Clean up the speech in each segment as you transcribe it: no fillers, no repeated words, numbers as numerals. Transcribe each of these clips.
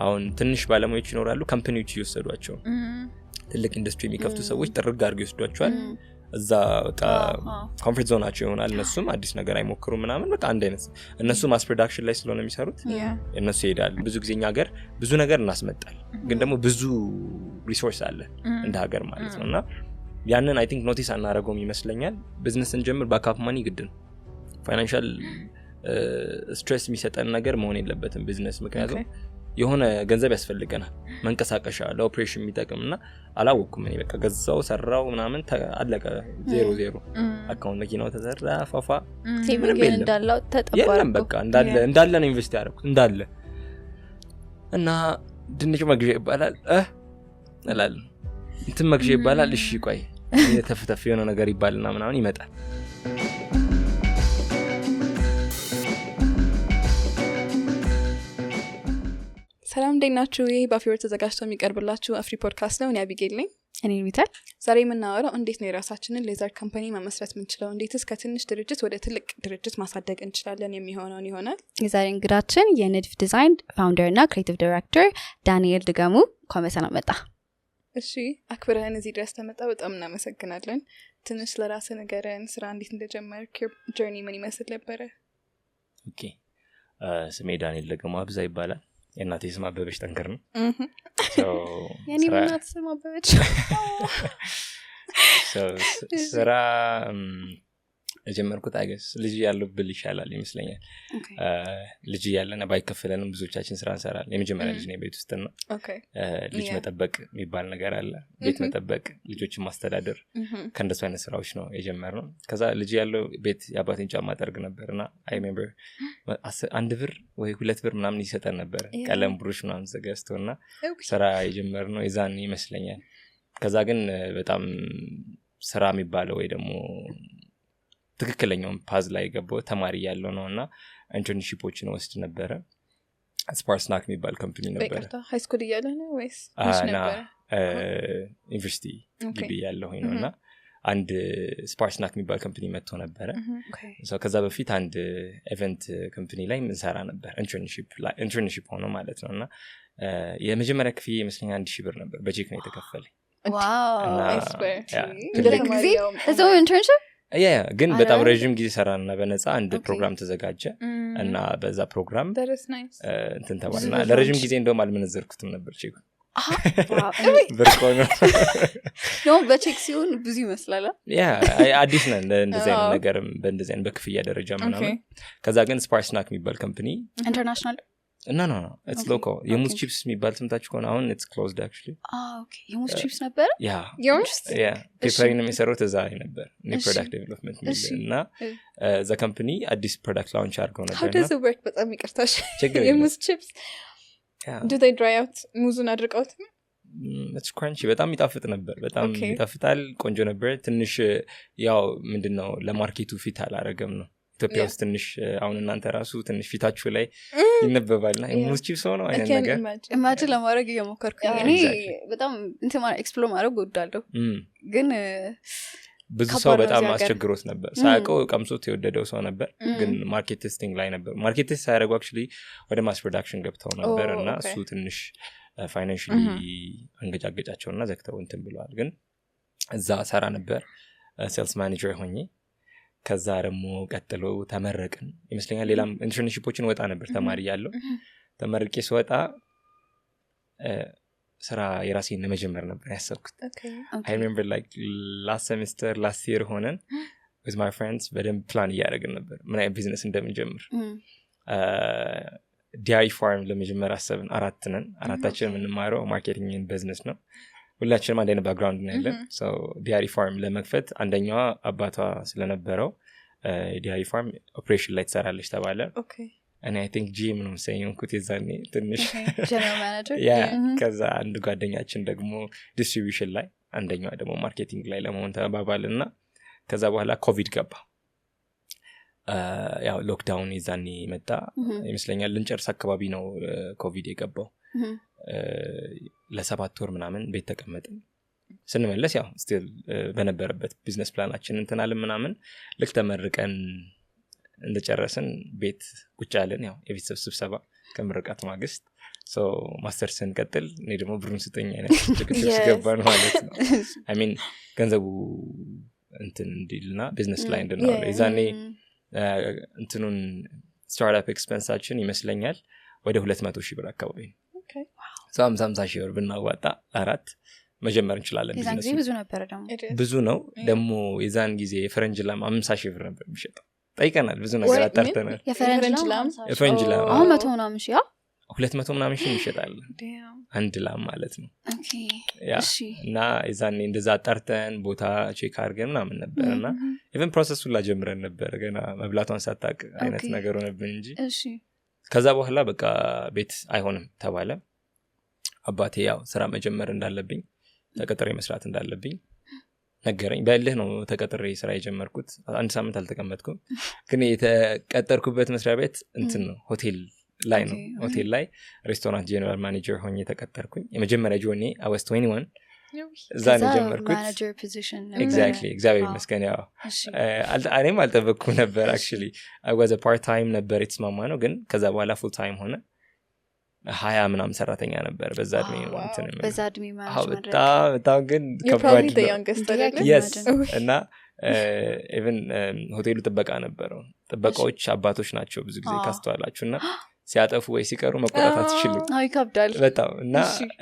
አሁን ትንሽ ባለሙያዎች ይኖራሉ ካምፓኒዎች ይወሰዷቸው ትልቅ ኢንዱስትሪ የሚከፍቱ ሰዎች ጥርግ አድርገው ይወስዷቸዋል እዛ በቃ ኮምፎርት ዞናቸው ይሆናል እነሱም አዲስ ነገር አይሞክሩ ምናምን በቃ አንድ አይነት እነሱ ማስ ፕሮዳክሽን ላይ ስለሆነ የሚሰሩት እነሱ ይሄዳል ብዙ ጊዜኛ ሀገር ብዙ ነገር እናስመጣል ግን ደግሞ ብዙ ሪሶርስ አለ እንደ ሀገር ማለት ነውና ያንን አይ ቲንክ ኖቲስ አናረጋውም ይመስለኛል ቢዝነስ እንጀምር ባካፕ ማኒ ግድ ነው ፋይናንሻል ስትሬስ የሚሰጠን ነገር መሆን የለበትም ቢዝነስ ምክንያቱም የሆነ ገንዘብ ያስፈልገናል መንቀሳቀሻ ለኦፕሬሽን የሚጠቅምና አላወኩም እኔ በቃ ገዛው ሰራው ምናምን አለቀ 00 አካውንት መኪናው ተዘራ ፋፋ ሴቪንግ እንዳለው ተጠባረኩ የለም በቃ እንዳለ ነው ኢንቨስት ያደረኩት እንዳለ እና ድንች መግዣ ይባላል እላለሁ እንትን መግዣ ይባላል እሺ ቆይ የተፈተፈ የሆነ ነገር ይባልና ምናምን ይመጣል ሰላም እንደናችሁ ይሄ በአፍሪወር ተዘጋጅቶ የሚቀርብላችሁ አፍሪ ፖድካስት ነው እኔ አቢጌል ነኝ እኔ ቪታል ዛሬ የምናወራው እንዴት ነው የራሳችንን ሌዘር ካምፓኒ መመስረት የምንችለው እንዴትስ ከትንሽ ድርጅት ወደ ትልቅ ድርጅት ማሳደግ እንችላለን የሚሆነውን ይሆናል የዛሬ እንግዳችን የንድፍ ዲዛይን ፋውንደር እና ክሬቲቭ ዳይሬክተር ዳንኤል ድገሙ ኮመሰና መጣ እሺ አክብረህን እዚህ ድረስ ተመጣ በጣም እናመሰግናለን ትንሽ ለራስህ ንገረን ስራ እንዴት እንደጀመርክ ጆርኒ ምን ይመስል ነበር ኦኬ ስሜ ዳንኤል ድገሙ አብዛ ይባላል የእናቴ ስም አበበች ጠንከር ነው የኔ እናት ስም አበበች ስራ ጀመርኩት አይገስ ልጅ ያለው ብል ይሻላል ይመስለኛል ልጅ ያለና ባይከፈለንም ብዙዎቻችን ስራ እንሰራለን የመጀመሪያ ልጅ ነው ቤት ውስጥ ነው ልጅ መጠበቅ የሚባል ነገር አለ ቤት መጠበቅ ልጆችን ማስተዳደር ከእንደሱ አይነት ስራዎች ነው የጀመርነው ከዛ ልጅ ያለው ቤት ያባቴን ጫማ ጠርግ ነበርና አይ ሪሜምበር 1 ብር ወይ 2 ብር ምናምን ይሰጠን ነበር ቀለም ብሩሽ ምናምን ዘጋስተውና ስራ የጀመርነው የዛን ይመስለኛል ከዛ ግን በጣም ስራ የሚባለው ወይ ደግሞ ትክክለኛው ፓዝ ላይ ገባው ተማሪ ያለው ነውና ኢንተርንሺፖችን ወስድ ነበር ስፓርስናክ የሚባል ካምፓኒ ነበር በቃ ሃይ ስኩል እያለ ነው ወይስ ነበር ዩኒቨርሲቲ ግቢ ያለው ነውና አንድ ስፓርስናክ የሚባል ካምፓኒ መጥቶ ነበር ከዛ በፊት አንድ ኢቨንት ካምፓኒ ላይ እንሰራ ነበር ኢንተርንሺፕ ሆኖ ማለት ነውና የመጀመሪያ ክፍያ ይመስለኛል 1000 ብር ነበር በቼክ ነው የተከፈለኝ ዋው ጊዜ እዛው ኢንተርንሺፕ ግን በጣም ረጅም ጊዜ ሰራና በነፃ አንድ ፕሮግራም ተዘጋጀ እና በዛ ፕሮግራም እንትን ተባልና ለረጅም ጊዜ እንደውም አልመነዘርኩትም ነበር ቼክ ብርቆ ነው በቼክ ሲሆን ብዙ ይመስላል አዲስ ነን እንደዚህ አይነት ነገርም በእንደዚህ አይነት በክፍያ ደረጃ ምናምን ከዛ ግን ስፓርስናክ የሚባል ካምፓኒ ኢንተርናሽናል No, it's local. የሙዝ ቺፕስ የሚባል ስምታችሁ ከሆነ አሁን it's closed actually. Okay. የሙዝ ቺፕስ ነበር? Yeah. ፔፐሪን የሚሰሩት እዛ ነበር. New product development እና the company አዲስ product launch አድርገው ነበር. How does it work? በጣም ይቅርታሽ. የሙዝ ቺፕስ. Do they dry out? ሙዙን አድርቀውት? it's crunchy በጣም ይጣፍጥ ነበር በጣም ይጣፍጣል ቆንጆ ነበር ትንሽ ያው ምንድነው ለማርኬቱ ፊት አላረገም ነው ኢትዮጵያ ውስጥ ትንሽ አሁን እናንተ ራሱ ትንሽ ፊታችሁ ላይ ይነበባልና ሙዝ ቺፕስ ሆኖ አይነት ነገር ኢማጂን ለማድረግ እየሞከርኩኝ እኔ በጣም እንትን ኤክስፕሎር ማድረግ ወዳለሁ ግን ብዙ ሰው በጣም አስቸግሮት ነበር ሳይቀው ቀምሶት የወደደው ሰው ነበር ግን ማርኬት ቴስቲንግ ላይ ነበር ማርኬት ቴስት ሳይያደርጉ actually ወደ ማስ ፕሮዳክሽን ገብተው ነበር እና እሱ ትንሽ ፋይናንሻሊ አንገጫገጫቸውና ዘግተው እንትን ብለዋል ግን እዛ ሰራ ነበር ሴልስ ማኔጀር ሆኜ ከዛ ደግሞ ቀጥሎ ተመረቅን ይመስለኛል ሌላም ኢንተርንሺፖችን ወጣ ነበር ተማሪ ያለው ተመርቄ ስወጣ ስራ የራሴን ለመጀመር ነበር ያሰብኩት I remember like last year ሆነን with my friends በደንብ ፕላን እያደረግን ነበር ምን አይነት ቢዝነስ እንደምንጀምር ዲያሪ ፋርም ለመጀመር አሰብን አራታችን የምንማረው ማርኬቲንግ ቢዝነስ ነው ሁላችንም አንድ አይነት ባክግራውንድ ነው ያለን so ዲያሪ ፋርም ለመክፈት አንደኛዋ አባቷ ስለነበረው ዲያሪ ፋርም ኦፕሬሽን ላይ ተሰራለች ተባለ and I think GM ነው saying ኩት የዛኔ ትንሽ ጀነራል ማኔጀር ከዛ አንድ ጓደኛችን ደግሞ ዲስትሪቢዩሽን ላይ አንደኛዋ ደግሞ ማርኬቲንግ ላይ ለመሆን ተባባልና ከዛ በኋላ ኮቪድ ገባ ያው ሎክዳውን የዛኔ መጣ ይመስለኛል ልንጨርስ አካባቢ ነው ኮቪድ የገባው ለ7 ወር ምናምን ቤት ተቀመጥን ስንመለስ ያው ስቲል በነበረበት ቢዝነስ ፕላናችን እንተናል ምናምን ልክ ተመርቀን እንደጨረስን ቤት ቁጭ አለን ያው የቤተሰብ ስብሰባ ከምርቃት ማግስት ሶ ማስተርስ ስንቀጥል እኔ ደግሞ ብሩን ስጠኝ አይነት ጭቅጭቅ ገባን ማለት ነው። አይ ሚን ገንዘቡ እንትን እንዲልና ቢዝነስ ላይ እንድናው የዛኔ እንትኑን ስታርታፕ ኤክስፔንሳችን ይመስለኛል ወደ 200,000 ብር አካባቢ ነው። ሶ 50,000 ብር ብናዋጣ አራት መጀመር እንችላለን። የዛን ጊዜ ብዙ ነበር ደግሞ ብዙ ነው ደግሞ የዛን ጊዜ የፈረንጅ ላም 50,000 ብር ነበር የሚሸጠው። ጠይቀናል፣ ብዙ ነገር አጣርተናል። የፈረንጅ ላም አሁን 100 ምናምን ሺህ 200 ምናምን ሺህ ይሸጣል አንድ ላም ማለት ነው። እና የዛኔ እንደዛ አጣርተን ቦታ ቼክ አድርገን ምናምን ነበርና ኢቨን ፕሮሰሱን ላጀምረን ነበር ገና መብላቷን ሳታቅ አይነት ነገር ሆነብን እንጂ ከዛ በኋላ በቃ ቤት አይሆንም ተባለ። አባቴ ያው ስራ መጀመር እንዳለብኝ ተቀጥሬ መስራት እንዳለብኝ ነገረኝ። በእልህ ነው ተቀጥሬ ስራ የጀመርኩት። አንድ ሳምንት አልተቀመጥኩም፣ ግን የተቀጠርኩበት መስሪያ ቤት እንትን ነው ሆቴል ላይ ነው። ሆቴል ላይ ሬስቶራንት ጄነራል ማኔጀር ሆኜ ተቀጠርኩኝ። የመጀመሪያ ጆኔ I was 21 እዛ ነው ጀመርኩት። ማኔጀር ፖዚሽን ኤግዛክትሊ እግዚአብሔር ይመስገን። ያው እኔም አልጠበቅኩም ነበር actually I was a part time ነበር የተስማማ ነው፣ ግን ከዛ በኋላ full time ሆነ። 20 ምናምን ሰራተኛ ነበር በዛ እድሜ ነው እንትን ነው በዛ እድሜ ማለት ነው። በጣም ግን ከባድ ነው። yes እና ኢቭን ሆቴሉ ጥበቃ ነበረው። ጥበቃዎች አባቶች ናቸው ብዙ ጊዜ ካስተዋላችሁና ሲያጠፉ ወይ ሲቀሩ መቆጣት አትችሉም። ይከብዳል በጣም እና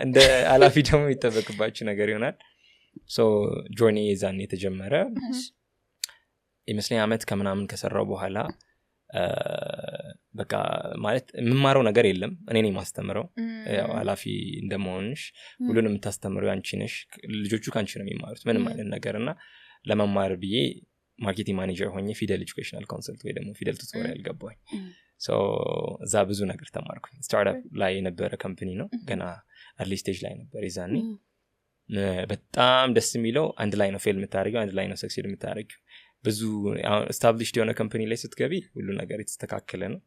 እንደ አላፊ ደግሞ የሚጠበቅባችሁ ነገር ይሆናል። ሶ ጆርኒ የዛኔ የተጀመረ ይመስለኝ አመት ከምናምን ከሰራው በኋላ በቃ ማለት የምማረው ነገር የለም። እኔ ነኝ ማስተምረው። ያው አላፊ እንደመሆንሽ ሁሉንም የምታስተምረው አንቺ ነሽ። ልጆቹ ካንቺ ነው የሚማሩት ምንም አይነት ነገርና ለመማር ብዬ ማርኬቲንግ ማኔጀር ሆኜ ፊደል ኤጁኬሽናል ኮንሰልት ወይ ደግሞ ፊደል ቱቶሪያል ገባኝ። ሶ እዛ ብዙ ነገር ተማርኩኝ። ስታርታፕ ላይ የነበረ ካምፓኒ ነው፣ ገና አርሊ ስቴጅ ላይ ነበር ይዛኔ። በጣም ደስ የሚለው አንድ ላይ ነው ፌል የምታደርገው፣ አንድ ላይ ነው ሰክሲድ የምታደርገው። ብዙ ስታብሊሽድ የሆነ ካምፓኒ ላይ ስትገቢ ሁሉ ነገር የተስተካከለ ነው፣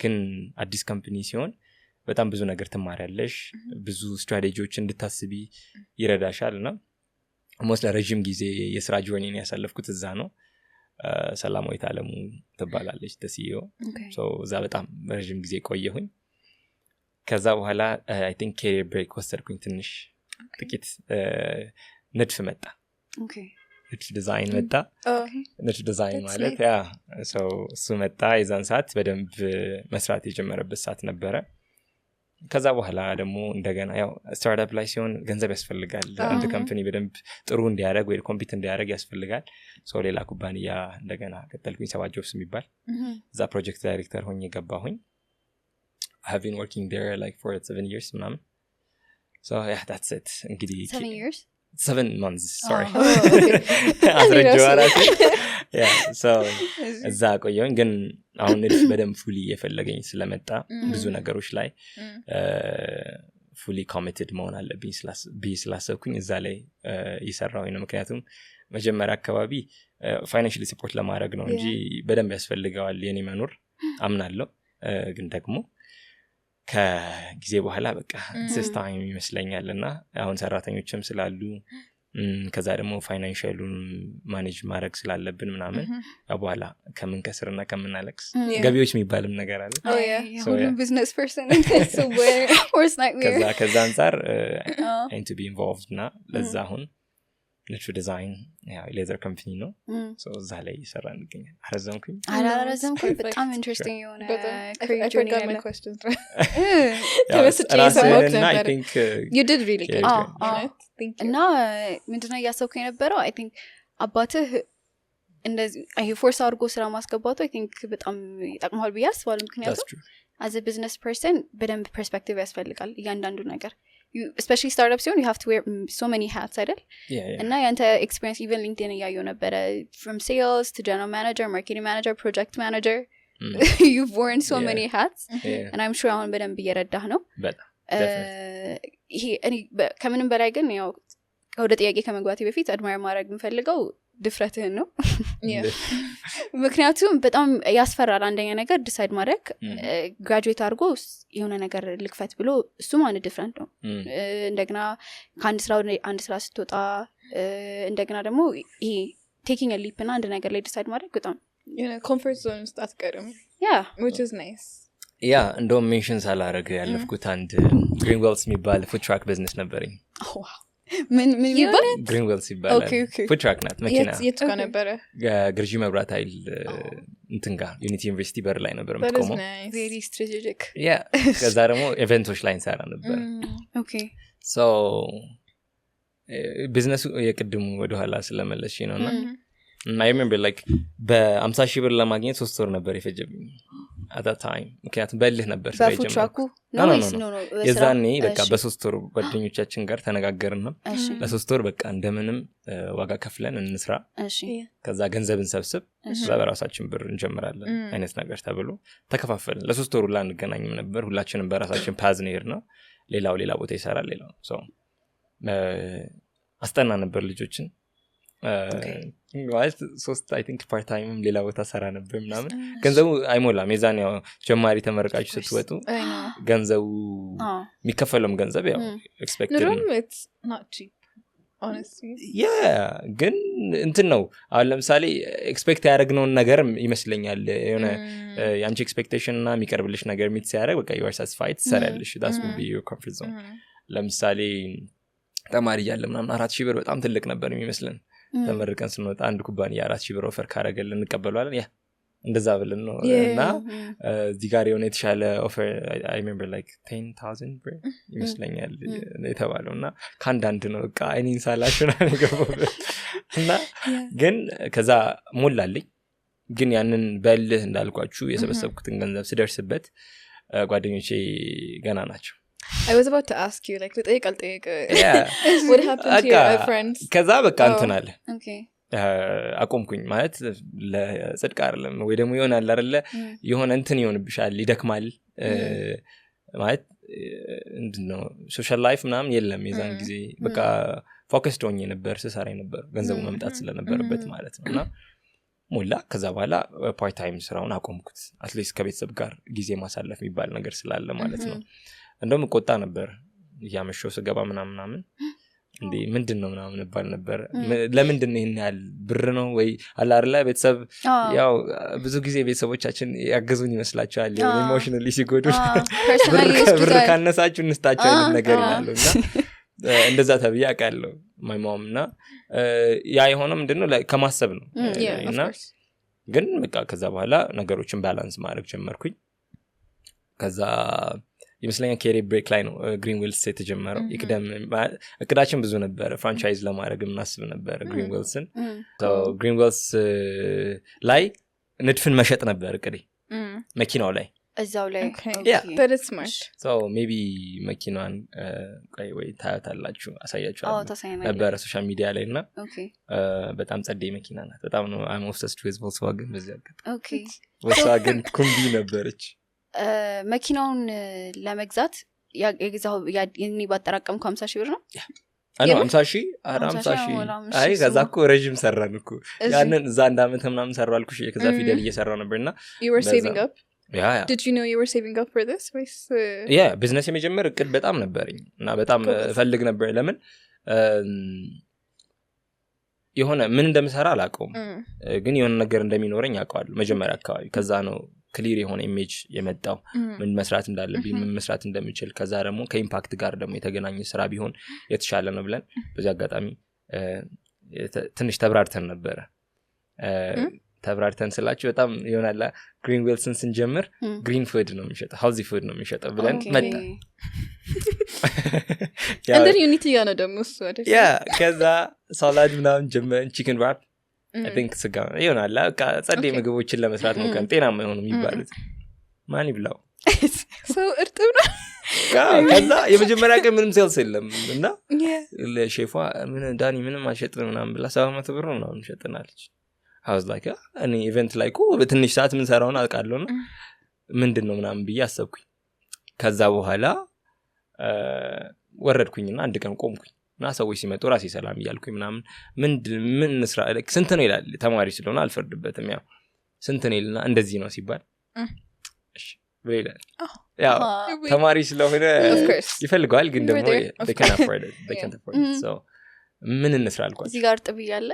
ግን አዲስ ካምፓኒ ሲሆን በጣም ብዙ ነገር ትማሪያለሽ። ብዙ ስትራቴጂዎች እንድታስቢ ይረዳሻል። እና ሞስት ለረጅም ጊዜ የስራ ጆርኒን ያሳለፍኩት እዛ ነው። ሰላማዊት አለሙ ትባላለች ተሲዮ። ሶ እዛ በጣም ረጅም ጊዜ ቆየሁኝ። ከዛ በኋላ አይ ቲንክ ካሪየር ብሬክ ወሰድኩኝ ትንሽ ጥቂት። ንድፍ መጣ። ንድፍ ዲዛይን መጣ። ንድፍ ዲዛይን ማለት ያ እሱ መጣ። የዛን ሰዓት በደንብ መስራት የጀመረበት ሰዓት ነበረ። ከዛ በኋላ ደግሞ እንደገና ያው ስታርታፕ ላይ ሲሆን ገንዘብ ያስፈልጋል። አንድ ካምፓኒ በደንብ ጥሩ እንዲያደርግ ወይ ኮምፒት እንዲያደርግ ያስፈልጋል። ሶ ሌላ ኩባንያ እንደገና ቀጠልኩኝ፣ ሰባ ጆብስ የሚባል እዛ ፕሮጀክት ዳይሬክተር ሆኜ ገባሁኝ። I have been working there like for 7 years ምናምን። So yeah, that's it እንግዲህ 7 years 7 months sorry አስረጀዋራሴ yeah so እዛ ቆየሁኝ። ግን አሁን ንድፍ በደንብ ፉሊ የፈለገኝ ስለመጣ ብዙ ነገሮች ላይ ፉሊ ኮሚትድ መሆን አለብኝ ስላሰብኩኝ እዛ ላይ እየሰራሁኝ ነው። ምክንያቱም መጀመሪያ አካባቢ ፋይናንሻሊ ሰፖርት ለማድረግ ነው እንጂ በደንብ ያስፈልገዋል የኔ መኖር አምናለሁ። ግን ደግሞ ከጊዜ በኋላ በቃ ሲስታም ይመስለኛልና አሁን ሰራተኞችም ስላሉ ከዛ ደግሞ ፋይናንሻሉን ማኔጅ ማድረግ ስላለብን ምናምን በኋላ ከምንከስርና ከምናለቅስ ገቢዎች የሚባልም ነገር አለ። ሁሉም ቢዝነስ ፐርሰን ከዛ አንጻር I need to be involved እና ለዛ አሁን ንድፍ ዲዛይን ያው ሌዘር ካምፓኒ ነው። ሶ እዛ ላይ እየሰራ እንገኛለን። አላረዘምኩም። በጣም ኢንትረስቲንግ የሆነ career journey I ነው። You did really good. Thank you. እና ምንድነው እያሰብኩ የነበረው I think አባትህ እንደዚህ ፎርስ አድርጎ ስራ ማስገባቱ I think በጣም ይጠቅማል ብዬ አስባለሁ። ምክንያቱም as a business person በደንብ ፐርስፔክቲቭ ያስፈልጋል እያንዳንዱ ነገር። especially startup ሲሆን you have to wear so many hats አይደል? እና ያንተ experience even LinkedIn እያየሁ ነበረ from sales to general manager, marketing manager, project manager. You've worn so many hats and I'm sure አሁን በደንብ እየረዳህ ነው። ይሄ እኔ ከምንም በላይ ግን ያው ወደ ጥያቄ ከመግባቴ በፊት አድማየር ማድረግ የምፈልገው ድፍረትህን ነው። ምክንያቱም በጣም ያስፈራል። አንደኛ ነገር ዲሳይድ ማድረግ ግራጁዌት አድርጎ የሆነ ነገር ልክፈት ብሎ እሱም አንድ ዲፍረንት ነው። እንደገና ከአንድ ስራ ወደ አንድ ስራ ስትወጣ እንደገና ደግሞ ይሄ ቴኪንግ አ ሊፕ እና አንድ ነገር ላይ ዲሳይድ ማድረግ በጣም ኮምፎርት ዞን ውስጥ አትቀርም። which is nice. ያ እንደውም ሜንሽን ሳላረግ ያለፍኩት አንድ ግሪን ዌልስ የሚባል ፉድ ትራክ ቢዝነስ ነበረኝ ምን ይባል ግሪን ዌልስ ይባላል ፉድ ትራክ ናት መኪና የት ጋር ነበረ ግርጂ መብራት ኃይል እንትን ጋር ዩኒቲ ዩኒቨርሲቲ በር ላይ ነበር የምትቆመው very strategic ያ ከዛ ደግሞ ኢቨንቶች ላይ እንሰራ ነበር okay so ቢዝነሱ የቅድሙ ወደኋላ ስለመለሽ ነውና I remember like በ50,000 ብር ለማግኘት 3 ወር ነበር የፈጀብኝ at that time ምክንያቱም በልህ ነበር ስራ የጀመርኩ ነው የዛኔ በቃ በ3 ወር ጓደኞቻችን ጋር ተነጋገርን ነው ለ3 ወር በቃ እንደምንም ዋጋ ከፍለን እንስራ ከዛ ገንዘብ እንሰብስብ በራሳችን ብር እንጀምራለን አይነት ነገር ተብሎ ተከፋፈልን ለ3 ወር ላይ እንገናኝም ነበር ሁላችንም በራሳችን ፓዝ ነር ነው ሌላ ቦታ ይሰራል ሌላው so አስጠና ነበር ልጆችን ማለት ሶስት I think part time ሌላ ቦታ ሰራ ነበር ምናምን ገንዘቡ አይሞላም የዛን ያው ጀማሪ ተመረቃችሁ ስትወጡ ገንዘቡ የሚከፈለውም ገንዘብ ያው expected ነው it's not cheap honestly ግን እንትን ነው አሁን ለምሳሌ ኤክስፔክት ያደረግነውን ነገር ይመስለኛል የሆነ ያንቺ ኤክስፔክቴሽን እና የሚቀርብልሽ ነገር ሚት ሲያደርግ በቃ you are satisfied ሰራልሽ that's will be your comfort zone ለምሳሌ ተማሪ ያለ ምናምን 4,000 ብር በጣም ትልቅ ነበር የሚመስለን ተመርቀን ስንወጣ አንድ ኩባንያ 4,000 ብር ኦፈር ካረገልን እንቀበላለን ያ እንደዛ ብለን ነው እና እዚህ ጋር የሆነ የተሻለ ኦፈር I remember like 10,000 ብር ይመስለኛል የተባለውና ካንዳንድ ነው በቃ አይኒን ሳላሽና ነገርኩ እና ግን ከዛ ሞላልኝ ግን ያንን በልህ እንዳልኳችሁ የሰበሰብኩትን ገንዘብ ስደርስበት ጓደኞቼ ገና ናቸው I was about to ask you like ልጠይቅ what happened to your friends ከዛ በቃ እንትን አለ አቆምኩኝ ማለት ለጽድቅ አይደለም ወይ ደግሞ ይሆናል አይደለ የሆነ እንትን ይሆንብሻል ይደክማል ማለት እንደው ሶሻል ላይፍ ምናምን የለም የዛን ጊዜ በቃ ፎከስድ ሆኜ ነበር ስሰራ ነበር ገንዘቡ መምጣት ስለነበረበት ማለት ነውና ሞላ ከዛ በኋላ ፓርት ታይም ስራውን አቆምኩት አትሊስት ከቤተሰብ ጋር ጊዜ ማሳለፍ የሚባል ነገር ስላለ ማለት ነው እንደውም ቆጣ ነበር ያመሸው ስገባ ምናምን እንዴ ምንድነው ምናምን ባል ነበር ለምንድን ነው ይሄን ብር ነው ወይ አላርላ ቤተሰብ ያው ብዙ ጊዜ ቤተሰቦቻችን ያገዙን ይመስላችኋል ኢሞሽናሊ ሲጎዱ ብር ካነሳችሁ እንስጣቸው አይነት ነገር ይላሉና እንደዛ ተብያ አቃለው my mom እና ያ የሆነው ምንድነው ከማሰብ ነው እና ግን በቃ ከዛ በኋላ ነገሮችን ባላንስ ማድረግ ጀመርኩኝ ከዛ ይመስለኛል ካሪየር ብሬክ ላይ ነው ግሪን ዌልስ የተጀመረው ይቅደም እቅዳችን ብዙ ነበር ፍራንቻይዝ ለማድረግ እናስብ ነበር ግሪን ዌልስን so ግሪን ዌልስ ላይ ንድፍን መሸጥ ነበር እቅዴ መኪናው ላይ እዛው ላይ yeah that is smart so maybe መኪናን ወይ ታያታላችሁ አሳያችኋለሁ ነበር ሶሻል ሚዲያ ላይ እና በጣም ጸዴ መኪና ናት በጣም ነው I'm obsessed with Volkswagen በዚህ አጋጣሚ Volkswagen ኩምቢ ነበረች መኪናውን ለመግዛት የግዛው የኔ ባጠራቀምኩ 50,000 ብር ነው አና 50,000 አይ ከዛኩ ረጅም ሰራን እኮ ያንን እዛ አንድ አመት ምናምን ሰራልኩሽ ከዛ ፊደል እየሰራው ነበርና you were saving up yeah did you know you were saving up for this yeah business የመጀመር እቅድ በጣም ነበርኝ እና በጣም ፈልግ ነበር ለምን የሆነ ምን እንደምሰራ አላውቀውም ግን የሆነ ነገር እንደሚኖረኝ አውቀዋለሁ መጀመሪያ አካባቢ ከዛ ነው ክሊር የሆነ ኢሜጅ የመጣው ምን መስራት እንዳለብኝ ምን መስራት እንደምችል ከዛ ደግሞ ከኢምፓክት ጋር ደግሞ የተገናኘ ስራ ቢሆን የተሻለ ነው ብለን በዚህ አጋጣሚ ትንሽ ተብራርተን ነበር ተብራርተን ስላችሁ በጣም ይሆናል ግሪን ዌልስን ስንጀምር ግሪን ፉድ ነው የሚሸጠው ሄልዚ ፉድ ነው የሚሸጠው ብለን መጣ and then you need to know ደግሞ እሱ አይደል yeah ከዛ ሳላድ ምናምን ጀመርን chicken wrap I think ስጋ ይሆናል በቃ ጸዴ ምግቦችን ለመስራት ነው ጤናማ የሆኑ የሚባሉት ማን ይብላው so እርጥብ ነው ከዛ የመጀመሪያ ቀን ምንም ሴልስ የለም እና ለሼፏ ምን ዳኒ ምንም አልሸጥንም ምናምን ብላ 700 ብር ነው ሸጥናለች I was like እኔ ኢቨንት ላይ በትንሽ ሰዓት ምን ሰራውን አልቃለሁና ምንድነው ምናምን ብዬ አሰብኩኝ ከዛ በኋላ ወረድኩኝና አንድ ቀን ቆምኩኝ እና ሰዎች ሲመጡ ራሴ ሰላም ይያልኩኝ ምናምን ምን ስራ ስንት ነው ይላል ተማሪ ስለሆነ አልፈርድበትም ያው ስንት ነው ይልና እንደዚህ ነው ሲባል እሺ ብሬላ ያው ተማሪ ስለሆነ ይፈልጋል ግን ደግሞ they can afford it so ምን እንስራ አልኳቸው እዚህ ጋር ጥብ ያለ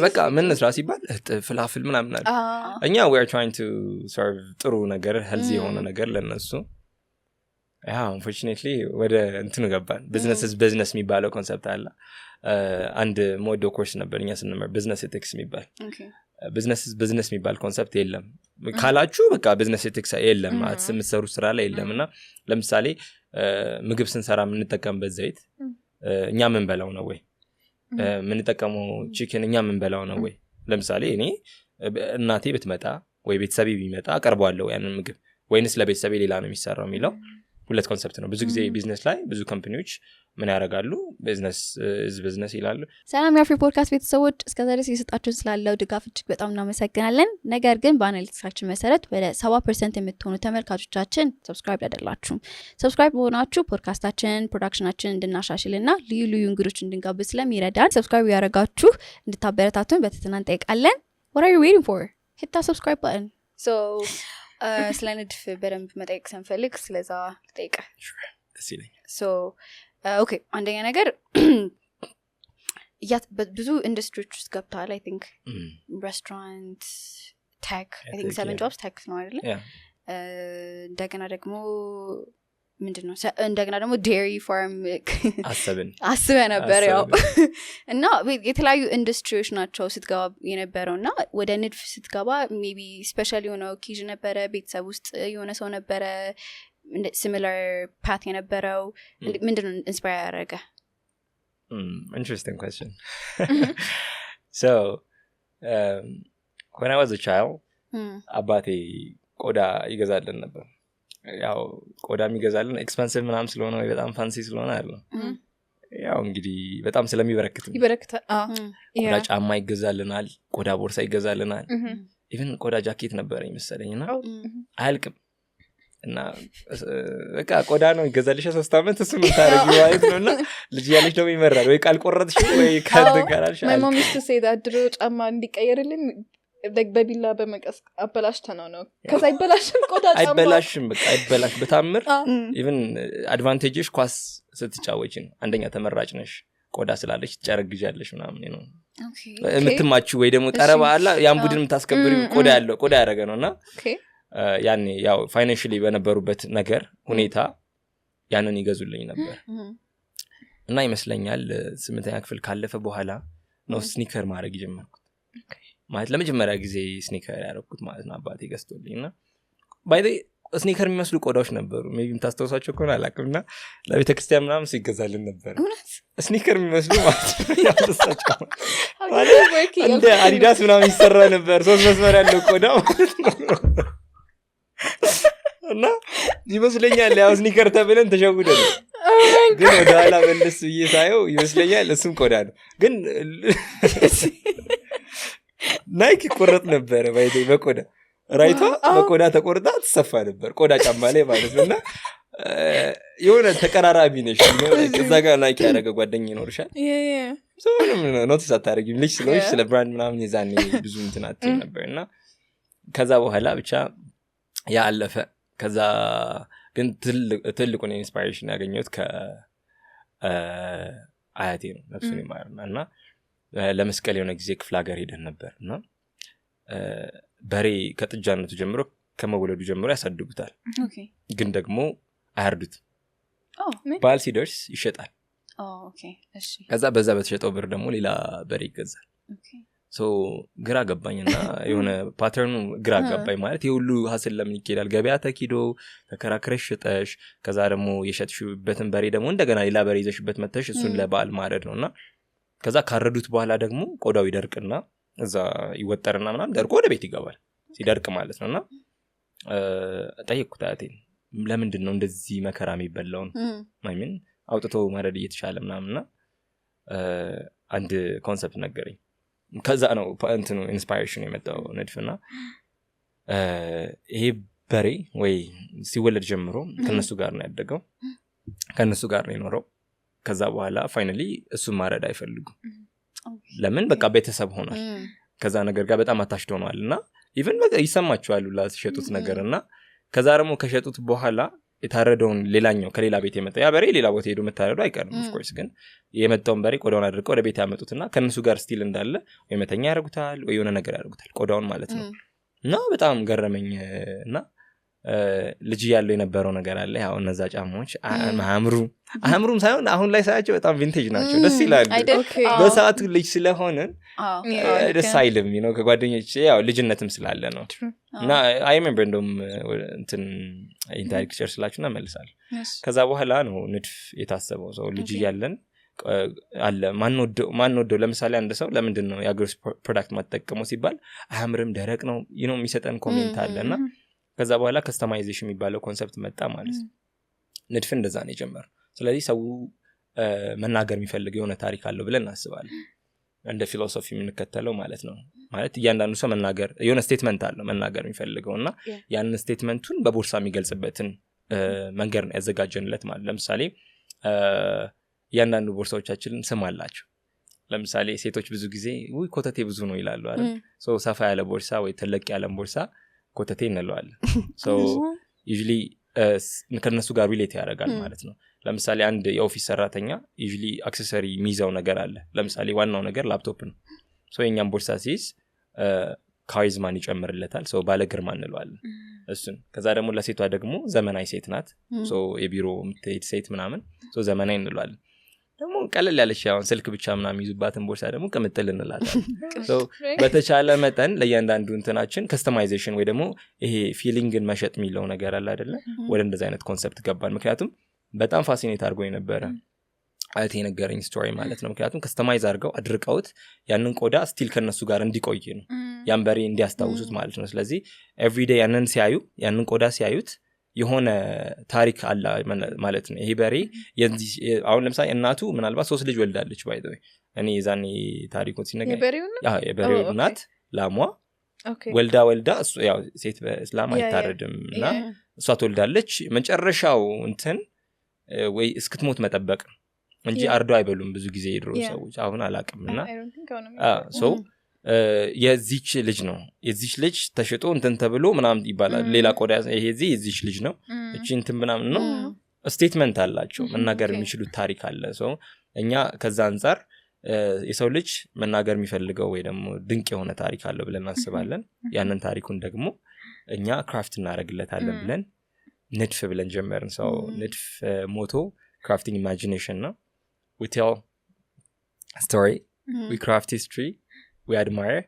በቃ ምን እንስራ ሲባል ፍላፍል ምናምን አለ እኛ we are trying to serve ጥሩ ነገር healthy የሆነ ነገር ለነሱ unfortunately ወደ እንትኑ ገባን business የሚባለው ኮንሰፕት አለ አንድ ሞዶ ኮርስ ነበርኛ ስንመር business ethics የሚባል business የሚባል ኮንሰፕት የለም ካላችሁ በቃ business ethics የለም አትስምሰሩ ስራ ላይ የለምና ለምሳሌ ምግብ ስንሰራ የምንጠቀምበት ዘይት እኛ ምን በላው ነው ወይ ምን ተጠቀመው ቺክን እኛ ምን በላው ነው ወይ ለምሳሌ እኔ እናቴ ብትመጣ ወይ ቤተሰቤ ቢመጣ አቀርባለሁ ያንን ምግብ ወይንስ ለቤተሰቤ ሌላ ነው የሚሰራው የሚለው ሁለት ኮንሰፕት ነው ብዙ ጊዜ ቢዝነስ ላይ ብዙ ካምፓኒዎች ምን ያደርጋሉ ቢዝነስ ይላሉ ሰላም የአፍሪ ፖድካስት ቤተሰቦች እስከዛሬ ሲሰጣችሁን ስላለው ድጋፍ እጅግ በጣም እናመሰግናለን ነገር ግን በአናሊቲክሳችን መሰረት ወደ 70% የምትሆኑ ተመልካቾቻችን ሰብስክራይብ ያደርጋችሁ ሰብስክራይብ ሆናችሁ ፖድካስታችን ፕሮዳክሽናችን እንድናሻሽልና ልዩ ልዩ እንግዶች እንድንጋብዝ ስለሚረዳን ሰብስክራይብ ያደርጋችሁ እንድታበረታቱን በትህትና እንጠይቃለን what are you waiting for hit that subscribe button so ስለ ንድፍ በደንብ መጠየቅ ስንፈልግ ስለዛ ልጠይቀ ደስ ይለኛል so okay አንደኛ ነገር ብዙ ኢንዱስትሪዎች ውስጥ ገብተዋል I think restaurant tech I think 7 jobs tech ነው አይደል እንደገና ደግሞ ምንድነው እንደገና ደግሞ dairy farm አስበ ነበር ያው እና የተለያዩ ኢንዱስትሪዎች ናቸው ስትገባ የነበረውና ወደ ንድፍ ስትገባ maybe ስፔሻሊ የሆነ ኦኬዥን ነበረ ቤተሰብ ውስጥ የሆነ ሰው ነበረ similar path የነበረው ምንድነው ኢንስፓየር ያደረገ interesting question so when I was a child አባቴ ቆዳ ይገዛልን ነበር ያው ቆዳ የሚገዛልን ኤክስፔንሲቭ ምናምን ስለሆነ ወይ በጣም ፋንሲ ስለሆነ አይደለም ያው እንግዲህ በጣም ስለሚበረክት ቆዳ ጫማ ይገዛልናል ቆዳ ቦርሳ ይገዛልናል ኢቭን ቆዳ ጃኬት ነበረኝ መሰለኝና አልቅም እና በቃ ቆዳ ነው ይገዛልሽ 3 አመት እሱ ምን ታረጊ ማለት ነውና ልጅ ያለሽ ደግሞ ይመራል ወይ ቃል ቆረጥሽ ወይ ካደጋራሽ my mom used to say that ድሮ ጫማ እንዲቀየርልን በቢላ በመቀስ አበላሽተነው ነው ከዛ አይበላሽም ቆዳ ጫማ አይበላሽም በቃ አይበላሽ በታምር ኢቭን አድቫንቴጅሽ ኳስ ስትጫወቺ ነው አንደኛ ተመራጭ ነሽ ቆዳ ስላለሽ ትጨረግጃለሽ ምናምን ነው የምትማቹ ወይ ደግሞ ጠረባ አላ ያን ቡድን የምታስከብሪ ቆዳ ያለው ቆዳ ያረገ ነውና ያኔ ያው ፋይናንሻሊ በነበሩበት ነገር ሁኔታ ያንን ይገዙልኝ ነበር እና ይመስለኛል 8ኛ ክፍል ካለፈ በኋላ ነው ስኒከር ማድረግ ጀመርኩት ማለት ለመጀመሪያ ጊዜ ስኒከር ያደረኩት ማለት ነው አባቴ ገዝቶልኝና ባይ ዘ ስኒከር የሚመስሉ ቆዳዎች ነበሩ ሜቢ ታስተውሳቸው ከሆነ አላውቅምና ለቤተክርስቲያን ምናምን ሲገዛልን ነበር ስኒከር የሚመስሉ ማለት እንደ አዲዳስ ምናምን ይሰራ ነበር 3 መስመር ያለው ቆዳ ማለት ነው እና ይመስለኛል ያው ስኒከር ተብለን ተሸውደን ግን ወዳላ መልስ እየሳየው ይመስለኛል እሱም ቆዳ ነው ግን ናይክ ቆረጥ ነበር ባይዴ በቆዳ ራይቷ በቆዳ ተቆርጣ ተሰፋ ነበር ቆዳ ጫማ ላይ ማለት ነውና የሆነ ተቀራራቢ ነሽ እዛ ጋር ናይክ ያደረገ ጓደኛ ይኖርሻል ሶ ኖቲስ አታረጊም ልጅ ስለሆንሽ ስለ ብራንድ ምናምን የዛኔ ብዙ እንትን አትይ ነበርና ከዛ በኋላ ብቻ ያለፈ ከዛ ግን ትልቁን ኢንስፓይሬሽን ያገኘሁት ከአያቴ ነው ነፍሱን ይማርና ለመስቀል የሆነ ጊዜ ክፍለ ሀገር ሄደን ነበርና በሬ ከጥጃነቱ ጀምሮ ከመወለዱ ጀምሮ ያሳድጉታል ግን ደግሞ አያርዱት ባል ሲደርስ ይሸጣል ከዛ በዛ በተሸጠው ብር ደግሞ ሌላ በሬ ይገዛል ሶ ግራ ገባኝና የሆነ ፓተርኑ ግራ ገባኝ ማለት የሁሉ ሀስል ለምን ይኬዳል ገበያ ተኪዶ ተከራክረሽ ሽጠሽ ከዛ ደግሞ የሸጥሽበትን በሬ ደግሞ እንደገና ሌላ በሬ ይዘሽበት መተሽ እሱን ለበዓል ማረድ ነውና ከዛ ካረዱት በኋላ ደግሞ ቆዳው ይደርቅና እዛ ይወጠርና ምናምን ደርቆ ወደ ቤት ይገባል ሲደርቅ ማለት ነውና ጠየቅኩት አያቴን ለምንድን ነው እንደዚህ መከራ የሚበላው ማይምን አውጥቶ ማረድ እየተሻለ ምናምንና አንድ ኮንሰፕት ነገረኝ ከዛ ነው እንትኑ ኢንስፓይሬሽን የመጣው ንድፍና ይሄ በሬ ወይ ሲወለድ ጀምሮ ከነሱ ጋር ነው ያደገው ከነሱ ጋር ነው የኖረው ከዛ በኋላ ፋይናሊ እሱን ማረድ አይፈልጉም ለምን በቃ ቤተሰብ ሆኗል ከዛ ነገር ጋር በጣም አታሽቶ ሆኗልና ኢቭን በቃ ይሰማቸዋል ለተሸጡት ነገርና ከዛ ደግሞ ከሸጡት በኋላ የታረደውን ሌላኛው ከሌላ ቤት የመጣ ያ በሬ ሌላ ቦታ ሄዶ መታረዱ አይቀርም ኦፍ ኮርስ ግን የመጣውን በሬ ቆዳውን አድርቀው ወደ ቤት ያመጡትና ከነሱ ጋር ስቲል እንዳለ ወይ መተኛ ያደርጉታል ወይ የሆነ ነገር ያደርጉታል ቆዳውን ማለት ነው እና በጣም ገረመኝ እና ልጅ ያለው የነበረው ነገር አለ ያው እነዛ ጫማዎች አምሩም ሳይሆን አሁን ላይ ሳያቸው በጣም ቪንቴጅ ናቸው ደስ ይላሉ በሰዓቱ ልጅ ስለሆነ ደስ አይልም ከጓደኞች ያው ልጅነትም ስላለ ነው እና አይ ሪሜምበር እንደውም እንትን ኢንታሪክ ቸር ስላችሁና መልሳል ከዛ በኋላ ነው ንድፍ የታሰበው ሰው ልጅ ያለን አለ ማንወደው ለምሳሌ አንድ ሰው ለምንድን ነው የአግሮ ፕሮዳክት ማጠቀመው ሲባል አያምርም ደረቅ ነው የሚሰጠን ኮሜንት አለና ከዛ በኋላ ከስተማይዜሽን የሚባለው ኮንሰፕት መጣ ማለት ነው ንድፍ እንደዛ ነው የጀመረው ስለዚህ ሰው መናገር የሚፈልገው የሆነ ታሪክ አለው ብለን እናስባለን እንደ ፊሎሶፊ የምንከተለው ማለት ነው ማለት እያንዳንዱ ሰው መናገር የሆነ ስቴትመንት አለው መናገር የሚፈልገውና ያንን ስቴትመንቱን በቦርሳ የሚገልጽበትን መንገድ ነው ያዘጋጀንለት ማለት ለምሳሌ እያንዳንዱ ቦርሳዎቻችን ስም አላቸው ለምሳሌ ሴቶች ብዙ ጊዜ ኮተቴ ብዙ ነው ይላሉ አይደል ሶ ሰፋ ያለ ቦርሳ ወይ ተለቅ ያለ ቦርሳ ኮተቴ እንለዋለን ሶ ዩዥሊ ከነሱ ጋር ሪሌት ያደርጋል ማለት ነው ለምሳሌ አንድ የኦፊስ ሰራተኛ ዩዥሊ አክሰሰሪ የሚይዘው ነገር አለ ለምሳሌ ዋናው ነገር ላፕቶፕ ነው ሶ የኛም ቦርሳ ሲይዝ ካሪዝማን ይጨምርለታል ሶ ባለ ግርማ እንለዋለን እሱን ከዛ ደግሞ ለሴቷ ደግሞ ዘመናዊ ሴት ናት ሶ የቢሮ የምትሄድ ሴት ምናምን ሶ ዘመናዊ እንለዋለን ደግሞ ቀለል ያለች አሁን ስልክ ብቻ ምናምን ይዙባትን ቦርሳ ደግሞ ቅምጥል እንላለን ሶ በተቻለ መጠን ለእያንዳንዱ እንትናችን ከስተማይዜሽን ወይ ደግሞ ይሄ ፊሊንግን መሸጥ የሚለው ነገር አለ አይደለ ወደ እንደዚህ አይነት ኮንሰፕት ገባን ምክንያቱም በጣም ፋሲኔት አድርጎኝ ነበረ አይተ የነገረኝ ስቶሪ ማለት ነው ምክንያቱም ከስተማይዝ አድርገው አድርቀውት ያንን ቆዳ ስቲል ከነሱ ጋር እንዲቆይ ነው ያን በሬ እንዲያስታውሱት ማለት ነው ስለዚህ ኤቭሪዴይ ያንን ሲያዩ ያንን ቆዳ ሲያዩት የሆነ ታሪክ አለ ማለት ነው ይሄ በሬ አሁን ለምሳሌ እናቱ ምናልባት 3 ልጅ ወልዳለች ባይ ዘ ወይ እኔ ዛኔ ታሪኩን ሲነገር የበሬው እናት ላሟ ወልዳ እሱ ያው ሴት በእስላም አይታረድም እና እሷ ትወልዳለች መጨረሻው እንትን ወይ እስክትሞት መጠበቅ እንጂ አርዶ አይበሉም ብዙ ጊዜ የድሮ ሰዎች አሁን አላቅምና ሶ የዚች ልጅ ነው የዚች ልጅ ተሽጦ እንትን ተብሎ ምናምን ይባላል ሌላ ቆዳ ይሄ የዚች ልጅ ነው እቺ እንትን ምናምን ነው ስቴትመንት አላቸው መናገር የሚችሉት ታሪክ አለ ሶ እኛ ከዛ አንፃር የሰው ልጅ መናገር የሚፈልገው ወይ ደግሞ ድንቅ የሆነ ታሪክ አለው ብለን እናስባለን ያንን ታሪኩን ደግሞ እኛ ክራፍት እናደርግለታለን ብለን ንድፍ ብለን ጀመርን ሰው ንድፍ ሞቶ crafting imagination ነው we tell a story we craft history we admire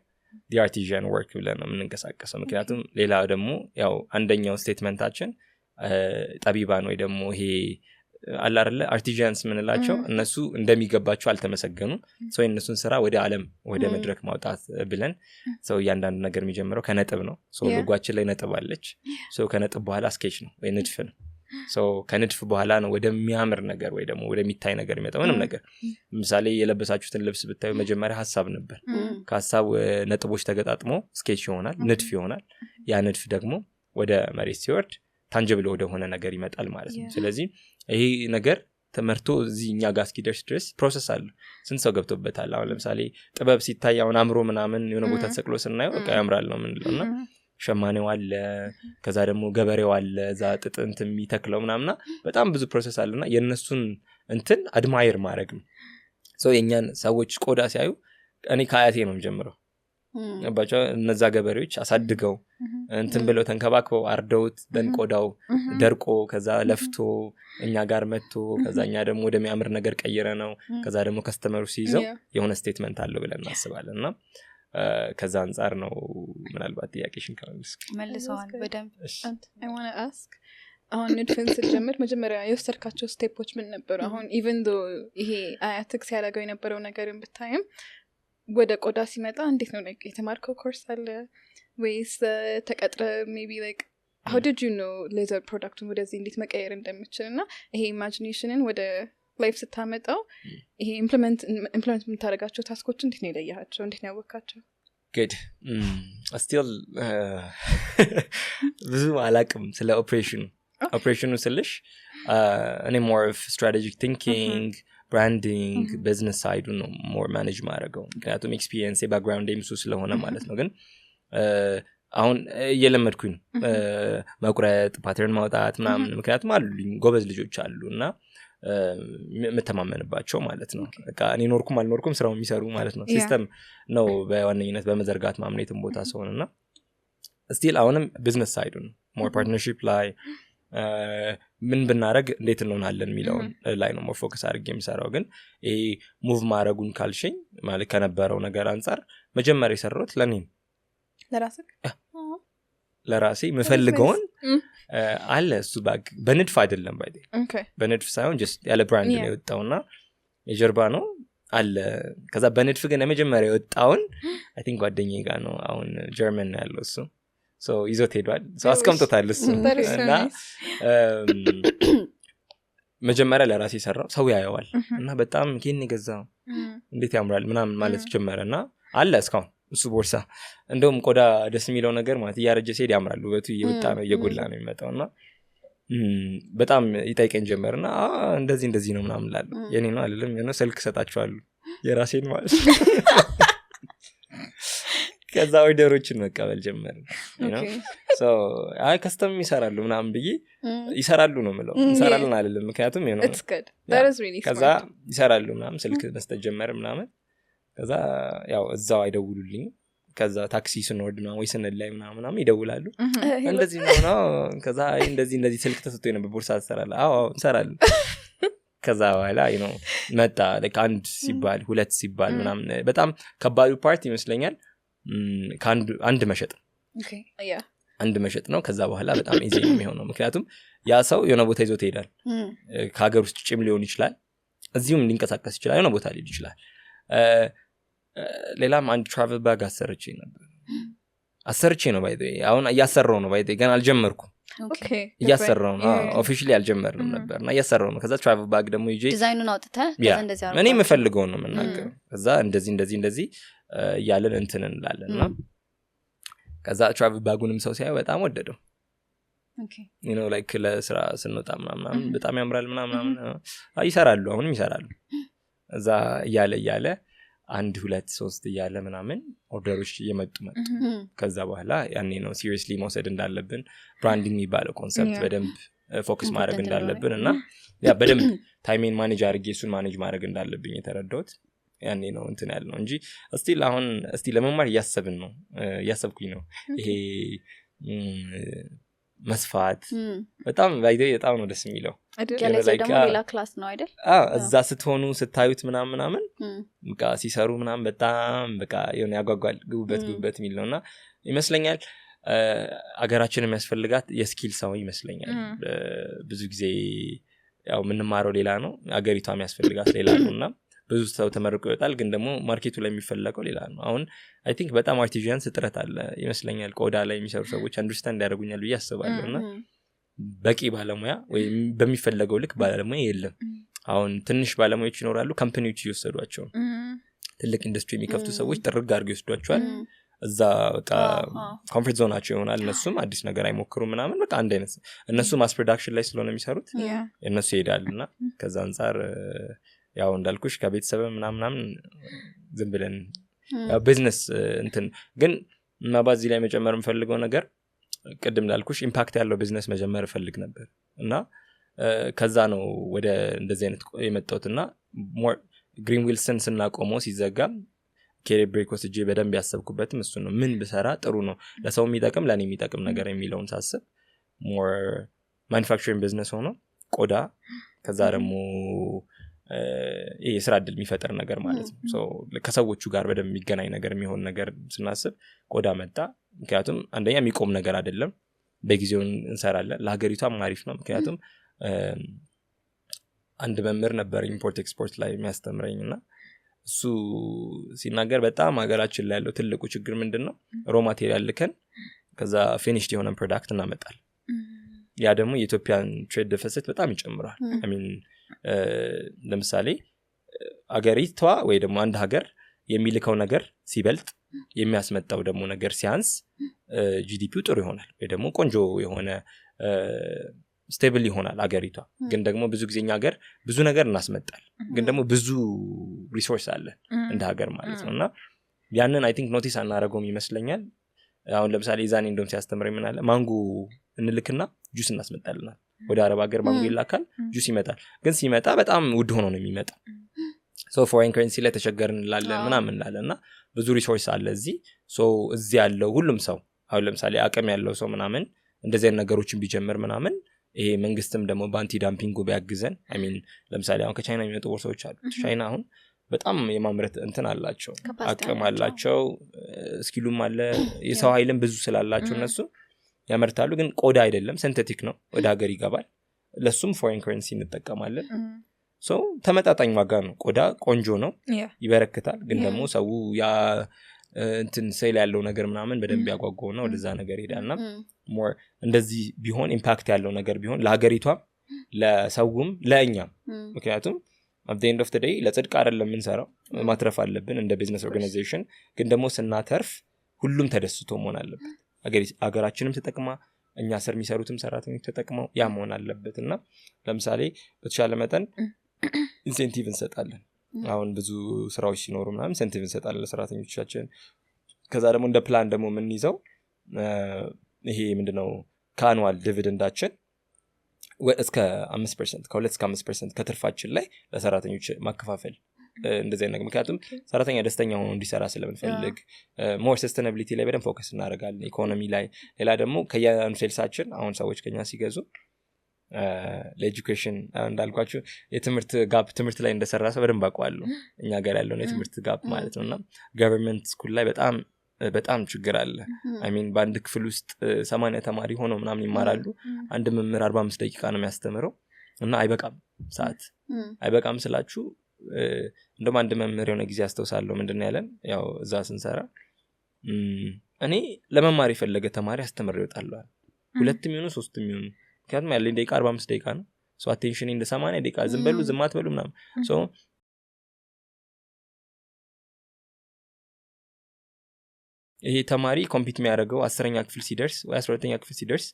the artisan work ብለን ነው የምንንቀሳቀሰው ምክንያቱም ሌላ ደግሞ ያው አንደኛው ስቴትመንታችን ጠቢባን ወይ ደግሞ ይሄ አላርለ አርቲዛንስ ምንላቸው እነሱ እንደሚገባቸው አልተመሰገኑም ሰው የነሱን ስራ ወደ ዓለም ወደ መድረክ ማውጣት ብለን ሰው እያንዳንዱ ነገር የሚጀምረው ከነጥብ ነው ሰው ሎጓችን ላይ ነጥብ አለች ሰው ከነጥብ በኋላ ስኬች ነው ወይ ንድፍ ነው ሰው ከንድፍ በኋላ ነው ወደሚያምር ነገር ወይ ደግሞ ወደሚታይ ነገር የሚመጣው ምንም ነገር ለምሳሌ የለበሳችሁትን ልብስ ብታዩ መጀመሪያ ሐሳብ ነበር ከሐሳብ ነጥቦች ተገጣጥሞ ስኬች ይሆናል ንድፍ ይሆናል ያ ንድፍ ደግሞ ወደ መሬት ሲወርድ ታንጅብል ወደ ሆነ ነገር ይመጣል ማለት ነው ስለዚህ ይሄ ነገር ተመርቶ እዚህ እኛ ጋር እስኪደርስ ድረስ ፕሮሰስ አለ ስንት ሰው ገብቶበታል አሁን ለምሳሌ ጥበብ ሲታይ አሁን አምሮ ምናምን የሆነ ቦታ ተሰቅሎ ስናየው በቃ ያምራል ነው ምንለውና ሸማኔው አለ ከዛ ደግሞ ገበሬው አለ እዛ ጥጥንት የሚተክለው ምናምና በጣም ብዙ ፕሮሰስ አለና የነሱን እንትን አድማየር ማድረግ ነው ሰው የኛን ሰዎች ቆዳ ሲያዩ እኔ ከአያቴ ነው ጀምረው ባቸው እነዛ ገበሬዎች አሳድገው እንትን ብለው ተንከባክበው አርደውት ቆዳው ደርቆ ከዛ ለፍቶ እኛ ጋር መጥቶ ከዛኛ ደግሞ ወደሚያምር ነገር ቀይረ ነው ከዛ ደግሞ ከስተመሩ ሲይዘው የሆነ ስቴትመንት አለው ብለን እናስባለንና ከዛ አንፃር ነው ምናልባት ጥያቄሽን መልሰዋል በደንብ I want to ask አሁን ንድፍን ስትጀምር መጀመሪያ የወሰድካቸው ስቴፖች ምን ነበሩ አሁን even though ይሄ አያትክስ ያደረገው የነበረው ነገርን ብታይም ወደ ቆዳ ሲመጣ እንዴት ነው like የተማርከው ኮርስ አለ ወይስ ተቀጥረ maybe like how did you know laser productን ወደዚህ እንዴት መቀየር እንደምችል እና ይሄ ኢማጂኔሽንን ወደ ላይፍ ስታመጣው ይሄ ኢምፕሊመንት የምታደርጋቸው ታስኮች እንዴት ነው የለያቸው እንዴት ነው ያወቃቸው good still ብዙ አላቅም ስለ ኦፕሬሽኑ ስልሽ እኔ more of strategic thinking branding business side ነው more manage ማድረገው ምክንያቱም experience background እሱ ስለሆነ ማለት ነው ግን አሁን እየለመድኩኝ መቁረጥ ፓተርን ማውጣት ምናምን ምክንያቱም አሉኝ ጎበዝ ልጆች አሉ እና የምተማመንባቸው ማለት ነው በቃ እኔ ኖርኩም አልኖርኩም ስራው የሚሰሩ ማለት ነው ሲስተም ነው በዋነኝነት በመዘርጋት ማምኔትም ቦታ ሰውንና ስቲል አሁንም ቢዝነስ ሳይዱ ነው ሞር ፓርትነርሺፕ ላይ ምን ብናረግ እንዴት እንሆናለን የሚለውን ላይ ነው ሞር ፎከስ አድርጌ የምሰራው ግን ይሄ ሙቭ ማድረጉን ካልሽኝ ማለት ከነበረው ነገር አንጻር መጀመሪያ የሰራሁት ለራሴ የምፈልገውን አለ እሱ ባግ በንድፍ አይደለም ባይዴ በንድፍ ሳይሆን ጀስት ያለ ብራንድ ነው የወጣውና የጀርባ ነው አለ ከዛ በንድፍ ግን የመጀመሪያ የወጣውን አይ ቲንክ ጓደኛዬ ጋር ነው አሁን ጀርመን ነው ያለው እሱ ሶ ይዞት ሄዷል ሶ አስቀምጦታል እሱ እና መጀመሪያ ለራሴ ሰራው ሰው ያየዋል እና በጣም ኪን ይገዛው እንዴት ያምራል ምናምን ማለት ጀመረና አለ እስካሁን እሱ ቦርሳ እንደውም ቆዳ ደስ የሚለው ነገር ማለት ያረጀ ሲሄድ ያምራል ውበቱ እየወጣ ነው እየጎላ ነው የሚመጣውና በጣም ይጠይቀኝ ጀመርና እንደዚህ ነው ምናምን ላለ የኔ ነው አይደለም የሆነ ስልክ ሰጣቸዋለሁ የራሴን ማለት ከዛ ኦርደሮችን መቀበል ጀመር ሶ አይ ከስተም ይሰራሉ ምናምን ብዬ ይሰራሉ ነው የምለው ይሰራሉን አይደለም ምክንያቱም you know ከዛ ይሰራሉ ምናምን ስልክ መስጠት ጀመር ምናምን ከዛ ያው እዛው አይደውሉልኝ ከዛ ታክሲ ስንወርድ ነው ወይ ስንል ላይ ምናምን ይደውላሉ እንደዚህ ነው ከዛ እንደዚህ ስልክ ተሰጥቶ ነበር ቦርሳ ተሰራለ አዎ እንሰራለን ከዛ በኋላ መጣ like አንድ ሲባል ሁለት ሲባል ምናምን በጣም ከባዱ ፓርት ይመስለኛል አንድ መሸጥ አንድ መሸጥ ነው ከዛ በኋላ በጣም ኢዚ ነው የሚሆነው ምክንያቱም ያ ሰው የሆነ ቦታ ይዞት ይሄዳል ከሀገር ውስጥ ጭም ሊሆን ይችላል እዚሁም ሊንቀሳቀስ ይችላል የሆነ ቦታ ሊሄድ ይችላል ሌላም አንድ ትራቨል ባግ አሰርቼ ነው ባይ ዘ ወይ አሁን እያሰራው ነው ባይ ዘ ወይ ገና አልጀመርኩም እያሰራው ነው ኦፊሻሊ አልጀመርንም ነበርና እያሰራው ነው ከዛ ትራቨል ባግ ደግሞ ይዤ ዲዛይኑን አውጥተህ ከዛ እንደዚህ አርጋ እኔ የምፈልገው ነው የምናገረው ከዛ እንደዚህ ያለን እንትን እንላለንና ከዛ ትራቨል ባጉንም ሰው ሲያይ በጣም ወደደው like ለስራ ስንወጣ ምናምን በጣም ያምራል ምናምን ይሰራሉ አሁንም ይሰራሉ እዛ እያለ 1 2 3 እያለ ምናምን ኦርደሮች እየመጡ ከዛ በኋላ ያኔ ነው ሲሪየስሊ መውሰድ እንዳለብን ብራንዲንግ የሚባለው ኮንሰፕት በደንብ ፎከስ ማድረግ እንዳለብን እና ያ በደንብ ታይሜን ማኔጅ አድርጌ እሱን ማኔጅ ማድረግ እንዳለብኝ የተረዳሁት ያኔ ነው እንትን ያልነው እንጂ እስቲል አሁን ለመማር እያሰብኩኝ ነው ይሄ መስፋት በጣም በጣም ነው ደስ የሚለው ደግሞ ሌላ ክላስ ነው አይደል እዛ ስትሆኑ ስታዩት ምናምን በቃ ሲሰሩ ምናምን በጣም በቃ የሆነ ያጓጓል ግቡበት የሚል ነውና ይመስለኛል አገራችን የሚያስፈልጋት የስኪል ሰው ይመስለኛል ብዙ ጊዜ ያው ምንማረው ሌላ ነው አገሪቷ የሚያስፈልጋት ሌላ ነውና ብዙ ሰው ተመርቆ ይወጣል ግን ደግሞ ማርኬቱ ላይ የሚፈልገው ሌላ ነው አሁን አይ ቲንክ በጣም አርቲዛንስ እጥረት አለ ይመስለኛል ቆዳ ላይ የሚሰሩ ሰዎች አንደርስታንድ ያደርጉኛል ብዬ አስባለሁና በቂ ባለሙያ ወይ በሚፈልገው ልክ ባለሙያ የለም አሁን ትንሽ ባለሙያዎች ይኖራሉ ካምፓኒዎች ይወሰዷቸው ትልቅ ኢንዱስትሪ የሚከፍቱ ሰዎች ጥርግ አድርገው ይወስዷቸዋል እዛ በቃ ኮምፎርት ዞናቸው ይሆናል እነሱም አዲስ ነገር አይሞክሩም ምናምን በቃ አንድ አይነት እነሱ ማስ ፕሮዳክሽን ላይ ስለሆነ የሚሰሩት እነሱ ይሄዳልና ከዛ አንፃር ያው እንዳልኩሽ ከቤተሰብ ምናምን ዝም ብለን ያው ቢዝነስ እንትን ግን ማባዚ ላይ መጨመር የምፈልገው ነገር ቅድም እንዳልኩሽ ኢምፓክት ያለው ቢዝነስ መጀመር ፈልግ ነበር እና ከዛ ነው ወደ እንደዚህ አይነት የመጣሁትና ሞር ግሪን ዊልሰን ስናቆመው ሲዘጋ ኬሪር ብሬክ ወስጄ በደንብ ያሰብኩበትም እሱ ነው ምን ብሰራ ጥሩ ነው ለሰው የሚጠቅም ለኔ የሚጠቅም ነገር የሚለውን ሳስብ ሞር ማኑፋክቸሪንግ ቢዝነስ ሆኖ ቆዳ ከዛ ደግሞ የስራ እድል የሚፈጥር ነገር ማለት ነው ሶ ከሰዎቹ ጋር በደንብ የሚገናኝ ነገር የሚሆን ነገር ስናስብ ቆዳ መጣ ምክንያቱም አንደኛ የሚቆም ነገር አይደለም በጊዜው እንሰራለን ለሀገሪቷም አሪፍ ነው ምክንያቱም አንድ መምህር ነበር ኢምፖርት ኤክስፖርት ላይ የሚያስተምረኝና እሱ ሲናገር በጣም ሀገራችን ላይ ያለው ትልቁ ችግር ምንድነው ሮ ማቴሪያል ልከን ከዛ ፊኒሽድ የሆነ ፕሮዳክት እናመጣለን ያ ደግሞ የኢትዮጵያን ትሬድ ዴፊሲት በጣም ይጨምራል አይ ሚን ለምሳሌ አገሪቷ ወይ ደግሞ አንድ ሀገር የሚልከው ነገር ሲበልጥ የሚያስመጣው ደግሞ ነገር ሲያንስ ጂዲፒው ጥሩ ይሆናል ወይ ደግሞ ቆንጆ የሆነ ስቴብል ይሆናል አገሪቷ ግን ደግሞ ብዙ ጊዜኛ ሀገር ብዙ ነገር እናስመጣል ግን ደግሞ ብዙ ሪሶርስ አለ እንደ ሀገር ማለት ነውና ያንን አይ ቲንክ ኖቲስ አናረገውም ይመስለኛል አሁን ለምሳሌ ዛኔ እንደውም ሲያስተምረኝ ምን አለ ማንጎ እንልክና ጁስ እናስመጣልናል ወደ አረብ ሀገር ማንጎ ይላካል ጁስ ይመጣል ግን ሲመጣ በጣም ውድ ሆኖ ነው የሚመጣ ሶ ፎሬን ከረንሲ ላይ ተቸገርን እንላለን ምናምን እንላለና ብዙ ሪሶርስ አለ እዚህ ሶ እዚህ ያለው ሁሉም ሰው አሁን ለምሳሌ አቅም ያለው ሰው ምናምን እንደዚህ አይነት ነገሮችን ቢጀምር ምናምን ይሄ መንግስትም ደግሞ ባንቲ ዳምፒንግ ቢያግዘን አይ ሚን ለምሳሌ አሁን ከቻይና የሚመጡ ቦርሳዎች አሉ ቻይና አሁን በጣም የማምረት እንትን አላቸው አቅም አላቸው ስኪሉም አለ የሰው ኃይልም ብዙ ስላላቸው እነሱ ያመርታሉ ግን ቆዳ አይደለም ሲንቴቲክ ነው ወደ ሀገር ይገባል ለሱም ፎሬን ከረንሲ እንጠቀማለን ሶ ተመጣጣኝ ዋጋ ነው ቆዳ ቆንጆ ነው ይበረክታል ግን ደግሞ ሰው ያ እንትን ሴል ያለው ነገር ምናምን በደንብ ያጓጓውና ወደዛ ነገር ሄዳልና ሞር እንደዚህ ቢሆን ኢምፓክት ያለው ነገር ቢሆን ለሀገሪቷም ለሰውም ለእኛም ምክንያቱም at the end of the day ለጽድቅ አይደለም የምንሰራው ማትረፍ አለብን እንደ ቢዝነስ ኦርጋናይዜሽን ግን ደግሞ ስናተርፍ ሁሉም ተደስቶ መሆን አለበት አገራችንም ተጠቅማ እኛ ስር የሚሰሩትም ሰራተኞች ተጠቅመው ያ መሆን አለበትና ለምሳሌ በተሻለ መጠን ኢንሴንቲቭ እንሰጣለን አሁን ብዙ ስራዎች ሲኖሩ ምናምን ኢንሴንቲቭ እንሰጣለን ለሰራተኞቻችን ከዛ ደግሞ እንደ ፕላን ደግሞ ምን ይዘው ይሄ ምንድነው ከአኑዋል ዲቪደንዳችን እስከ 5% ከ2 እስከ 5% ከትርፋችን ላይ ለሰራተኞች ማከፋፈል እንደዚህ ነገር ምክንያቱም ሰራተኛ ደስተኛ ሆኖ እንዲሰራ ስለምንፈልግ ሞር ሰስቴናቢሊቲ ላይ በደንብ ፎከስ እናደርጋለን ኢኮኖሚ ላይ ሌላ ደግሞ ከያኑ ሴልሳችን አሁን ሰዎች ከኛ ሲገዙ ለኤጁኬሽን እንዳልኳችሁ የትምህርት ጋፕ ትምህርት ላይ እንደሰራ ሰው በደንብ አውቀዋለሁ እኛ ጋር ያለው የትምህርት ጋፕ ማለት ነውና ገቨርንመንት ስኩል ላይ በጣም ችግር አለ አይ ሚን በአንድ ክፍል ውስጥ 80 ተማሪ ሆነው ምናምን ይማራሉ አንድ መምህር 45 ደቂቃ ነው የሚያስተምረው እና አይበቃም ሰዓት አይበቃም ስላችሁ እንደውም አንድ መምህር የሆነ ጊዜ አስተውሳለሁ ምንድነው ያለን ያው እዛ ስንሰራ እኔ ለመማር የፈለገ ተማሪ አስተምር ይወጣለዋል ሁለትም ይሁኑ ሶስትም ይሁኑ ምክንያቱም ያለኝ ደቂቃ 45 ደቂቃ ነው ሶ አቴንሽን እንደ 80 ደቂቃ ዝም በሉ ዝም አትበሉ ምናምን ሶ ይሄ ተማሪ ኮምፒት የሚያደርገው 10ኛ ክፍል ሲደርስ ወይ 12ኛ ክፍል ሲደርስ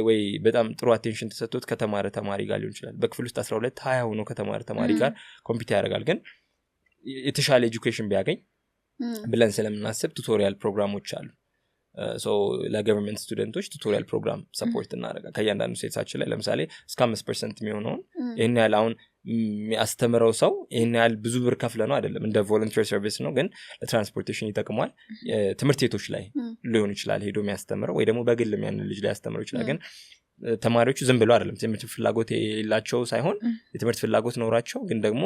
ወይ በጣም ጥሩ አቴንሽን ተሰጥቶት ከተማረ ተማሪ ጋር ሊሆን ይችላል በክፍል ውስጥ 12 20 ሆኖ ከተማረ ተማሪ ጋር ኮምፒት ያደርጋል ግን የተሻለ ኤጁኬሽን ቢያገኝ ብለን ስለምናስብ ቱቶሪያል ፕሮግራሞች አሉ ሶ ለገቨርንመንት ስቱደንቶች ቱቶሪያል ፕሮግራም ሰፖርት እናደርጋለን ከያንዳንዱ ሴልሳችን ላይ ለምሳሌ እስከ 5% የሚሆነውን ይሄን ያህል አሁን የሚያስተምረው ሰው ይሄን ያህል ብዙ ብር ከፍለ ነው አይደለም እንደ ቮለንቲር ሰርቪስ ነው ግን ለትራንስፖርቴሽን ይጠቅማል ትምህርት ቤቶች ላይ ሊሆን ይችላል ሄዶ የሚያስተምረው ወይ ደግሞ በግልም ያን ልጅ ላይ ያስተምረው ይችላል ግን ተማሪዎቹ ዝም ብለው አይደለም ትምህርት ፍላጎት የሌላቸው ሳይሆን የትምህርት ፍላጎት ኖራቸው ግን ደግሞ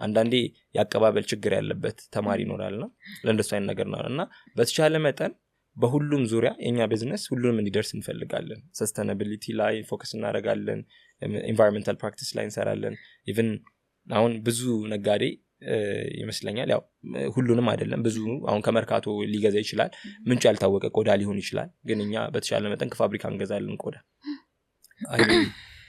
አንዳንዴ ያቀባበል ችግር ያለበት ተማሪ ይኖራልና ለእንደሱ አይነት ነገር ነውና በተቻለ መጠን በሁሉም ዙሪያ የኛ ቢዝነስ ሁሉንም እንዲደርስ እንፈልጋለን ሰስቴናቢሊቲ ላይ ፎከስ እናደርጋለን ኢንቫይሮንመንታል ፕራክቲስ ላይ እንሰራለን ኢቭን አሁን ብዙ ነጋዴ ይመስለኛል ያው ሁሉንም አይደለም ብዙ አሁን ከመርካቶ ሊገዛ ይችላል ምንጭ ያልታወቀ ቆዳ ሊሆን ይችላል ግን እኛ በተሻለ መጠን ከፋብሪካ እንገዛለን ቆዳ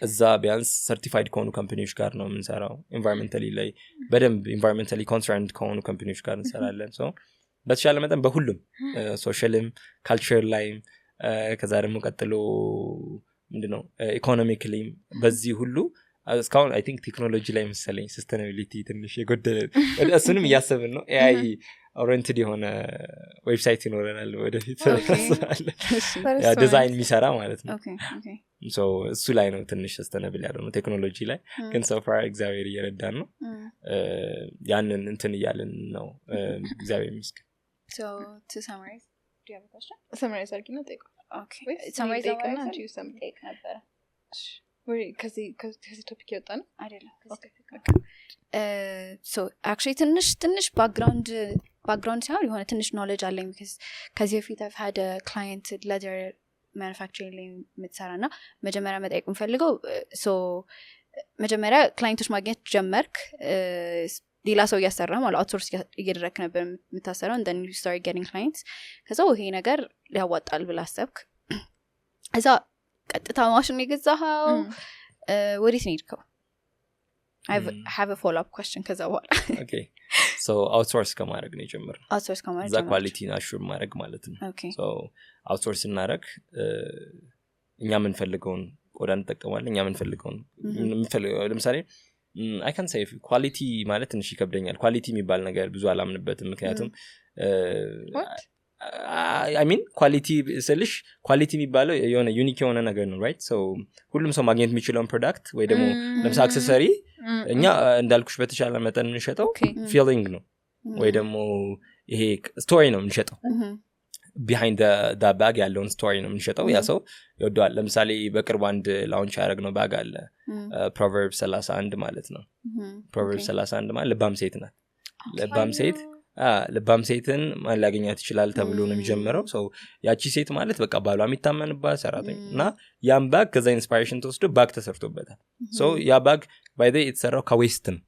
እዛ ቢያንስ ሰርቲፋይድ ከሆኑ ካምፓኒዎች ጋር ነው የምንሰራው ኢንቫይሮንመንታሊ ላይ በደንብ ኢንቫይሮንመንታሊ ኮንሰርንድ ከሆኑ ካምፓኒዎች ጋር እንሰራለን ሶ በተሻለ መጠን በሁሉም ሶሻልም ካልቸር ላይም ከዛ ደግሞ ቀጥሎ ምንድነው ኢኮኖሚካሊ በዚህ ሁሉ እስካሁን አይ ቲንክ ቴክኖሎጂ ላይ መሰለኝ ሰስቴናቢሊቲ ትንሽ የጎደለ እሱንም እያሰብን ነው ኤአይ ኦሪየንትድ የሆነ ዌብሳይት ይኖረናል ወደፊት ያ ዲዛይን የሚሰራ ማለት ነው ሶ እሱ ላይ ነው ትንሽ ሰስቴናብል ያለው ቴክኖሎጂ ላይ ግን ሶ ፋር እግዚአብሔር እየረዳን ነው ያንን እንትን እያልን ነው እግዚአብሔር ይመስገን so to summarize do you have a question summarize argina take okay summarize and you some take ነበር ከዚህ ቶፒክ ያወጣ ነው አይደለም so actually ትንሽ ባክግራውንድ ሳይሆን የሆነ ትንሽ knowledge አለኝ because ከዚህ በፊት I've had a client leather manufacturing ላይ የምትሰራና መጀመሪያ መጠየቅ የምፈልገው so መጀመሪያ ክላይንቶች ማግኘት ጀመርክ ሌላ ሰው እያሰራ ማለት አውትሶርስ እየደረክ ነበር የምታሰራው and then you start getting clients ከዛ ይሄ ነገር ሊያዋጣል ብላ አሰብክ እዛ ቀጥታ ማሽን የገዛኸው ወዴት ነው የሄድከው I have a follow up question ከዛ በኋላ okay so outsource ከማድረግ ነው የጀመረው outsource ከማድረግ እዛ ኳሊቲን አሹር ማድረግ ማለት ነው so outsource እናደርግ እኛ የምንፈልገውን ቆዳ እንጠቀማለን እኛ የምንፈልገውን ለምሳሌ I can say quality ማለት ትንሽ ይከብደኛል ኳሊቲ የሚባል ነገር ብዙ አላምንበትም ምክንያቱም I mean ኳሊቲ ስልሽ ኳሊቲ የሚባለው የሆነ ዩኒክ የሆነ ነገር ነው right so ሁሉም ሰው ማግኘት የሚችለውን ፕሮዳክት ወይ ደግሞ ለምሳሌ አክሰሰሪ እኛ እንዳልኩሽ በተሻለ መጠን እንሸጠው ፊሊንግ ነው ወይ ደግሞ ይሄ ስቶሪ ነው እንሸጠው behind the bag ያለውን ስቶሪ ነው እንሸጠው ያ ሰው ይወደዋል ለምሳሌ በቅርብ አንድ ላውንች ያደረግነው ባግ አለ Proverbs 31 ማለት ነው Proverbs 31 ማለት ልባም ሴት ናት ልባም ሴትን ማን ሊያገኛት ይችላል ተብሎ ነው የሚጀምረው so ያቺ ሴት ማለት በቃ ባሏ የሚታመንባት ሰራተኛ እና ያን ባግ ከዛ ኢንስፓይሬሽን ተወስዶ ባግ ተሰርቶበታል so ያ ባግ by the way የተሰራው ከዌስት ነው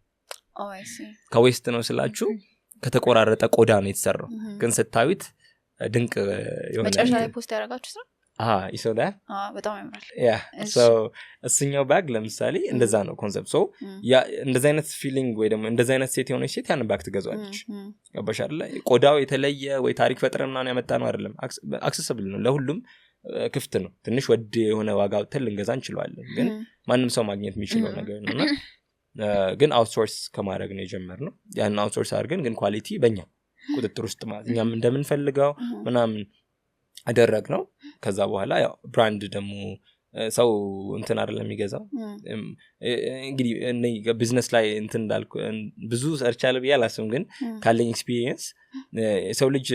I see ከዌስት ነው ስላችሁ ከተቆራረጠ ቆዳ ነው የተሰራው ግን ስታዩት ድንቅ የሆነ መጨረሻ ላይ ፖስት ያደረጋችሁት ነው ይሰው ዳ በጣም ያምራል so እሱኛው ባግ ለምሳሌ እንደዛ ነው ኮንሰፕት so ያ እንደዛ አይነት ፊሊንግ ወይ ደግሞ እንደዛ አይነት ሴት የሆነች ሴት ያን ባግ ትገዛለች ገባሽ አይደል ቆዳው የተለየ ወይ ታሪክ ፈጥረና ነው ያመጣ ነው አይደለም አክሰሰብል ነው ለሁሉም ክፍት ነው ትንሽ ወድ የሆነ ዋጋው ልንገዛ እንችላለን ግን ማንም ሰው ማግኘት የሚችለው ነገር ነውና ግን አውትሶርስ ከማድረግ ነው የጀመርነው ያን አውትሶርስ አድርገን ግን ኳሊቲ በእኛ ቁጥጥር ውስጥ ማለት እኛም እንደምንፈልገው ምናምን አደረግ ነው ከዛ በኋላ ያው ብራንድ ደግሞ ሰው እንትን አይደለም የሚገዛው እንግዲህ ቢዝነስ ላይ እንትን እንዳልኩ ብዙ ሰርቻለሁ ብያላስም ግን ካለኝ ኤክስፒሪየንስ ሰው ልጅ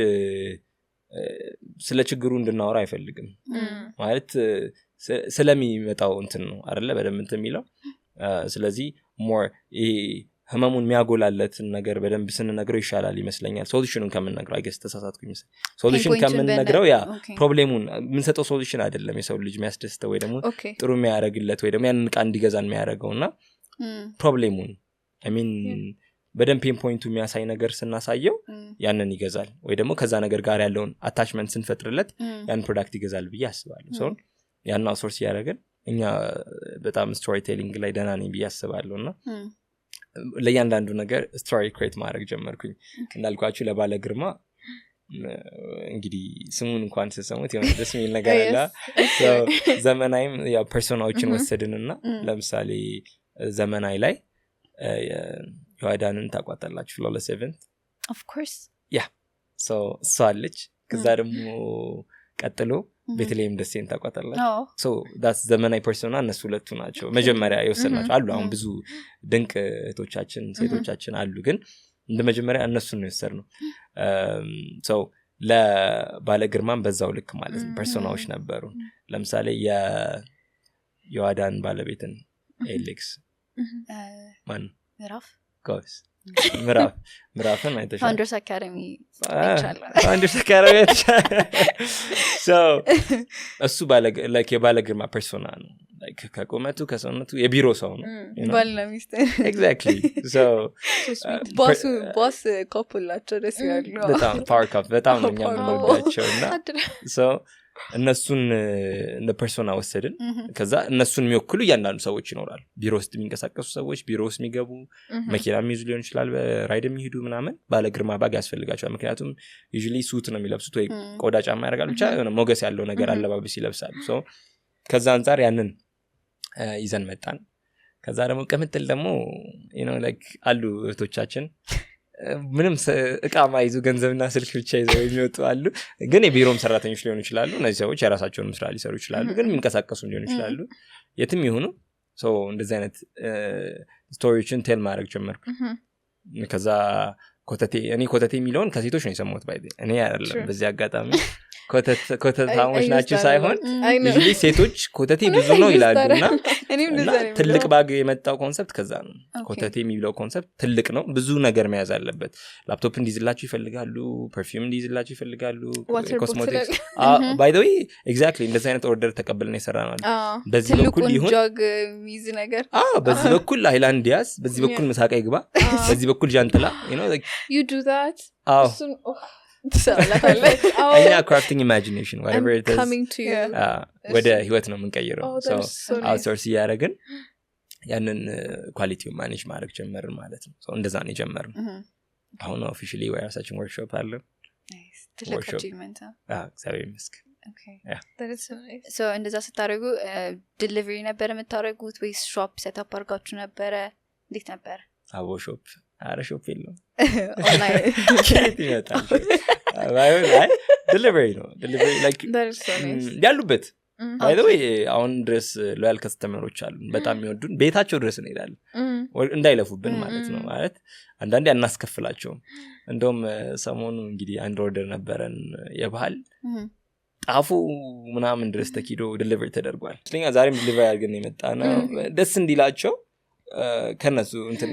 ስለ ችግሩ እንድናወራ አይፈልግም ማለት ስለሚመጣው እንትን ነው አይደለ በደንብ እንትን የሚለው ስለዚህ ሞር ህመሙን የሚያጎላለትን ነገር በደንብ ስንነግረው ይሻላል ይመስለኛል ሶሉሽኑን ከምንነግረው አይገስ ተሳሳትኩኝ መሰለኝ ሶሉሽን ከምንነግረው ያ ፕሮብሌሙን የምንሰጠው ሶሉሽን አይደለም የሰው ልጅ የሚያስደስተው ወይ ደግሞ ጥሩ የሚያደርግለት ወይ ደግሞ ያንን ዕቃ እንዲገዛን የሚያደርገውና ፕሮብሌሙን I mean በደንብ ፔን ፖይንቱ የሚያሳይ ነገር ስናሳየው ያንን ይገዛል ወይ ደግሞ ከዛ ነገር ጋር ያለውን አታችመንት ስንፈጥርለት ያን ፕሮዳክት ይገዛል ብዬ አስባለሁ ሶ ያን አውትሶርስ ያደረገን እኛ በጣም ስቶሪ ቴሊንግ ላይ ደህና ነኝ ብዬ አስባለሁና ለያንዳንዱ ነገር ስቶሪ ክሬት ማድረግ ጀመርኩኝ እንዳልኳችሁ ለባለ ግርማ እንግዲህ ስሙን እንኳን ተሰሙት የሆነ ደስ የሚል ነገር አለ ዘመናይም ያው ፐርሶናዎችን ወሰድንና ለምሳሌ ዘመናይ ላይ ዮአዳንን ታቋጣላችሁ ፍሎለስ ኢቨንት of course so ሳለች ከዛ ደግሞ ቀጥሎ ቤተልሔም ደሴን ታቋጣላችሁ so that's ዘመናይ ፐርሶና እነሱ ሁለቱ ናቸው መጀመሪያ የወሰድናቸው አሉ አሁን ብዙ ድንቅ እህቶቻችን ሴቶቻችን አሉ ግን እንደ መጀመሪያ እነሱን ነው የወሰድነው so ለባለ ግርማም በዛው ልክ ማለት ነው ፐርሶናዎች ነበሩ ለምሳሌ የዮአዳን ባለቤትን ኤሌክስ ማን ምዕራፍ ጎስ ምዕራፍን አይተሻል ፋውንደርስ አካዳሚ so እሱ የባለ ግርማ ፐርሶና ነው ከቁመቱ ከሰውነቱ የቢሮ ሰው ነው ባልና ሚስት exactly so ቦስ ኮፕላቸው ደስ ያሉ በጣም ፓወር ካፕ በጣም ነው እኛ የምንወዳቸውና so እነሱን እንደ ፐርሶና ወሰድን ከዛ እነሱን የሚወክሉ እያንዳንዱ ሰዎች ይኖራሉ ቢሮ ውስጥ የሚንቀሳቀሱ ሰዎች ቢሮ ውስጥ የሚገቡ መኪና የሚይዙ ሊሆን ይችላል በራይድ የሚሄዱ ምናምን ባለ ግርማ ባግ ያስፈልጋቸዋል ምክንያቱም usually ሱት ነው የሚለብሱት ወይ ቆዳ ጫማ ያደርጋሉ ብቻ የሆነ ሞገስ ያለው ነገር አለባበስ ይለብሳሉ so ከዛ አንፃር ያንን ይዘን መጣን ከዛ ደግሞ ቅምጥል ደግሞ like አሉ እህቶቻችን ምንም እቃ ማይዙ ገንዘብና ስልክ ብቻ ይዘው የሚወጡ አሉ ግን የቢሮም ሰራተኞች ሊሆኑ ይችላሉ እነዚህ ሰዎች የራሳቸውን ስራ ሊሰሩ ይችላሉ ግን የሚንቀሳቀሱ ሊሆኑ ይችላሉ የትም ይሁኑ so እንደዚህ አይነት ስቶሪዎችን ቴል ማድረግ ጀመርኩ ከዛ ኮተቴ የሚለውን ከሴቶች ነው የሰማሁት ባይ እኔ አይደለም በዚህ አጋጣሚ ኮተታሞች ናቸው ሳይሆን usually ሴቶች ኮተቴ ብዙ ነው ይላሉና ትልቅ ባግ የመጣው ኮንሰፕት ከዛ ነው ኮተቴ የሚለው ኮንሰፕት ትልቅ ነው ብዙ ነገር መያዝ አለበት ላፕቶፕ እንዲይዝላችሁ ይፈልጋሉ ፐርፊውም እንዲይዝላችሁ ይፈልጋሉ ኮስሞቲክስ by the way exactly እንደዚህ አይነት ኦርደር ተቀበልን የሰራነው በዚህ በኩል ይሁን ጆግ ሚዝ ነገር በዚህ በኩል ሃይላንድ ያዝ በዚህ በኩል መሳቃ ይግባ በዚህ በኩል ጃንጥላ you do that እኛ crafting imagination whatever it is coming to you ወደ ህይወት ነው የምንቀይረው so outsource ያደረግን ያንን ኳሊቲው ማኔጅ ማድረግ ጀመርን ማለት ነው so እንደዛ ነው የጀመርነው አሁን officially የራሳችን workshop አለ ትልቅ achievement እግዚአብሔር ይመስገን okay that is so nice so እንደዛ ስታደርጉ delivery ነበር የምታደርጉት ወይስ shop setup አድርጋችሁ ነበረ እንዴት ነበር አቦ shop አረ ሾፕ የለም ኦንላይን ይመጣል ባይሆን delivery ነው delivery like that is so nice ያሉበት by the way አሁን ድረስ ሎያል ከስተመሮች አሉ በጣም የሚወዱን ቤታቸው ድረስ እንሄዳለን እንዳይለፉብን ማለት ነው ማለት አንዳንዴ አናስከፍላቸውም እንደውም ሰሞኑ እንግዲህ አንድ ኦርደር ነበረን የባህል ጣፉ ምናምን ድረስ ተኪዶ ዲሊቨሪ ተደርጓል ስለኛ ዛሬም ዲሊቨሪ አድርገን የመጣና ደስ እንዲላቸው ከነሱ እንትን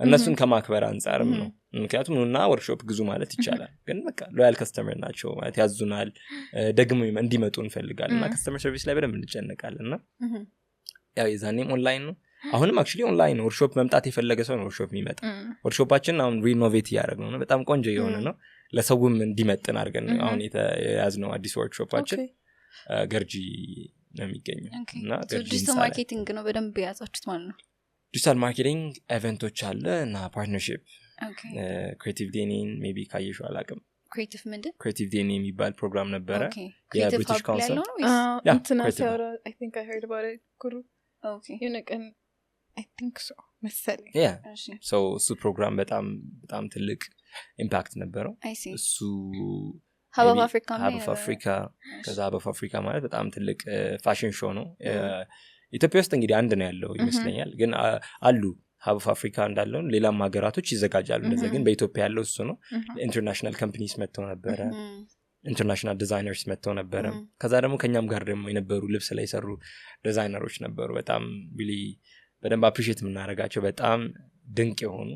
እነሱን ከማክበር አንፃርም ነው ምክንያቱም ነውና ወርክሾፕ ግዙ ማለት ይቻላል ግን በቃ ሎያል ከስተመር ናቸው ማለት ያዙናል ደግሞ እንዲመጡ እንፈልጋለንና ከስተመር ሰርቪስ ላይ በደንብ እንጨነቃለንና ያው የዛኔም ኦንላይን ነው አሁንም actually ኦንላይን ነው ወርክሾፕ መምጣት የፈለገ ሰው ነው ወርክሾፕ የሚመጣ ወርክሾፓችን አሁን ሪኖቬት ያደረግነው ነው በጣም ቆንጆ የሆነ ነው ለሰውም እንዲመጥን አድርገን ነው አሁን የተያዝነው አዲስ ወርክሾፓችን ገርጂ ነው የሚገኘው እና ዲጂታል ማርኬቲንግ ነው በደንብ ያዛችሁት ማለት ነው ዲጂታል ማርኬቲንግ ኢቨንቶች አለ እና ፓርትነርሺፕ ክሬቲቭ ዴኒን ሜቢ ካየሽው አላውቅም ክሬቲቭ ዴኒ የሚባል ፕሮግራም ነበረ የብሪቲሽ ካውንስል international I think I heard about it ኩሩ I think so መሰለኝ so እሱ ፕሮግራም በጣም ትልቅ ኢምፓክት ነበረው እሱ Hub of Africa ከዛ Hub of Africa ማለት በጣም ትልቅ ፋሽን ሾው ነው ኢትዮጵያ ውስጥ እንግዲህ አንድ ነው ያለው ይመስለኛል ግን አሉ Hub of Africa እንዳለው ሌላም ሀገራቶች ይዘጋጃሉ እንደዛ ግን በኢትዮጵያ ያለው እሱ ነው ኢንተርናሽናል ካምፓኒስ መጥተው ነበረ ኢንተርናሽናል ዲዛይነርስ መጥተው ነበረ ከዛ ደግሞ ከኛም ጋር ደግሞ የነበሩ ልብስ ላይ ሰሩ ዲዛይነሮች ነበሩ በጣም ቢሊ በደንብ አፕሪሺየት የምናደርጋቸው በጣም ድንቅ የሆኑ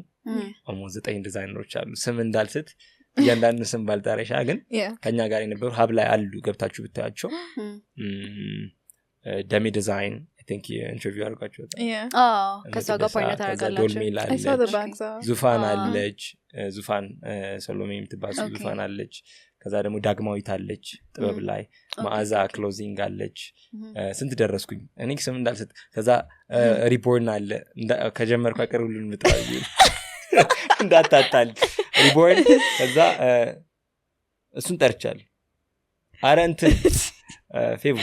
almost 9 ዲዛይነሮች አሉ ስም እንዳልስት እያንዳንዱ ስም ባልጠራሻ ግን ከኛ ጋር የነበሩ ሀብ ላይ አሉ ገብታችሁ ብታያቸው ደሚ ዲዛይን I think ኢንተርቪው አድርጋችሁ ከዛ ጋር ፓርትነር ታደርጋላችሁ ዙፋን አለች ዙፋን ሰሎሜ የምትባል ዙፋን አለች ከዛ ደግሞ ዳግማዊት አለች ጥበብ ላይ ማአዛ ክሎዚንግ አለች ስንት ደረስኩኝ እኔ ስም እንዳልሰጥ ከዛ ሪቦርን አለ ከጀመርኩ አቀር ሁሉን ምጣይ እንዳታጣል ሪቦርን ከዛ እሱን ጠርቻለሁ አረ እንትን ፌቡ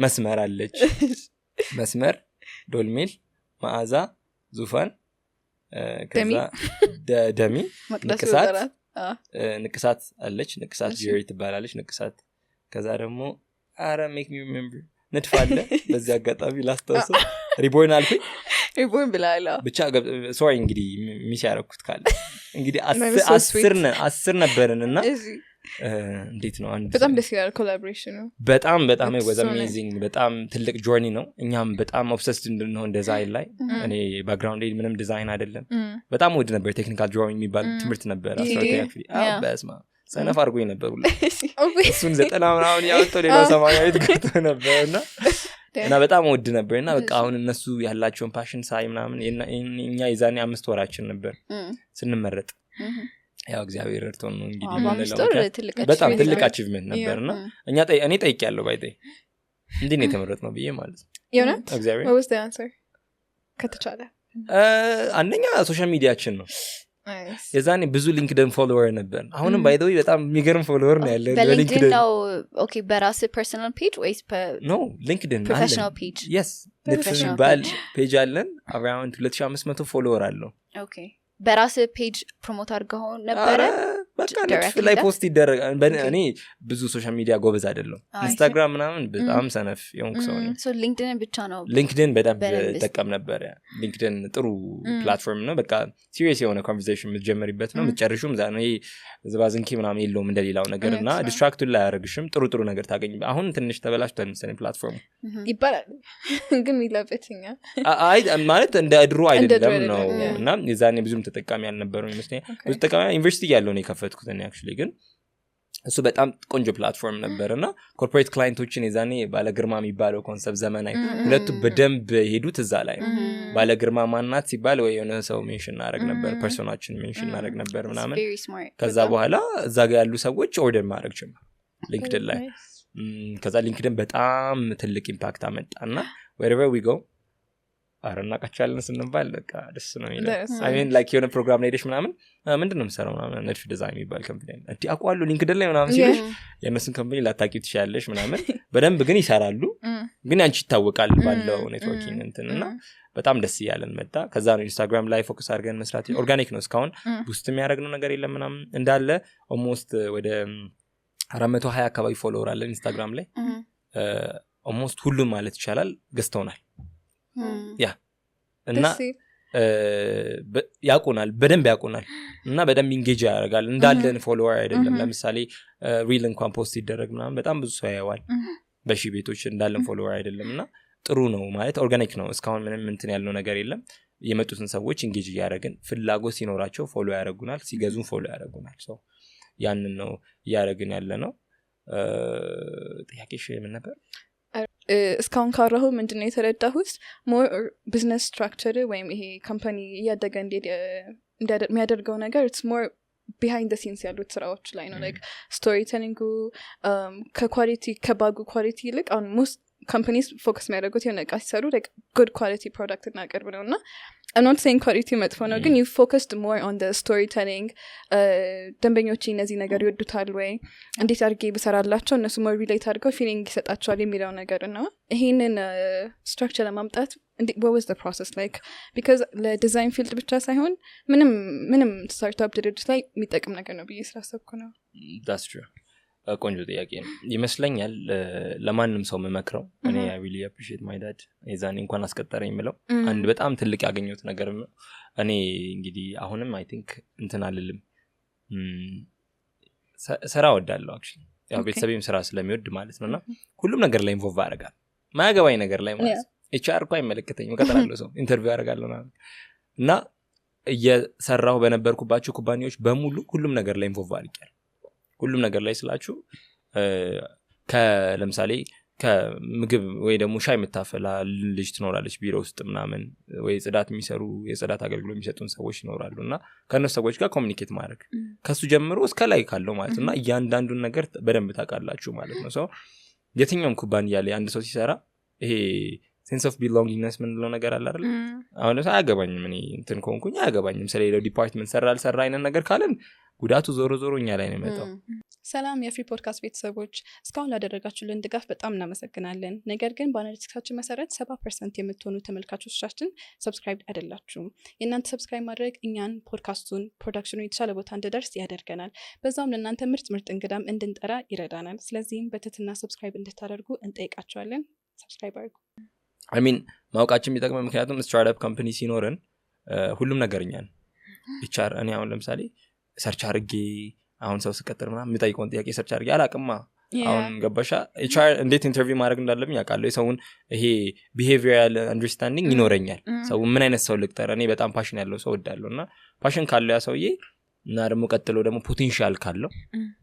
መስመር አለች መስመር ዶልሜል ማአዛ ዙፋን ከዛ ደሚ ንቅሳት አለች ንቅሳት ጄሪ ትባላለች ንቅሳት ከዛ ደግሞ አረ ሜክ ሚ ሪሜምበር ነጥፋለ በዚህ አጋጣሚ ላስታውሰው ሪቦርን አልኩኝ ሪቦርን ብላላ ብቻ ሶሪ እንግዲህ ሚስ ያረኩት ካለ እንግዲህ 10 ነበርንና እንዴት ነው አንድ በጣም ደስ ይላል ኮላቦሬሽኑ በጣም it was amazing በጣም ትልቅ ጆርኒ ነው እኛም በጣም ኦብሰስድ እንድንሆን ዲዛይን ላይ እኔ ባክግራውንድ ምንም ዲዛይን አይደለም በጣም ወድ ነበር ቴክኒካል ድሮዊንግ የሚባል ትምህርት ነበር በስማ ሰነፍ አድርጎኝ ነበር ሁሉ እሱን 90 ምናምን ያወጣው ሌላ ሰማያዊት ገብቶ ነበርና እና በጣም ወድ ነበርና በቃ አሁን እነሱ ያላቸውን ፓሽን ሳይ ምናምን እኛ የዛኔ 5 ወራችን ነበር ስንመረጥ ያው እግዚአብሔር ረድቶን ነው እንግዲህ በጣም ትልቅ አቺቭመንት ነበርና እኔ ጠይቄያለሁ ባይቴ እንዴት ነው የተመረጥነው ብዬ ማለት ነው የእውነት እግዚአብሔር what was the answer ከተቻለ አንደኛ ሶሻል ሚዲያችን ነው የዛኔ ብዙ ሊንክድን ፎሎወር ነበር አሁንም ባይ ዘ ወይ በጣም የሚገርም ፎሎወር ነው ያለው በሊንክድን ነው ኦኬ በራስ ፐርሰናል ፔጅ ወይስ ኖ ሊንክድን ፕሮፌሽናል ፔጅ yes ፕሮፌሽናል ፔጅ አለን around 2500 ፎሎወር አለው ኦኬ በራስ ፔጅ ፕሮሞት አድርገው ነበር በቃ ላይ ፖስት ይደረጋል እኔ ብዙ ሶሻል ሚዲያ ጎበዝ አይደለም ኢንስታግራም ምናምን በጣም ሰነፍ የሆንኩ ሰው ነኝ ሶ ሊንክድን ብቻ ነው ሊንክድን በጣም ተጠቀም ነበር ሊንክድን ጥሩ ፕላትፎርም ነው በቃ ሲሪየስ የሆነ ኮንቨርሴሽን የምትጀምሪበት ነው የምትጨርሹም ዛሬ ነው ዝባዝንኪ ምናምን የለውም እንደሌላው ነገርና ዲስትራክቱን ላይ ያረግሽም ጥሩ ነገር ታገኝ አሁን ትንሽ ተበላሽቷል መሰለኝ ፕላትፎርሙ ይባላል ግን ይላበትኛ አይ ማለት እንደ ድሮ አይደለም ነው እና የዛኔ ብዙም ተጠቃሚ ያልነበረው ይመስለኛል ብዙ ተጠቃሚ ዩኒቨርሲቲ ያለው ነው ከፈትኩት እኔ actually ግን እሱ በጣም ቆንጆ ፕላትፎርም ነበርና ኮርፖሬት ክላይንቶችን የዛኔ ባለግርማ የሚባለው ኮንሰፕት ዘመናዊ ሁለቱ በደንብ ሄዱት እዛ ላይ ባለግርማ ማናት ሲባል ወይ የሆነ ሰው ሜንሽን አደረግ ነበር ፐርሶናችን ሜንሽን አደረግ ነበር ምናምን ከዛ በኋላ እዛ ጋር ያሉ ሰዎች ኦርደር ማድረግ ጀመሩ ሊንክድን ላይ ከዛ ሊንክድን በጣም ትልቅ ኢምፓክት አመጣና wherever we go አረና ቀቻለን ስንባል በቃ ደስ ነው ይላል I mean like የሆነ ፕሮግራም ላይ ሄደሽ ምናምን ምንድነው የምሰራው ምናምን ነድፍ ዲዛይን የሚባል ካምፓኒ እንዴ አቋሉ ሊንክድን ላይ ምናምን ሲልሽ የነሱን ካምፓኒ ላታቂው ትችያለሽ ምናምን በደንብ ግን ይሰራሉ ግን አንቺ ይታወቃል ባለው ኔትወርኪንግ እንትንና በጣም ደስ ይያለን መጣ ከዛ ነው ኢንስታግራም ላይ ፎከስ አድርገን መስራት ኦርጋኒክ ነው እስካሁን ቡስት የሚያደርግነው ነገር የለም ምናምን እንዳለ almost ወደ 420 አካባቢ ፎሎወር አለን ኢንስታግራም ላይ ኦልሞስት ሁሉም ማለት ይቻላል ገዝተውናል ያ እና ያቁናል በደንብ ያቁናል እና በደንብ ኢንጌጅ ያደርጋል እንዳለን ፎሎወር አይደለም ለምሳሌ ሪል እንኳን ፖስት ይደረግ ምናምን በጣም ብዙ ሰው ያያዋል በሺ ቤቶች እንዳለን ፎሎወር አይደለምና ጥሩ ነው ማለት ኦርጋኒክ ነው እስካሁን ምንም እንትን ያለው ነገር የለም የመጡትን ሰዎች ኢንጌጅ ያደርገን ፍላጎት ሲኖራቸው ፎሎ ያደርጉናል ሲገዙን ፎሎ ያደርጉናል ሶ ያንን ነው ያደርገን ያለ ነው ጥያቄሽ ምን ነበር እስካሁን ካራሁ ምንድነው የተረዳሁት ሞር ቢዝነስ ስትራክቸር ወይም ይሄ ካምፓኒ እያደገ የሚያደርገው ነገር it's more behind the scenes ያሉት ስራዎች ላይ ነው like storytelling ከኳሊቲ ከባጉ ኳሊቲ ይልቅ አሁን most companies focus የሚያደርጉት የሆነ እቃ ሲሰሩ like good quality product እናቀርብ ነው እና I'm not saying quality መጥፎ ነው ግን you focused more on the storytelling ደንበኞች እነዚህ ነገር ይወዱታል ወይ እንዴት አድርጌ ብሰራላቸው እነሱ more relate አድርገው feeling ይሰጣቸዋል የሚለው ነገር ነው ይሄንን structure ለማምጣት what was the process like because ለዲዛይን ፊልድ ብቻ ሳይሆን ምንም ስታርታፕ ድርጅት ላይ የሚጠቅም ነገር ነው ብዬ ስላሰብኩ ነው that's true ቆንጆ ጥያቄ ነው ይመስለኛል ለማንም ሰው መመክረው እኔ I really appreciate my dad የዛኔ እንኳን አስቀጠረኝ ምለው አንድ በጣም ትልቅ ያገኘሁት ነገር ነው እኔ እንግዲህ አሁንም I think እንትን አልልም ስራ ወዳለው actually ያው ቤተሰቤም ስራ ስለሚወድ ማለት ነውና ሁሉም ነገር ላይ ኢንቮልቭ አደርጋለሁ ማያገባኝ ነገር ላይ ማለት HR እኮ አይመለከተኝም እቀጥራለሁ ሰው ኢንተርቪው አደርጋለሁ እና እየሰራሁ በነበርኩባቸው ኩባንያዎች በሙሉ ሁሉም ነገር ላይ ኢንቮልቭ አድርጌያለሁ ሁሉም ነገር ላይ ስላችሁ ለምሳሌ ከምግብ ወይ ደግሞ ሻይ የምታፈላ ልጅ ትኖራለች ቢሮ ውስጥ ምናምን ወይ ጽዳት የሚሰሩ የጽዳት አገልግሎት የሚሰጡን ሰዎች ይኖራሉና ከነሱ ሰዎች ጋር ኮሙኒኬት ማድረግ ከሱ ጀምሮ እስከ ላይ ካለው ማለት ነውና እያንዳንዱን ነገር በደንብ ታውቃላችሁ ማለት ነው ሰው የትኛውም ኩባንያ ላይ አንድ ሰው ሲሰራ ይሄ sense of belongingness ምንለው ነገር አለ አይደል አሁን ለምሳሌ አያገባኝም እኔ እንትን ኮንኩኝ አያገባኝም ስለሌለው ዲፓርትመንት ሰራ አልሰራ አይነት ነገር ካለን ጉዳቱ ዞሮ እኛ ላይ ነው የሚመጣው ሰላም የፍሪ ፖድካስት ቤተሰቦች እስካሁን ላደረጋችሁልን ድጋፍ በጣም እናመሰግናለን ነገር ግን በአናሊቲክሳችን መሰረት 70% የምትሆኑ ተመልካቾቻችን ሰብስክራይብ አይደላችሁም የእናንተ ሰብስክራይብ ማድረግ እኛን ፖድካስቱን ፕሮዳክሽኑን የተሻለ ቦታ እንድደርስ ያደርገናል በዛውም ለእናንተ ምርጥ እንግዳም እንድንጠራ ይረዳናል ስለዚህም በትህትና ሰብስክራይብ እንድታደርጉ እንጠይቃችኋለን ሰብስክራይብ አድርጉ I mean ማውቃችን የሚጠቅመው ምክንያቱም ስታርታፕ ካምፓኒ ሲኖረን ሁሉም ነገርኛን HR እኔ አሁን ለምሳሌ ሰርች አድርጌ አሁን ሰው ስቀጥር ምናምን የምጠይቀውን ጥያቄ ሰርች አድርጌ አላቅማ አሁን ገባሻ HR እንዴት ኢንተርቪው ማድረግ እንዳለብኝ ያውቃለሁ የሰውን ይሄ behavioral understanding ይኖረኛል ሰው ምን አይነት ሰው ልቅጠር እኔ በጣም ፓሽን ያለው ሰው ወዳለሁና ፓሽን ካለው ያ ሰውዬ እና ደግሞ ቀጥሎ ደግሞ ፖቴንሻል ካለው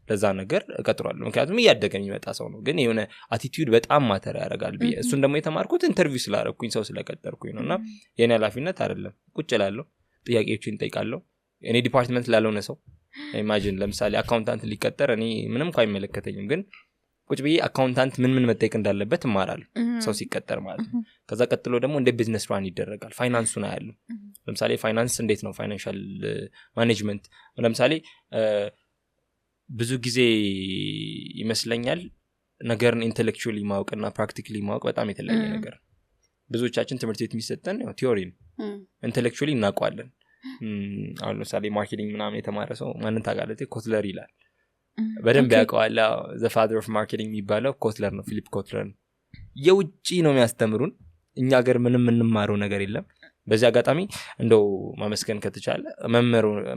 ለዛ ነገር እቀጥራለሁ ምክንያቱም እያደገ የሚመጣ ሰው ነው ግን የሆነ አቲቲዩድ በጣም ማተር ያደርጋል ብዬ እሱን ደግሞ የተማርኩት ኢንተርቪው ስላደረኩኝ ሰው ስለቀጠርኩኝ ነውና የኔ ኃላፊነት አይደለም ቁጭ እላለሁ ጥያቄዎችን እጠይቃለሁ እኔ ዲፓርትመንት ላለው ነው ሰው ኢማጂን ለምሳሌ አካውንታንት ሊቀጠር እኔ ምንም እንኳን አይመለከተኝም ግን ቁጭ ብዬ አካውንታንት ምን መጠየቅ እንዳለበት እማራለሁ ሰው ሲቀጠር ማለት ነው ከዛ ቀጥሎ ደግሞ እንደ ቢዝነስ ራን ይደረጋል ፋይናንሱን አያለሁ ለምሳሌ ፋይናንስ እንዴት ነው ፋይናንሻል ማኔጅመንት ለምሳሌ ብዙ ጊዜ ይመስለኛል ነገርን ኢንተሌክቹዋሊ ማወቅና ፕራክቲካሊ ማወቅ በጣም የተለያየ ነገር ብዙዎቻችን ትምህርት ቤት የሚሰጠን ያው ቲዮሪ ነው ኢንተሌክቹዋሊ እናውቀዋለን አሁን ለምሳሌ ማርኬቲንግ ምናምን የተማረ ሰው ማንን ታውቃለህ ኮትለር ይላል በደንብ ያውቀዋል the father of marketing የሚባለው ኮትለር ነው ፊሊፕ ኮትለር ነው የውጪ ነው የሚያስተምሩን እኛ ሀገር ምንም እንማረው ነገር የለም በዚህ አጋጣሚ እንደው ማመስገን ከተቻለ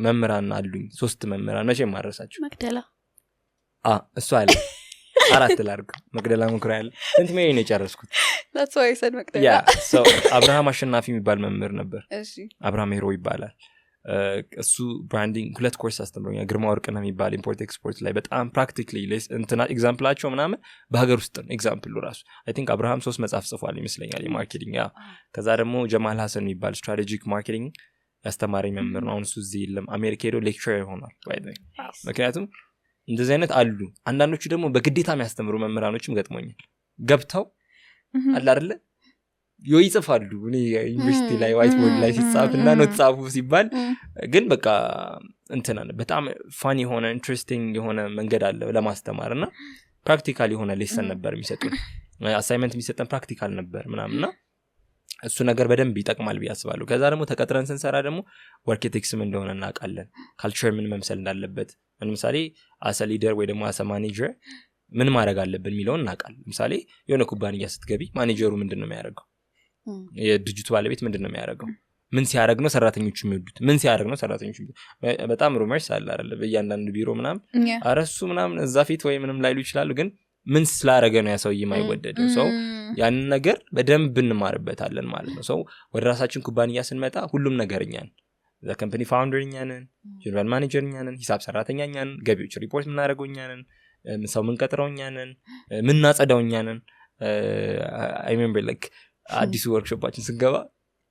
መምህራን አሉኝ 3 መምህራን መቼም ማረሳቸው መቅደላ እሱ አለ 4 ላርግ መቅደላ መኩሪያል ስንት ሜሪ ነው የጨረስኩት that's why I said መቅደላ so አብርሃም አሸናፊ የሚባል መምህር ነበር እሺ አብርሃም ሄሮ ይባላል እሱ ብራንዲንግ 2 ኮርስ አስተምሮኛል ግርማ ወርቅና የሚባል ኢምፖርት ኤክስፖርት ላይ በጣም ፕራክቲካሊ እንትና ኤግዛምፕላቸው ምናምን በሀገር ውስጥ ነው ኤግዛምፕሉ ራሱ I think አብርሃም 3 መጽሐፍ ጽፏል ይመስለኛል የማርኬቲንግ ከዛ ደግሞ ጀማል ሐሰን የሚባል ስትራቴጂክ ማርኬቲንግ ያስተማረኝ መምህር ነው አሁን እሱ እዚህ የለም አሜሪካ ሄዶ ሌክቸር ሆኗል ምክንያቱም እንደዚህ አይነት አሉ አንዳንዶቹ ደግሞ በግዴታ የሚያስተምሩ መምህራኖችም ገጥሞኛል ገብተው አለ አይደለ ይጽፋሉ እኔ ዩኒቨርሲቲ ላይ ዋይት ቦርድ ላይ ሲጻፍና ኖት ጻፉ ሲባል ግን በቃ እንትና በጣም ፋኒ የሆነ ኢንትረስቲንግ የሆነ መንገድ አለ ለማስተማርና ፕራክቲካል የሆነ ሌሰን ነበር የሚሰጡን አሳይመንት የሚሰጠን ፕራክቲካል ነበር ምናምንና እሱ ነገር በደንብ ይጠቅማል ቢያስባሉ ከዛ ደግሞ ተቀጥረን ስንሰራ ደግሞ ወርክ ኤቲክስ ምን እንደሆነ እናውቃለን ካልቸር ምን መምሰል እንዳለበት ለምሳሌ አሰ ሊደር ወይ ደግሞ አሰ ማኔጀር ምን ማድረግ አለብን የሚለውን እናውቃለን። ለምሳሌ የሆነ ኩባንያ ስትገቢ ማኔጀሩ ምንድነው የሚያደርገው? የድርጅቱ ባለቤት ምንድነው የሚያደርገው? ምን ሲያደርግ ነው ሰራተኞቹ የሚወዱት? ምን ሲያደርግ ነው ሰራተኞቹ? በጣም ሩመርስ አለ አይደል በእያንዳንዱ ቢሮ ምናምን አረሱ ምናምን እዛ ፊት ወይ ምንም ላይሉ ይችላሉ፣ ግን ምን ስላደረገ ነው ያ ሰውዬ የማይወደደው? ሰው ያንን ነገር በደንብ እንማርበታለን ማለት ነው። ሰው ወደ ራሳችን ኩባንያ ስንመጣ ሁሉም ነገር እኛ ነን። ዘ ካምፓኒ ፋውንደር እኛ ነን፣ ጀነራል ማኔጀር እኛ ነን፣ ሂሳብ ሰራተኛ እኛ ነን፣ ገቢዎች ሪፖርት የምናደርገው እኛ ነን፣ ሰው የምንቀጥረው እኛ ነን፣ የምናጸዳው እኛ ነን። አይ ሪሜምበር ላይክ አዲሱ ወርክሾፓችን ስንገባ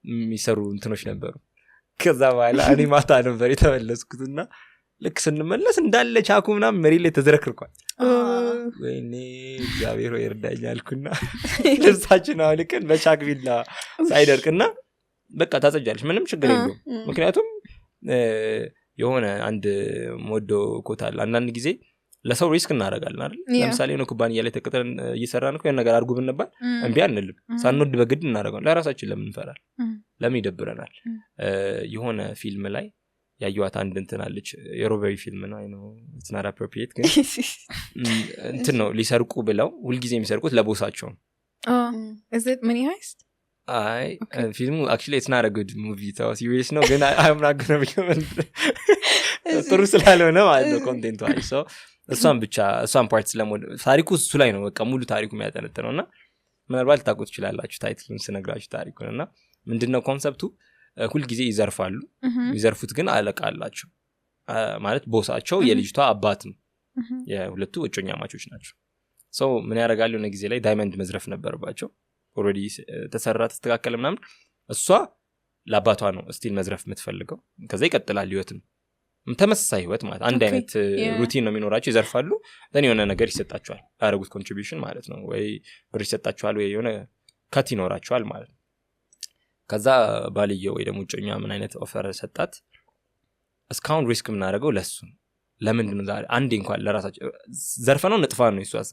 የሚሰሩ እንትኖች ነበሩ። ከዛ በኋላ እኔ ማታ ነበር የተመለስኩትና ልክ ስንመለስ እንዳለ ቻኩ ምናምን መሬት ላይ ተዝረክርኳል። ወይኔ እግዚአብሔር ወይ እርዳኝ አልኩና ልብሳችን አውልቀን በቻክ ቢላ ሳይደርቅና በቃ ታጸጃለሽ፣ ምንም ችግር የለውም። ምክንያቱም የሆነ አንድ ሞዶ ኮታል አንዳንድ ጊዜ ለሰው ሪስክ እናደርጋለን አይደል? ለምሳሌ ነው ኩባንያ ላይ ተቀጥረን እየሰራን እኮ ያን ነገር አድርጉ ብንባል እምቢ አንልም። ሳንወድ በግድ እናደርጋለን። ለራሳችን ለምን እንፈራል? ለምን ይደብረናል? የሆነ ፊልም ላይ ያዩዋት አንድ እንትን አለች፣ የሮበሪ ፊልም ነው። አይ ነው ኢትስ ናት አፕሮፕሪየት፣ ግን እንትን ነው ሊሰርቁ ብለው ሁልጊዜ የሚሰርቁት ለቦሳቸው ነው። is it Money Heist? አይ ፊልሙ actually it's not a good movie so serious ነው፣ ግን I'm not going to recommend ጥሩ ስላልሆነ ማለት ነው ኮንቴንቱ። አይ ሶ እሷን ፓርት ስለሞድ ታሪኩ እሱ ላይ ነው በቃ ሙሉ ታሪኩ የሚያጠነጥነውና ምናልባት ታውቁት ትችላላችሁ ታይትሉን ስነግራችሁ ታሪኩንና ምንድነው ኮንሰፕቱ? ሁልጊዜ ይዘርፋሉ። ይዘርፉት ግን አለቃ አላቸው ማለት ቦሳቸው የልጅቷ አባት ነው። የሁለቱ እጮኛ ማቾች ናቸው። ሶ ምን ያደርጋሉ? ነው ጊዜ ላይ ዳይመንድ መዝረፍ ነበርባቸው። ኦሬዲ ተሰራ ተስተካከለ ምናምን። እሷ ለአባቷ ነው ስቲል መዝረፍ የምትፈልገው። ከዛ ይቀጥላል ህይወትም ተመሳሳይ ህይወት ማለት አንድ አይነት ሩቲን ነው የሚኖራቸው። ይዘርፋሉ ዘን የሆነ ነገር ይሰጣቸዋል፣ ያደረጉት ኮንትሪቢዩሽን ማለት ነው። ወይ ብር ይሰጣቸዋል ወይ የሆነ ከት ይኖራቸዋል ማለት ነው። ከዛ ባልየው ወይ ደግሞ እጮኛ ምን አይነት ኦፈር ሰጣት? እስካሁን ሪስክ የምናደርገው ለሱ ለምንድነው ዛሬ አንዴ እንኳን ለራሳቸው ዘርፈነው ንጥፋ ነው ይሷሳ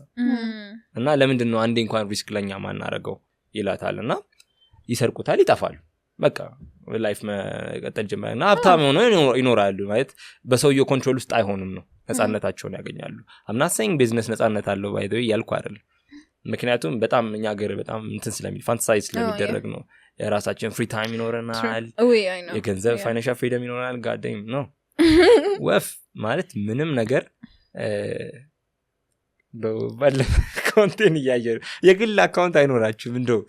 እና ለምንድነው አንዴ እንኳን ሪስክ ለኛ ማናረገው ይላታልና ይሰርቁታል፣ ይጣፋሉ። በቃ ላይፍ መቀጠል ጀመረና ሀብታም ሆነው ይኖራሉ ማለት በሰውየው ኮንትሮል ውስጥ አይሆንም ነው። ነፃነታቸውን ያገኛሉ። I'm not saying ቢዝነስ ነፃነት አለው by the way ያልኩ አይደል። ምክንያቱም በጣም እኛ ሀገር በጣም እንትን ስለሚል ፋንታሳይዝ ስለሚደረግ ነው። የራሳችን ፍሪ ታይም ይኖረናል፣ የገንዘብ ፋይናንሻል ፍሪደም ይኖረናል። ጋደም ነው ወፍ ማለት ምንም ነገር ባለ ኮንቴንት እያየሩ የግል አካውንት አይኖራችሁም። እንደው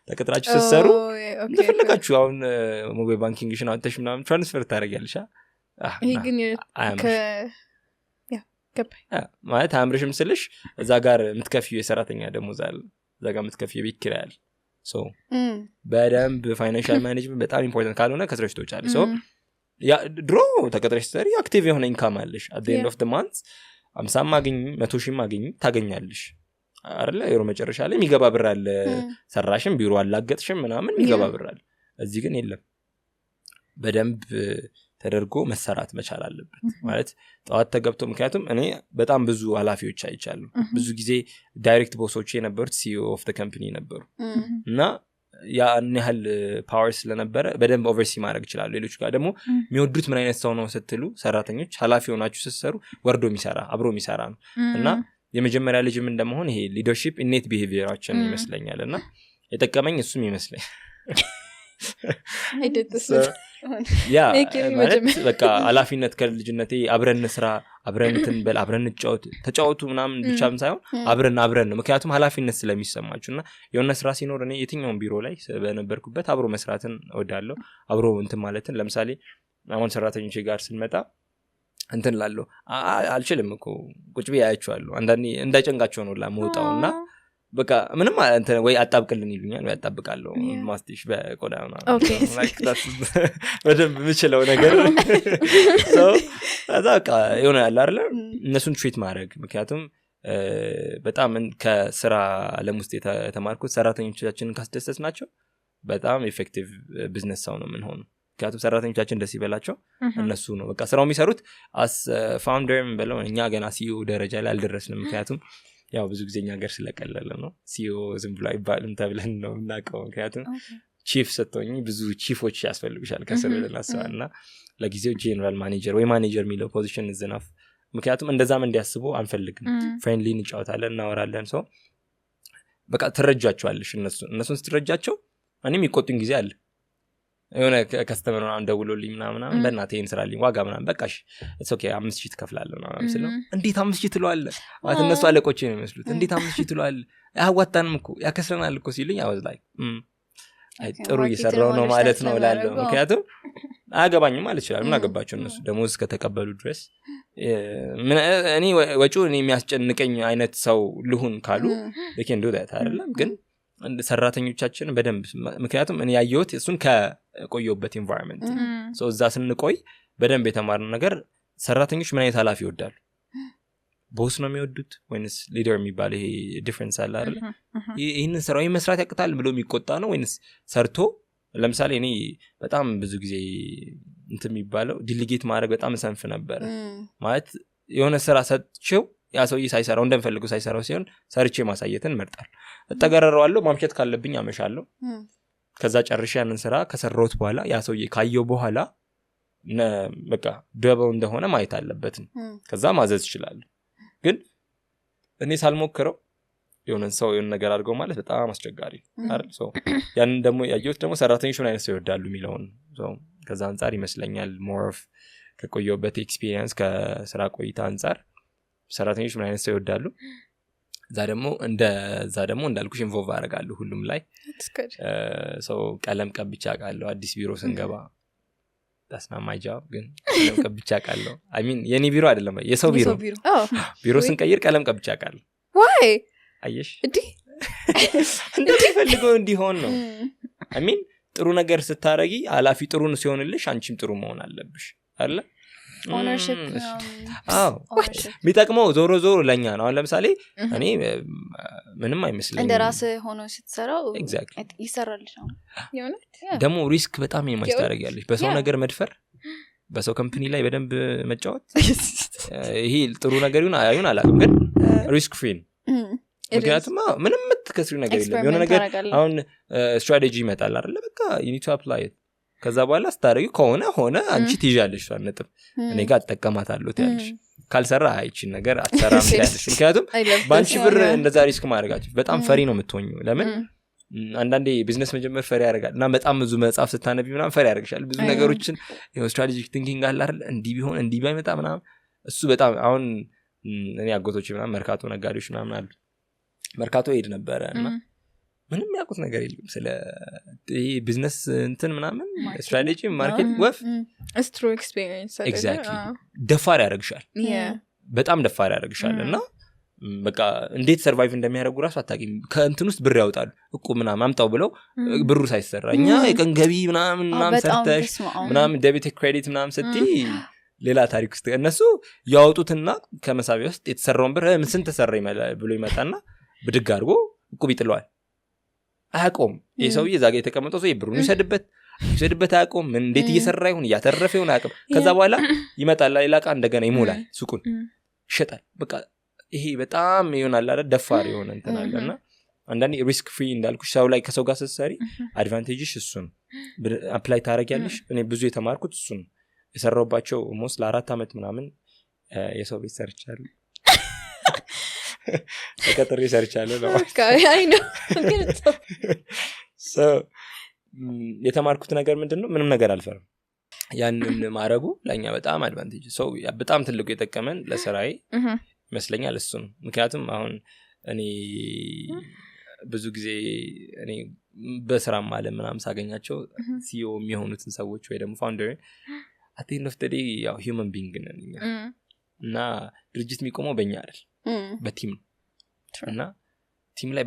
ተቀጥራችሁ ስትሰሩ እንደፈለጋችሁ አሁን ሞባይል ባንኪንግሽን አውጥተሽ ምናምን ትራንስፈር ታደርጊያለሽ። ይሄ ግን ማለት አምርሽም ስልሽ እዛ ጋር የምትከፊው የሰራተኛ ደሞዝ አለ፣ እዛ ጋር የምትከፊው የቤት ኪራይ አለ። ሶ በደንብ ፋይናንሻል ማኔጅመንት በጣም ኢምፖርታንት ካልሆነ ከስረሽ ትወጫለሽ። ሶ ያ ድሮ ተቀጥረሽ ስትሰሪ አክቲቭ የሆነ ኢንካም አለሽ። at the end of the month 50 ማግኝ 100 ሺህ ማግኝ ታገኛለሽ አይደለ? የሮ መጨረሻ ላይ የሚገባ ብር አለ። ሰራሽም ቢሮ አላገጥሽም ምናምን የሚገባ ብር አለ። እዚህ ግን የለም። በደንብ ተደርጎ መሰራት መቻል አለበት ማለት ጠዋት ተገብቶ። ምክንያቱም እኔ በጣም ብዙ ኃላፊዎች አይቻለሁ። ብዙ ጊዜ ዳይሬክት ቦሶች የነበሩት CEO of the company ነበሩ እና ያን ያህል ፓወር ስለነበረ በደንብ ኦቨርሲ ማድረግ ይችላሉ። ሌሎች ጋር ደግሞ የሚወዱት ምን አይነት ሰው ነው ስትሉ ሰራተኞች ኃላፊ ሆናችሁ ስትሰሩ ወርዶ የሚሰራ አብሮ የሚሰራ ነው እና የመጀመሪያ ልጅም እንደመሆን ይሄ ሊደርሺፕ ኢኔት ቢሄቪየራችን ይመስለኛል እና የጠቀመኝ እሱም ይመስለኝ ያ ማለት በቃ ኃላፊነት ከልጅነቴ አብረን ስራ አብረን ትንበል አብረን ተጫወቱ ምናምን ብቻም ሳይሆን አብረን ነው። ምክንያቱም ኃላፊነት ስለሚሰማችሁና የሆነ ስራ ሲኖር እኔ የትኛውን ቢሮ ላይ በነበርኩበት አብሮ መስራትን እወዳለሁ። አብሮ እንትን ማለትን ለምሳሌ አሁን ሰራተኞቼ ጋር ስንመጣ እንትን ላለው አልችልም እኮ ቁጭ ብዬ አያቸዋለሁ። አንዳንዴ እንዳይጨንቃቸው ነው ለመውጣውና በቃ ምንም እንትን ወይ አጣብቅልን ይሉኛል ወይ አጣብቃለሁ ማስቲሽ በቆዳ ነው like that's በደንብ የምችለው ነገር so በቃ የሆነ ያለ አይደል እነሱን ትሪት ማድረግ። ምክንያቱም በጣም ከስራ ዓለም ውስጥ የተማርኩት ሰራተኞቻችንን ካስደሰት ናቸው በጣም ኢፌክቲቭ ቢዝነስ ሰው ነው ምን ሆነ። ምክንያቱም ሰራተኞቻችን ደስ ይበላቸው እነሱ ነው በቃ ስራው የሚሰሩት። አስ ፋውንደርም በለው እኛ ገና CEO ደረጃ ላይ አልደረስንም። ምክንያቱም ያው ብዙ ጊዜ እኛ ሀገር ስለቀለለ ነው CEO ዝም ብሎ አይባልም ተብለን ነው እናቀው። ምክንያቱም ቺፍ ስትሆኚ ብዙ ቺፎች ያስፈልጉሻል ከስር ለላሰዋልና ለጊዜው ጄነራል ማኔጀር ወይ ማኔጀር የሚለው ፖዚሽን is enough ምክንያቱም እንደዛም እንዲያስቡ አንፈልግም ፍሬንድሊ እንጫወታለን እናወራለን ሰው በቃ ትረጃቸዋለሽ እነሱን ስትረጃቸው እኔም ይቆጡኝ ጊዜ አለ የሆነ ከስተመር ምናምን ደውሎልኝ ምናምን በእናትህ ይሄን ስራልኝ ዋጋ ምናምን በቃሽ it's okay 5,000 ትከፍላለህ ምናምን ስለው እንዴት 5,000 ትለዋለህ ማለት እነሱ አለቆቼ ነው የሚመስሉት እንዴት 5,000 ትለዋለህ ያዋጣንም እኮ ያከስረናል እኮ ሲሉኝ I was like አይ ጥሩ እየሰራው ነው ማለት ነው እላለሁ ምክንያቱም አያገባኝም ማለት ይችላል ምን አገባቸው እነሱ ደሞዝ ከተቀበሉ ድረስ እኔ ወጪው እኔ የሚያስጨንቀኝ አይነት ሰው ልሁን ካሉ they can do that አይደለም ግን ሰራተኞቻችን በደንብ ምክንያቱም እኔ ያየሁት እሱን ከቆየሁበት environment so እዛ ስንቆይ በደንብ የተማርነው ነገር ሰራተኞች ምን አይነት ኃላፊ ይወዳሉ ቦስ ነው የሚወዱት ወይንስ ሊደር የሚባል ይሄ ዲፈረንስ አለ አይደል ይሄንን ስራው መስራት ያቅታል ብሎ የሚቆጣ ነው ወይንስ ሰርቶ ለምሳሌ እኔ በጣም ብዙ ጊዜ እንትን የሚባለው ዲሊጌት ማድረግ በጣም ሰንፍ ነበር ማለት የሆነ ስራ ሰጥቼው ያ ሰውዬ ሳይሰራው እንደምፈልገው ሳይሰራው ሲሆን ሰርቼ ማሳየትን መርጣል እተገረረዋለሁ ማምሸት ካለብኝ አመሻለሁ ከዛ ጨርሼ ያንን ስራ ከሰራሁት በኋላ ያ ሰውዬ ካየው በኋላ በቃ ደበው እንደሆነ ማየት አለበት ከዛ ማዘዝ ይችላል ግን እኔ ሳልሞክረው የሆነ ሰው የሆነ ነገር አድርገው ማለት በጣም አስቸጋሪ አይደል ሰው ያን ደግሞ ያየሁት ደግሞ ሰራተኞች ምን አይነት ሰው ይወዳሉ የሚለውን ሰው ከዛ አንፃር ይመስለኛል more of ከቆየሁበት ኤክስፒሪየንስ ከስራ ቆይታ አንፃር ሰራተኞች ምን አይነት ሰው ይወዳሉ እዛ ደግሞ እንዳልኩሽ ኢንቮልቭ አደርጋለሁ ሁሉም ላይ ሰው ቀለም ቀብቻ ቃለሁ አዲስ ቢሮ ስንገባ that's not my job ግን ቀለም ቀብቻ ቃለሁ I mean የኔ ቢሮ አይደለም የሰው ቢሮ ስንቀይር ቀለም ቀብቻ ቃለሁ why አየሽ እንደሚፈልገው እንዲሆን ነው I mean ጥሩ ነገር ስታረጊ አላፊ ጥሩን ሲሆንልሽ አንቺም ጥሩ መሆን አለብሽ አይደል ownership ሚጠቅመው ዞሮ ለኛ ነው አሁን ለምሳሌ እኔ ምንም አይመስልኝም እንደ ራስ ሆኖ ስትሰራው ይሰራል ደግሞ ሪስክ በጣም የማይታረጋለሽ በሰው ነገር መድፈር በሰው ካምፓኒ ላይ በደንብ መጫወት ይሄ ጥሩ ነገር ይሁን አላውቅም ግን ሪስክ ፍሪ ምክንያቱም ምንም የምትከስሪው ነገር የለም የሆነ ነገር አሁን ስትራቴጂ ይመጣል አይደል በቃ you need to apply it ከዛ በኋላ ስታረጊው ከሆነ አንቺ ትይዣለሽ እሷን ነጥብ እኔ ጋር ተጠቀማታለሁ ትያለሽ ካልሰራ አይቺን ነገር አትሰራም ትያለሽ ምክንያቱም ባንቺ ብር እንደዛ ሪስክ ማድረጋችሁ በጣም ፈሪ ነው የምትሆኚው ለምን አንዳንዴ ቢዝነስ መጀመር ፈሪ ያደርጋል እና በጣም ብዙ መጽሐፍ ስታነቢ ምናምን ፈሪ ያደርግሻል ብዙ ነገሮችን ስትራቴጂክ ቲንኪንግ አለ አይደል እንዲህ ቢሆን እንዲህ ባይመጣ ምናምን እሱ በጣም አሁን እኔ አጎቶች ምናምን መርካቶ ነጋዴዎች ምናምን አሉ መርካቶ ሄድ ነበረ እና ምንም ያውቁት ነገር የለም ስለ ቢዝነስ እንትን ምናምን ስትራቴጂ ማርኬት ወፍ ስትሩ ኤክስፒሪየንስ ኤግዛክትሊ ደፋር ያደርግሻል በጣም ደፋር ያደርግሻል እና በቃ እንዴት ሰርቫይቭ እንደሚያደርጉ ራሱ አታውቂም ከእንትን ውስጥ ብር ያወጣሉ እቁብ ምናምን አምጣው ብለው ብሩ ሳይሰራ እኛ የቀን ገቢ ምናምን ሰርተሽ ምናምን ዴቢት ክሬዲት ምናምን ስትይ ሌላ ታሪክ ውስጥ እነሱ ያወጡትና ከመሳቢያ ውስጥ የተሰራውን ብር ምን ስንት ተሰራ ብሎ ይመጣና ብድግ አድርጎ እቁብ ይጥለዋል አያቆም የሰውዬ እዛ ጋር የተቀመጠው ሰው ብሩን ይሰድበት አያቆም ምን እንዴት እየሰራ ይሁን እያተረፈ ይሁን አያቆም ከዛ በኋላ ይመጣል ሌላ ዕቃ እንደገና ይሞላል ሱቁን ይሸጣል በቃ ይሄ በጣም ይሆናል አይደል ደፋር የሆነ እንትን አለና አንዳንዴ ሪስክ ፍሪ እንዳልኩሽ ሰው ላይ ከሰው ጋር ስትሰሪ አድቫንቴጅሽ እሱ ነው አፕላይ ታረጊያለሽ እኔ ብዙ የተማርኩት እሱ ነው የሰራሁባቸው ሞስት ለ4 አመት ምናምን የሰው ቤት ሰርቻለሁ ተቀጥሬ ሰርቻለሁ ነው አይ ነው የተማርኩት ነገር ምንድነው ምንም ነገር አልፈርም ያንን ማረጉ ለኛ በጣም አድቫንቴጅ ሰው በጣም ትልቁ የጠቀመን ለስራዬ ይመስለኛል እሱ ነው ምክንያቱም አሁን እኔ ብዙ ጊዜ እኔ በስራም ማለት ምናምን ሳገኛቸው ሲኦ የሚሆኑትን ሰዎች ወይ ደግሞ ፋውንደር at the end of the day ያው human being ነን እኛ እና ድርጅት የሚቆመው በእኛ አይደል በቲም እና ቲም ላይ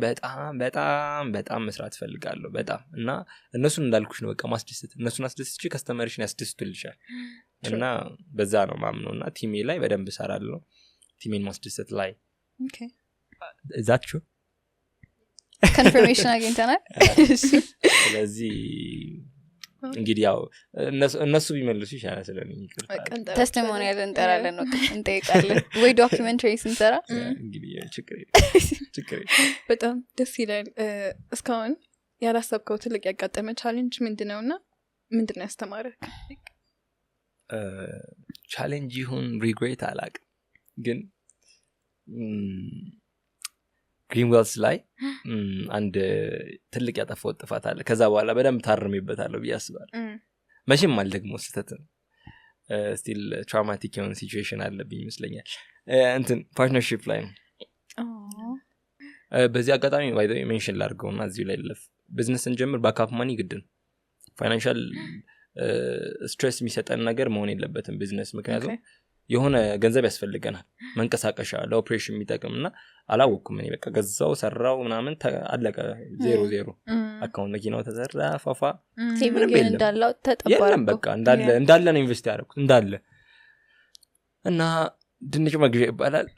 በጣም መስራት ፈልጋለሁ በጣም እና እነሱን እንዳልኩሽ ነው በቃ ማስደሰት እነሱን አስደስቼ ከስተመርሽን ያስደስቱልሻል እና በዛ ነው ማምነውና ቲሜ ላይ በደንብ እሰራለሁ ቲሜን ማስደሰት ላይ እዛችሁ ኮንፈርሜሽን አግኝተናል ስለዚህ እንግዲህ ያው እነሱ ቢመልሱ ይሻላል ስለኔ ቴስቲሞኒያል እንጠራለን ነው እንጠይቃለን ወይ ዶክመንተሪ ስንሰራ እንግዲህ ችግር በጣም ደስ ይላል እስካሁን ያላሰብከው ትልቅ ያጋጠመ ቻሌንጅ ምንድነውና ምንድነው ያስተማረክ ቻሌንጅ ይሁን ሪግሬት አላውቅም ግን ግሪንዌልስ ላይ አንድ ትልቅ ያጠፋው ጥፋት አለ። ከዛ በኋላ በደንብ ታርሜበታለሁ ብዬ አስባለሁ። መቼም አልደግሞ ስህተት ነው። ስቲል ትራውማቲክ የሆነ ሲቹዌሽን አለብኝ ይመስለኛል። እንትን ፓርትነርሺፕ ላይ ነው። በዚህ አጋጣሚ ባይ ዘ ወይ ሜንሽን ላድርገውና እዚሁ ላይ ልለፍ። ቢዝነስ እንጀምር ባካፕ ማኒ ግድ ነው። ፋይናንሻል ስትሬስ የሚሰጠን ነገር መሆን የለበትም ቢዝነስ። ምክንያቱም የሆነ ገንዘብ ያስፈልገናል መንቀሳቀሻ ለኦፕሬሽን የሚጠቅምና አላወቅኩም እኔ በቃ ገዛው ሰራው ምናምን አለቀ 0 አካውንት መኪናው ተሰራ ፋፋ ሴቪንግ እንዳለው ተጠባረቀ በቃ እንዳለ ነው ኢንቨስት ያደረኩት እንዳለ እና ድንች መግዣ ይባላል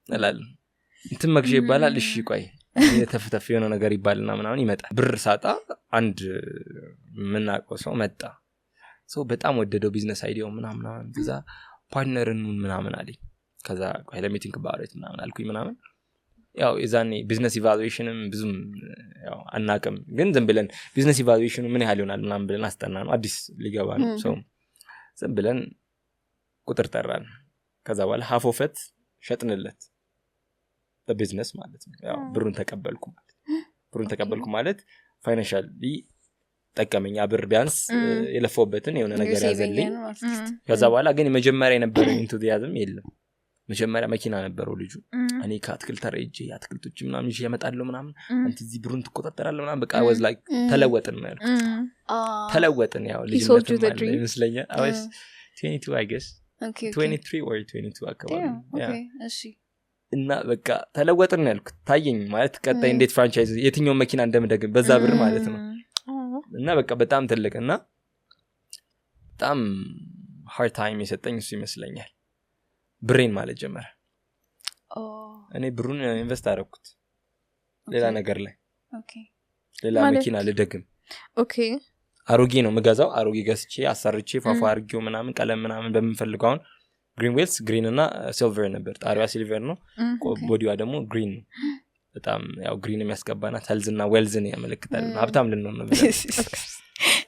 እላለሁ እንትን መግዣ ይባላል። እሺ ቆይ የተፍተፍ የሆነ ነገር ይባልና ምናምን ይመጣ ብር ሳጣ አንድ ምናውቀው ሰው መጣ። ሰው በጣም ወደደው ቢዝነስ አይዲያው ምናምን ከዛ ፓርትነርን ምናምን አለኝ። ከዛ ቆይ ለሚቲንግ ባውሬት ምናምን አልኩኝ ምናምን ያው የዛኔ ቢዝነስ ኢቫሉዌሽንም ብዙም ያው አናውቅም፣ ግን ዝም ብለን ቢዝነስ ኢቫሉዌሽኑ ምን ያህል ይሆናል ምናምን ብለን አስጠና ነው አዲስ ሊገባ ነው ሰው ዝም ብለን ቁጥር ጠራን። ከዛ በኋላ ሃፍ ኦፍ ኢት ሸጥንለት በቢዝነስ ማለት ነው። ያው ብሩን ተቀበልኩ ማለት ፋይናንሻሊ ጠቀመኛ ብር ቢያንስ የለፈውበትን የሆነ ነገር ያዘልኝ። ከዛ በኋላ ግን መጀመሪያ የነበረው ኢንቱዚያዝም የለም። መጀመሪያ መኪና ነበረው ልጁ እኔ ከአትክልት ተረይጄ አትክልቶች ምናምን ይዤ እመጣለሁ ምናምን አንተ እዚህ ብሩን ትቆጣጠራለህ ምናምን በቃ was like ተለወጥን ነው ያልኩት። ተለወጥን ያው ልጅነት ይመስለኛል I was 22 I guess 23 or 22 አካባቢ እሺ እና በቃ ተለወጥን ነው ያልኩት። ታየኝ ማለት ቀጣይ እንዴት ፍራንቻይዝ የትኛው መኪና እንደምደግም በዛ ብር ማለት ነው። እና በቃ በጣም ትልቅ እና በጣም ሃርድ ታይም የሰጠኝ እሱ ይመስለኛል። ብሬን ማለት ጀመረ። እኔ ብሩን ኢንቨስት አደረኩት ሌላ ነገር ላይ ሌላ መኪና ልደግም። አሮጌ ነው የምገዛው። አሮጌ ገዝቼ አሰርቼ ፋፋ አርጌው ምናምን ቀለም ምናምን በምንፈልገው አሁን ግሪንዌልስ ግሪን እና ሲልቨር ነበር። ጣሪያ ሲልቨር ነው ቦዲዋ ደግሞ ግሪን ነው። በጣም ያው ግሪን የሚያስገባና ሄልዝና ዌልዝን ያመለክታል። ሀብታም ልንሆን ነው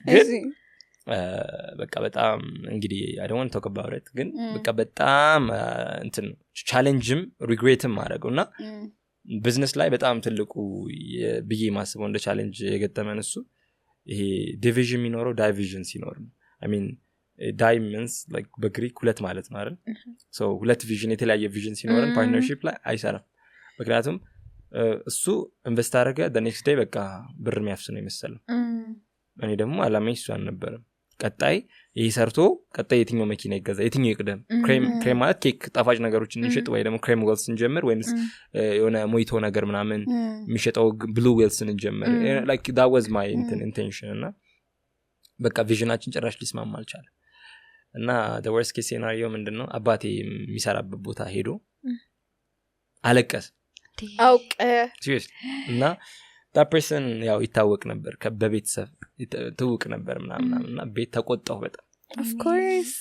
ግን በቃ በጣም እንግዲህ I don't want to talk about it ግን በቃ በጣም እንትን ቻሌንጅም ሪግሬትም አደረገውና ቢዝነስ ላይ በጣም ትልቁ ብዬ ማስበው እንደ ቻሌንጅ የገጠመን እሱ ይሄ ዲቪዥን የሚኖረው ዳይቪዥን ሲኖር ነው። I mean ዳይመንስ like በግሪክ ሁለት ማለት ነው አይደል? ሶ ሁለት ቪዥን የተለያየ ቪዥን ሲኖረን ፓርትነርሺፕ ላይ አይሰራም። ምክንያቱም እሱ ኢንቨስት አደረገ the next day በቃ ብር የሚያፍስ ነው የመሰለው። እኔ ደግሞ አላማዬ እሱ አልነበረም። ቀጣይ ይሄ ሰርቶ ቀጣይ የትኛው መኪና ይገዛ የትኛው ይቅደም። ክሬም ማለት ኬክ ጣፋጭ ነገሮችን እንሽጥ ወይ ደግሞ ክሬም ዌልስ እንጀምር ወይስ የሆነ ሞይቶ ነገር ምናምን የሚሸጠው ብሉ ዌልስን እንጀምር like that was my intention እና በቃ ቪዥናችን ጭራሽ ሊስማማ አልቻለም። እና the worst case scenario ምንድነው አባቴ የሚሰራበት ቦታ ሄዶ አለቀስ serious እና that person ያው ይታወቅ ነበር በቤተሰብ ትውቅ ነበር ምናምን እና ቤት ተቆጣው በጣም of course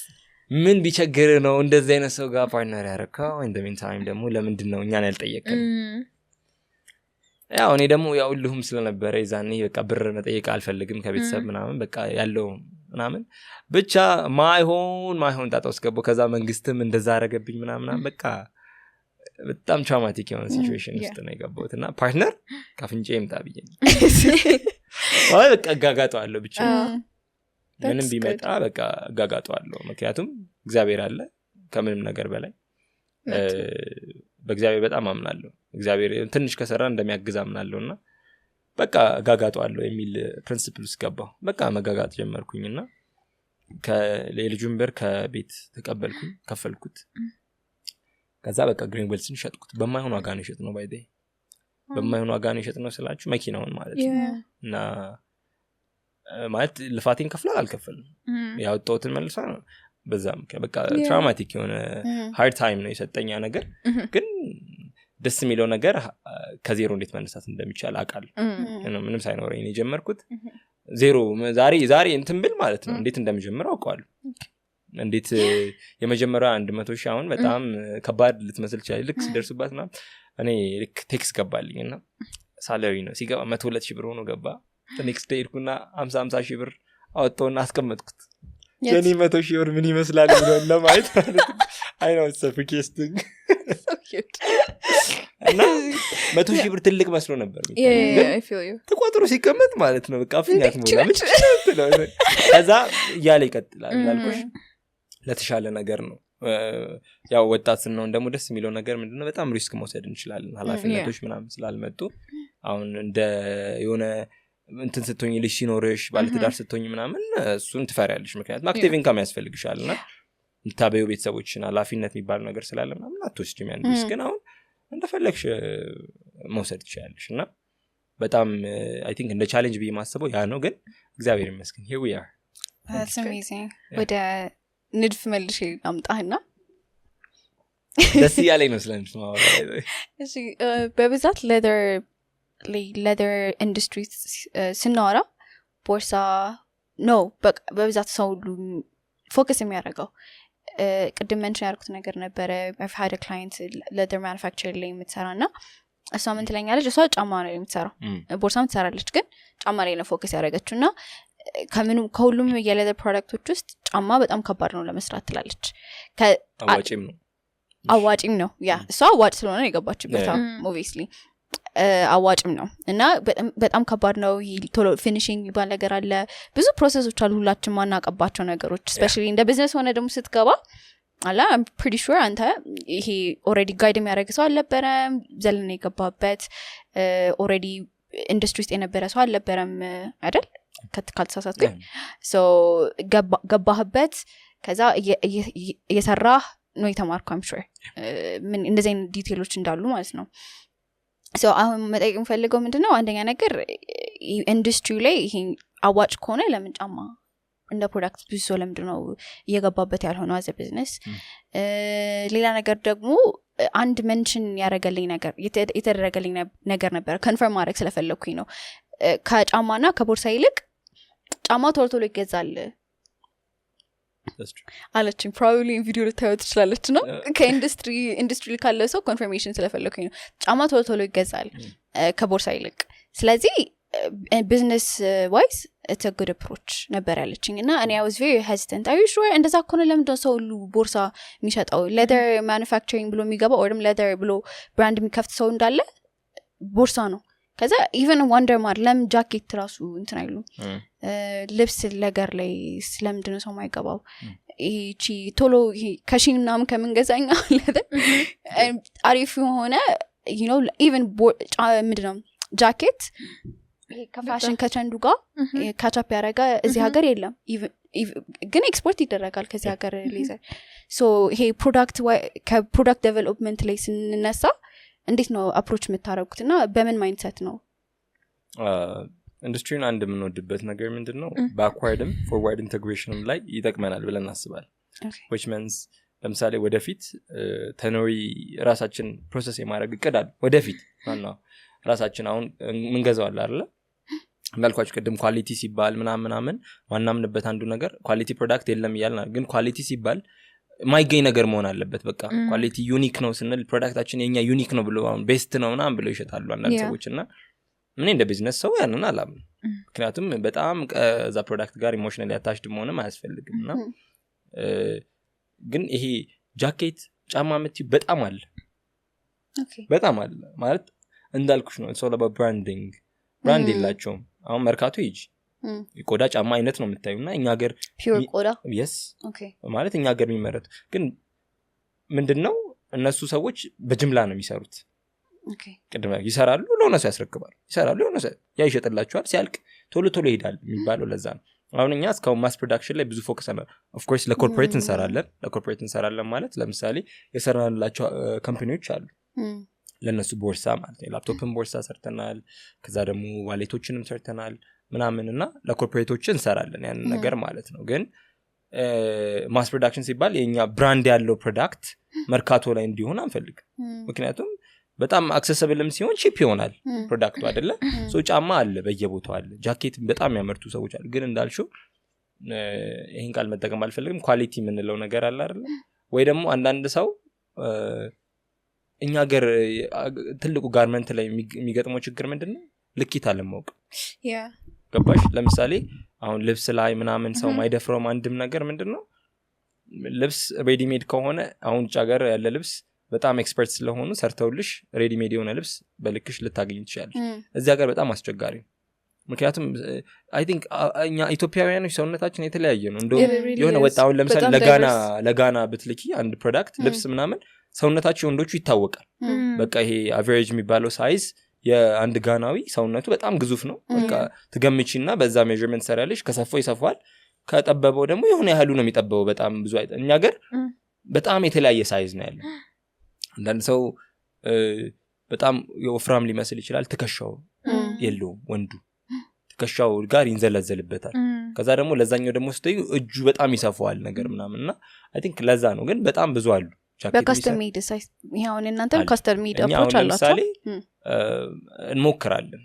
ምን ቢቸግር ነው እንደዚህ አይነት ሰው ጋር ፓርትነር ያረካው in the meantime ደግሞ ለምንድን ነው እኛን ያልጠየቀን? ያው እኔ ደግሞ ያው ሁሉም ስለነበረ ይዛኔ በቃ ብር መጠየቅ አልፈልግም ከቤተሰብ ምናምን በቃ ያለው ምናምን ብቻ ማይሆን ጣጣ ውስጥ ገባሁ። ከዛ መንግስትም እንደዛ አረገብኝ ምናምን በቃ በጣም ትራውማቲክ የሆነ ሲቹዌሽን ውስጥ ነው የገባሁት እና ፓርትነር ካፍንጬ ይምጣ ብዬ አይ በቃ ጋጋጣዋለሁ ብቻ ምንም ቢመጣ በቃ ጋጋጣዋለሁ። ምክንያቱም እግዚአብሔር አለ ከምንም ነገር በላይ በእግዚአብሔር በጣም አምናለሁ። እግዚአብሔር ትንሽ ከሰራ እንደሚያግዝ አምናለሁና በቃ ጋጋጣዋለሁ የሚል ፕሪንሲፕል ውስጥ ገባሁ። በቃ መጋጋጥ ጀመርኩኝና ከሌልጁን ብር ከቤት ተቀበልኩኝ ከፈልኩት። ከዛ በቃ ግሪንዌልስን ሸጥኩት። በማይሆን ዋጋ ነው ሸጥነው ባይዴ በማይሆን ዋጋ ነው ሸጥነው ስላችሁ መኪናውን ማለት ነው። እና ማለት ልፋቴን ከፍላል አልከፈልም ያወጣሁትን መልሳ ነው። በዛም በቃ ትራውማቲክ የሆነ ሃርድ ታይም ነው የሰጠኛ ነገር። ግን ደስ የሚለው ነገር ከዜሮ እንዴት መነሳት እንደሚቻል አውቃለሁ። ምንም ሳይኖረኝ ነው የጀመርኩት ዜሮ። ዛሬ እንትን ብል ማለት ነው እንዴት እንደምጀምር አውቀዋለሁ። እንዴት የመጀመሪያው 100,000 አሁን በጣም ከባድ ልትመስል ይችላል። ልክ ሲደርሱባት ነው እኔ ልክ ቴክስ ገባልኝና ሳላሪ ነው ሲገባ 102,000 ብር ሆኖ ገባ። ኔክስት ዴይ ሄድኩና 50,000 ብር አወጣውና አስቀመጥኩት። የኔ 100,000 ብር ምን ይመስላል ብሎ ለማየት I know it's suffocating So cute. እና 100,000 ብር ትልቅ መስሎ ነበር Yeah, I feel you. ተቋጥሮ ሲቀመጥ ማለት ነው በቃ ፍኛት ሞላ ብቻ ነው ከዛ እያለ ይቀጥላል ያልኩሽ ለተሻለ ነገር ነው ያው ወጣት ስንሆን ደግሞ ደስ የሚለው ነገር ምንድነው በጣም ሪስክ መውሰድ እንችላለን ኃላፊነቶች ምናምን ስላልመጡ አሁን እንደ የሆነ እንትን ስትሆኝ ልጅ ሲኖርሽ ባለትዳር ስትሆኝ ምናምን እሱን ትፈሪያለሽ ምክንያቱም አክቲቭ ኢንካም ያስፈልግሻልና ታበዩ ቤተሰቦችን ኃላፊነት የሚባል ነገር ስላለ ምናምን አትወስጂም ያን ሪስክ ግን አሁን እንደፈለግሽ መውሰድ ትችያለሽ እና በጣም አይ ቲንክ እንደ ቻሌንጅ ብዬ ማስበው ያ ነው ግን እግዚአብሔር ይመስገን here we are that's amazing ወደ ንድፍ መልሽ አምጣህና ደስ ያለኝ ነው ስለንስ እሺ በብዛት leather industry ስናወራ ቦርሳ ነው በብዛት ሰው ሁሉ ፎከስ የሚያደርገው ቅድም መንሽን ያደርኩት ነገር ነበረ I've had a client leather manufacturer ላይ የምትሰራና እሷ ምን ትለኛለች እሷ ጫማ ነው የምትሰራው ቦርሳም ትሰራለች ግን ጫማ ላይ ነው ፎከስ ያደረገችው እና ከሁሉም የሌዘር ፕሮዳክቶች ውስጥ ጫማ በጣም ከባድ ነው ለመስራት ትላለች አዋጭም ነው ያ እሷ አዋጭ ስለሆነ የገባችበት obviously አዋጭም ነው እና በጣም ከባድ ነው ቶሎ ፊኒሺንግ ይባል ነገር አለ ብዙ ፕሮሰሶች አሉ ሁላችን ማናቀባቸው ነገሮች especially እንደ ቢዝነስ ሆነ ደግሞ ስትገባ አላ I'm pretty sure አንተ ይሄ already guide የሚያደርግ ሰው አልነበረም ዘለን የገባበት already ኢንዱስትሪ ውስጥ የነበረ ሰው አልነበረም አይደል ካልተሳሳትኩኝ so ገባህበት ከዛ እየሰራህ ነው የተማርኩ I'm sure ምን እንደዚህ አይነት ዲቴሎች እንዳሉ ማለት ነው so አሁን መጠየቅ የምፈልገው ምንድነው አንደኛ ነገር ኢንዱስትሪ ላይ ይሄ አዋጭ ከሆነ ለምን ጫማ እንደ ፕሮዳክት ብዙ ሰው ለምንድነው እየገባበት ያልሆነው as a business ሌላ ነገር ደግሞ አንድ ሜንሽን ያደረገልኝ ነገር የተደረገልኝ ነገር ነበር ኮንፈርም ማድረግ ስለፈለኩኝ ነው ከጫማና ከቦርሳ ይልቅ ጫማ ቶሎ ቶሎ ይገዛል አለችኝ ፕሮባብሊ ቪዲዮ ልታዩት ትችላለች ነው ከኢንዱስትሪ ካለ ሰው ኮንፈርሜሽን ስለፈለኩኝ ነው ጫማ ቶሎ ቶሎ ይገዛል ከቦርሳ ይልቅ ስለዚህ ቢዝነስ ዋይዝ it's a good approach ነበር ያለችኝ እና እኔ I was very hesitant are you sure እንደዛ ከሆነ ለምንድነው ሰው ሁሉ ቦርሳ የሚሸጠው leather manufacturing ብሎ የሚገባው ወይም leather ብሎ ብራንድ የሚከፍት ሰው እንዳለ ቦርሳ ነው ከዛ even wonder ማር ለምን ጃኬት ራሱ እንትን አይሉ ልብስ ነገር ላይ ስለምንድነው ሰው ማይገባው እቺ ቶሎ ከሺን ምናምን ከመንገዛኛ leather አሪፍ ሆነ you know even ምንድነው ጃኬት ከፋሽን ከቸንዱ ጋር ካቻፕ ያረጋ እዚህ ሀገር የለም ግን ኤክስፖርት ይደረጋል ከዚህ ሀገር ሌዘር ሶ ይሄ ከፕሮዳክት ዴቨሎፕመንት ላይ ስንነሳ እንዴት ነው አፕሮች የምታረጉትና በምን ማይንድሴት ነው ኢንዱስትሪውን አንድ የምንወድበት ነገር ምንድነው ባክዋርድም ፎርዋርድ ኢንተግሬሽንም ላይ ይጠቅመናል ብለን እናስባለን which means ለምሳሌ ወደፊት ተኖሪ ራሳችን ፕሮሰስ የማድረግ እቅዳል ወደፊት ማነው ራሳችን አሁን ምንገዛው አይደል እንዳልኳችሁ ቀደም ኳሊቲ ሲባል ምናምን ዋናምንበት አንዱ ነገር ኳሊቲ ፕሮዳክት የለም ይያልና ግን ኳሊቲ ሲባል ማይገኝ ነገር መሆን አለበት በቃ ኳሊቲ ዩኒክ ነው ስንል ፕሮዳክታችን የኛ ዩኒክ ነው ብሎ አሁን ቤስት ነው ምናምን ብለው ይሸጣሉ አንዳንድ ሰዎችና ምን እንደ ቢዝነስ ሰው ያንን አላምን ምክንያቱም በጣም ከዛ ፕሮዳክት ጋር ኢሞሽናሊ አታችድ መሆንም አያስፈልግምና ግን ይሄ ጃኬት ጫማ ምትይ በጣም አለ በጣም አለ ማለት እንዳልኩሽ ነው it's all about branding ብራንድ የላቸውም አሁን መርካቶ ይጂ ቆዳ ጫማ አይነት ነው የምታዩና እኛ ሀገር ፒውር ቆዳ yes ማለት እኛ ሀገር የሚመረቱ ግን ምንድነው እነሱ ሰዎች በጅምላ ነው የሚሰሩት ቅድም ይሰራሉ ለሆነ ሰው ያስረክባሉ ይሰራሉ ለሆነ ሰው ያይሸጥላቸዋል ሲያልቅ ቶሎ ቶሎ ይሄዳል የሚባለው ለዛ ነው አሁን እኛ እስካሁን ማስ ፕሮዳክሽን ላይ ብዙ ፎከስ አለ ኦፍ ኮርስ ለኮርፖሬት እንሰራለን ማለት ለምሳሌ የሰራንላቸው ካምፓኒዎች አሉ ለነሱ ቦርሳ ማለት ነው ላፕቶፕን ቦርሳ ሰርተናል ከዛ ደግሞ ዋሌቶችንም ሰርተናል ምናምንና ለኮርፖሬቶች እንሰራለን ያን ነገር ማለት ነው ግን ማስ ፕሮዳክሽን ሲባል የኛ ብራንድ ያለው ፕሮዳክት መርካቶ ላይ እንዲሆን አንፈልግ ምክንያቱም በጣም አክሰሲብልም ሲሆን ቺፕ ይሆናል ፕሮዳክቱ አይደለ ሶ ጫማ አለ በየቦታው አለ ጃኬት በጣም ያመርቱ ሰዎች አሉ ግን እንዳልሽው ይሄን ቃል መጠቀም አልፈልግም ኳሊቲ የምንለው ነገር አለ አይደለ ወይ ደግሞ አንዳንድ ሰው እኛ ሀገር ትልቁ ጋርመንት ላይ የሚገጥመው ችግር ምንድነው ልኪት አለማወቅ ገባሽ ለምሳሌ አሁን ልብስ ላይ ምናምን ሰው ማይደፍረው አንድም ነገር ምንድነው ልብስ ሬዲ ሜድ ከሆነ አሁን ውጭ ሀገር ያለ ልብስ በጣም ኤክስፐርት ስለሆኑ ሰርተውልሽ ሬዲ ሜድ የሆነ ልብስ በልክሽ ልታገኝ ትችላለሽ። እዚህ ሀገር በጣም አስቸጋሪ ነው። ምክንያቱም አይ ቲንክ እኛ ኢትዮጵያውያኖች ሰውነታችን የተለያየ ነው። እንደው የሆነ ወጣውን ለምሳሌ ለጋና ብትልኪ አንድ ፕሮዳክት ልብስ ምናምን ሰውነታቸው ወንዶቹ ይታወቃል። በቃ ይሄ አቨሬጅ የሚባለው ሳይዝ የአንድ ጋናዊ ሰውነቱ በጣም ግዙፍ ነው። በቃ ትገምቺና በዛ ሜዠርመንት ሰራለሽ። ከሰፋው ይሰፋል፣ ከጠበበው ደግሞ የሆነ ያህሉ ነው የሚጠበበው። በጣም ብዙ እኛ ሀገር በጣም የተለያየ ሳይዝ ነው ያለው። አንዳንድ ሰው በጣም ወፍራም ሊመስል ይችላል፣ ትከሻው የለውም ወንዱ ትከሻው ጋር ይንዘለዘልበታል። ከዛ ደግሞ ለዛኛው ደግሞ ስትዩ እጁ በጣም ይሰፋዋል ነገር ምናምንና አይ ቲንክ ለዛ ነው። ግን በጣም ብዙ አሉ በካስተም ሜድ ሳይዝ ይሁን እናንተ ካስተም ሜድ አፕሮች አላችሁ። እንሞክራለን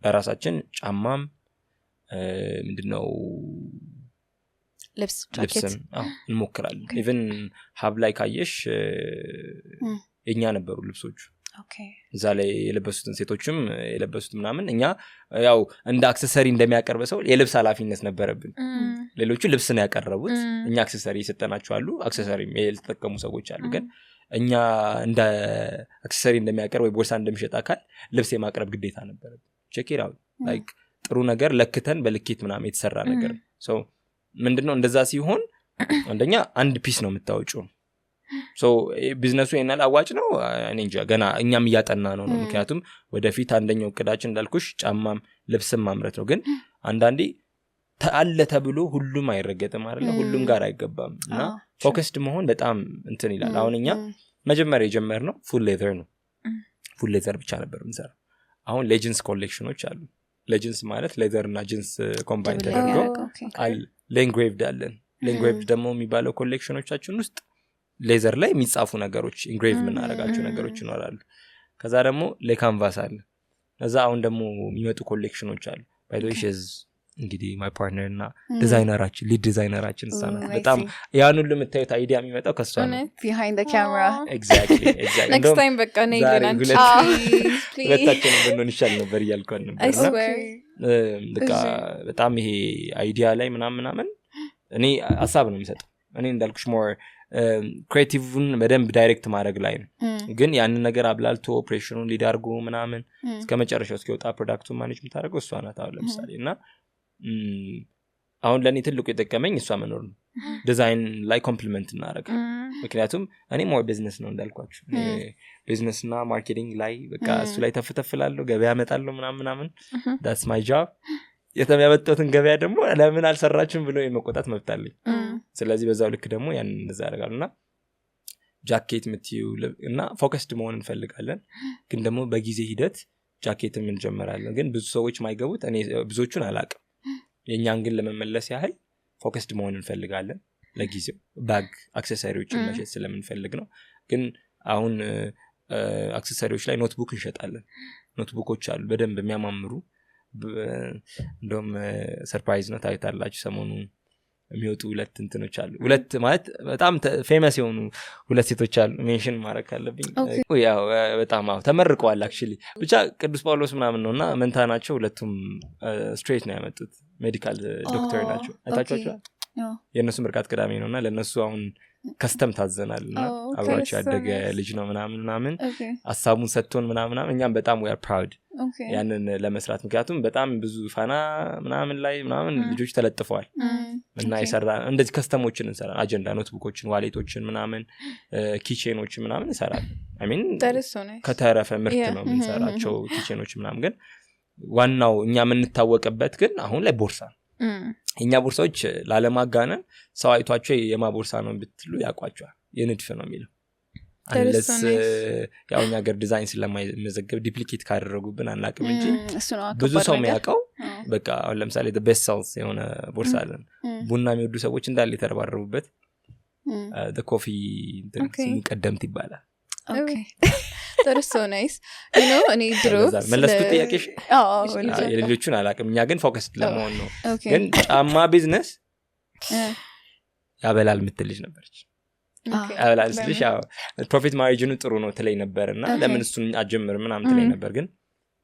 ለራሳችን ጫማም ምንድነው ልብስ ጃኬት እንሞክራለን። ኢቭን ሀብ ላይ ካየሽ እኛ ነበሩ ልብሶቹ እዛ ላይ የለበሱትን ሴቶችም የለበሱት ምናምን እኛ ያው እንደ አክሰሰሪ እንደሚያቀርብ ሰው የልብስ ኃላፊነት ነበረብን። ሌሎቹ ልብስን ያቀረቡት እኛ አክሰሰሪ ይሰጠናቸዋሉ። አክሰሰሪ የተጠቀሙ ሰዎች አሉ። ግን እኛ እንደ አክሰሰሪ እንደሚያቀርብ ወይ ቦርሳ እንደሚሸጥ አካል ልብስ የማቅረብ ግዴታ ነበረብን። ቼክ ኢት አውት ላይክ ጥሩ ነገር ለክተን በልኬት ምናምን የተሰራ ነገር ሶ ምንድነው እንደዛ ሲሆን አንደኛ አንድ ፒስ ነው የምታወጪው። ሶ ቢዝነሱ የናል አዋጭ ነው እኔ እንጃ ገና እኛም እያጠና ነው። ምክንያቱም ወደፊት አንደኛው እቅዳችን እንዳልኩሽ ጫማም ልብስም ማምረት ነው። ግን አንዳንዴ አለ ተብሎ ሁሉም አይረገጥም አይደል? ሁሉም ጋር አይገባም እና ፎከስድ መሆን በጣም እንትን ይላል። አሁን እኛ መጀመሪያ የጀመርነው ፉል ሌዘር ነው። ፉል ሌዘር ብቻ ነበር የምንሰራው። አሁን ሌጀንስ ኮሌክሽኖች አሉ። ሌጀንስ ማለት ሌዘር እና ጂንስ ኮምባይን ተደርጎ ሌንግሬቭድ አለን። ሌንግሬቭድ ደግሞ የሚባለው ኮሌክሽኖቻችን ውስጥ ሌዘር ላይ የሚጻፉ ነገሮች ኢንግሬቭ የምናደርጋቸው ነገሮች ይኖራሉ። ከዛ ደግሞ ለካንቫስ አለ። ከዛ አሁን ደግሞ የሚመጡ ኮሌክሽኖች አሉ። ባይ ዘ ዌይ እንግዲህ ማይ ፓርትነር እና ዲዛይነራችን ሊድ ዲዛይነራችን ሳና በጣም ያን ሁሉ የምታዩት አይዲያ የሚመጣው ከሷ ነው። behind the camera exactly next time በቃ ነይ ይላል ሁለታችንም ብንሆን ይሻል ነበር እያልኳን ነበር። በቃ በጣም ይሄ አይዲያ ላይ ምናምን እኔ ሐሳብ ነው የሚሰጠው። እኔ እንዳልኩሽ ሞር ክሬቲቭን በደንብ ዳይሬክት ማድረግ ላይ ነው። ግን ያንን ነገር አብላልቶ ኦፕሬሽኑን ሊዳርጉ ምናምን እስከመጨረሻው እስኪወጣ ፕሮዳክቱን ማኔጅ የምታደርገው እሷ ናት። አሁን ለምሳሌ እና አሁን ለኔ ትልቁ የጠቀመኝ እሷ መኖር ነው። ዲዛይን ላይ ኮምፕሊመንት እናደርግ። ምክንያቱም እኔ ሞር ቢዝነስ ነው እንዳልኳችሁ ቢዝነስ እና ማርኬቲንግ ላይ በቃ እሱ ላይ ተፍተፍላለሁ፣ ገበያ አመጣለሁ ምናምን that's my job። የተመያመጣሁትን ገበያ ደግሞ ለምን አልሰራችሁም ብሎ የመቆጣት መብት አለኝ። ስለዚህ በዛው ልክ ደግሞ ያን እንደዛ ያደርጋሉና ጃኬት ምትዩ እና ፎከስድ መሆን እንፈልጋለን። ግን ደግሞ በጊዜ ሂደት ጃኬትም እንጀምራለን። ግን ብዙ ሰዎች ማይገቡት እኔ ብዙዎቹን አላቅም። የኛን ግን ለመመለስ ያህል ፎከስድ መሆን እንፈልጋለን። ለጊዜው ባግ አክሰሰሪዎችን መሸጥ ስለምንፈልግ ነው። ግን አሁን አክሰሰሪዎች ላይ ኖትቡክ እንሸጣለን። ኖትቡኮች አሉ በደንብ የሚያማምሩ። እንደውም ሰርፕራይዝ ነው ታይታላችሁ ሰሞኑን የሚወጡ ሁለት እንትኖች አሉ። ሁለት ማለት በጣም ፌመስ የሆኑ ሁለት ሴቶች አሉ። ሜንሽን ማድረግ አለብኝ። ያው በጣም ተመርቀዋል አክቹሊ ብቻ ቅዱስ ጳውሎስ ምናምን ነውና መንታ ናቸው ሁለቱም። ስትሬት ነው ያመጡት። ሜዲካል ዶክተር ናቸው። አይታችኋቸዋል? የእነሱ ምርቃት ቅዳሜ ነውና ለነሱ አሁን ከስተም ታዘናልና አብራቸው ያደገ ልጅ ነው ምናምን ሀሳቡን ሰጥቶን ምናምን እኛም በጣም we are proud ያንን ለመስራት። ምክንያቱም በጣም ብዙ ፋና ምናምን ላይ ልጆች ተለጥፈዋል እና ይሰራ እንደዚህ ከስተሞችን እንሰራለን። አጀንዳ ኖትቡኮችን፣ ዋሌቶችን ምናምን ኪቼኖችን ምናምን እንሰራለን። I mean ከተረፈ ምርት ነው የምንሰራቸው ኪቼኖች ምናምን። ግን ዋናው እኛ የምንታወቅበት ግን አሁን ላይ ቦርሳ ነው። እኛ ቦርሳዎች ላለማጋነን ሰው አይቷቸው የማቦርሳ ነው ብትሉ ያቋቸዋል። የንድፍ ነው የሚለው አንለስ ያው እኛ ሀገር ዲዛይን ስለማይመዘገብ ዲፕሊኬት ካደረጉብን አናቅም እንጂ ብዙ ሰው የሚያውቀው በቃ አሁን ለምሳሌ the best sells የሆነ ቦርሳ አለን። ቡና የሚወዱ ሰዎች እንዳለ የተረባረቡበት the coffee ስሙ ቀደምት ይባላል። Okay. That is so nice. You know, እኔ ድሮ መለስኩት ጥያቄሽ። የሌሎቹን አላቅም። እኛ ግን ፎከስድ ለመሆን ነው። ግን ጫማ ቢዝነስ ያበላል ምትልጅ ነበረች። ያበላል ስልሽ ያው ፕሮፊት ማርጂኑ ጥሩ ነው ትለኝ ነበርና ለምን እሱን አጀምር ምናምን ትለኝ ነበር። ግን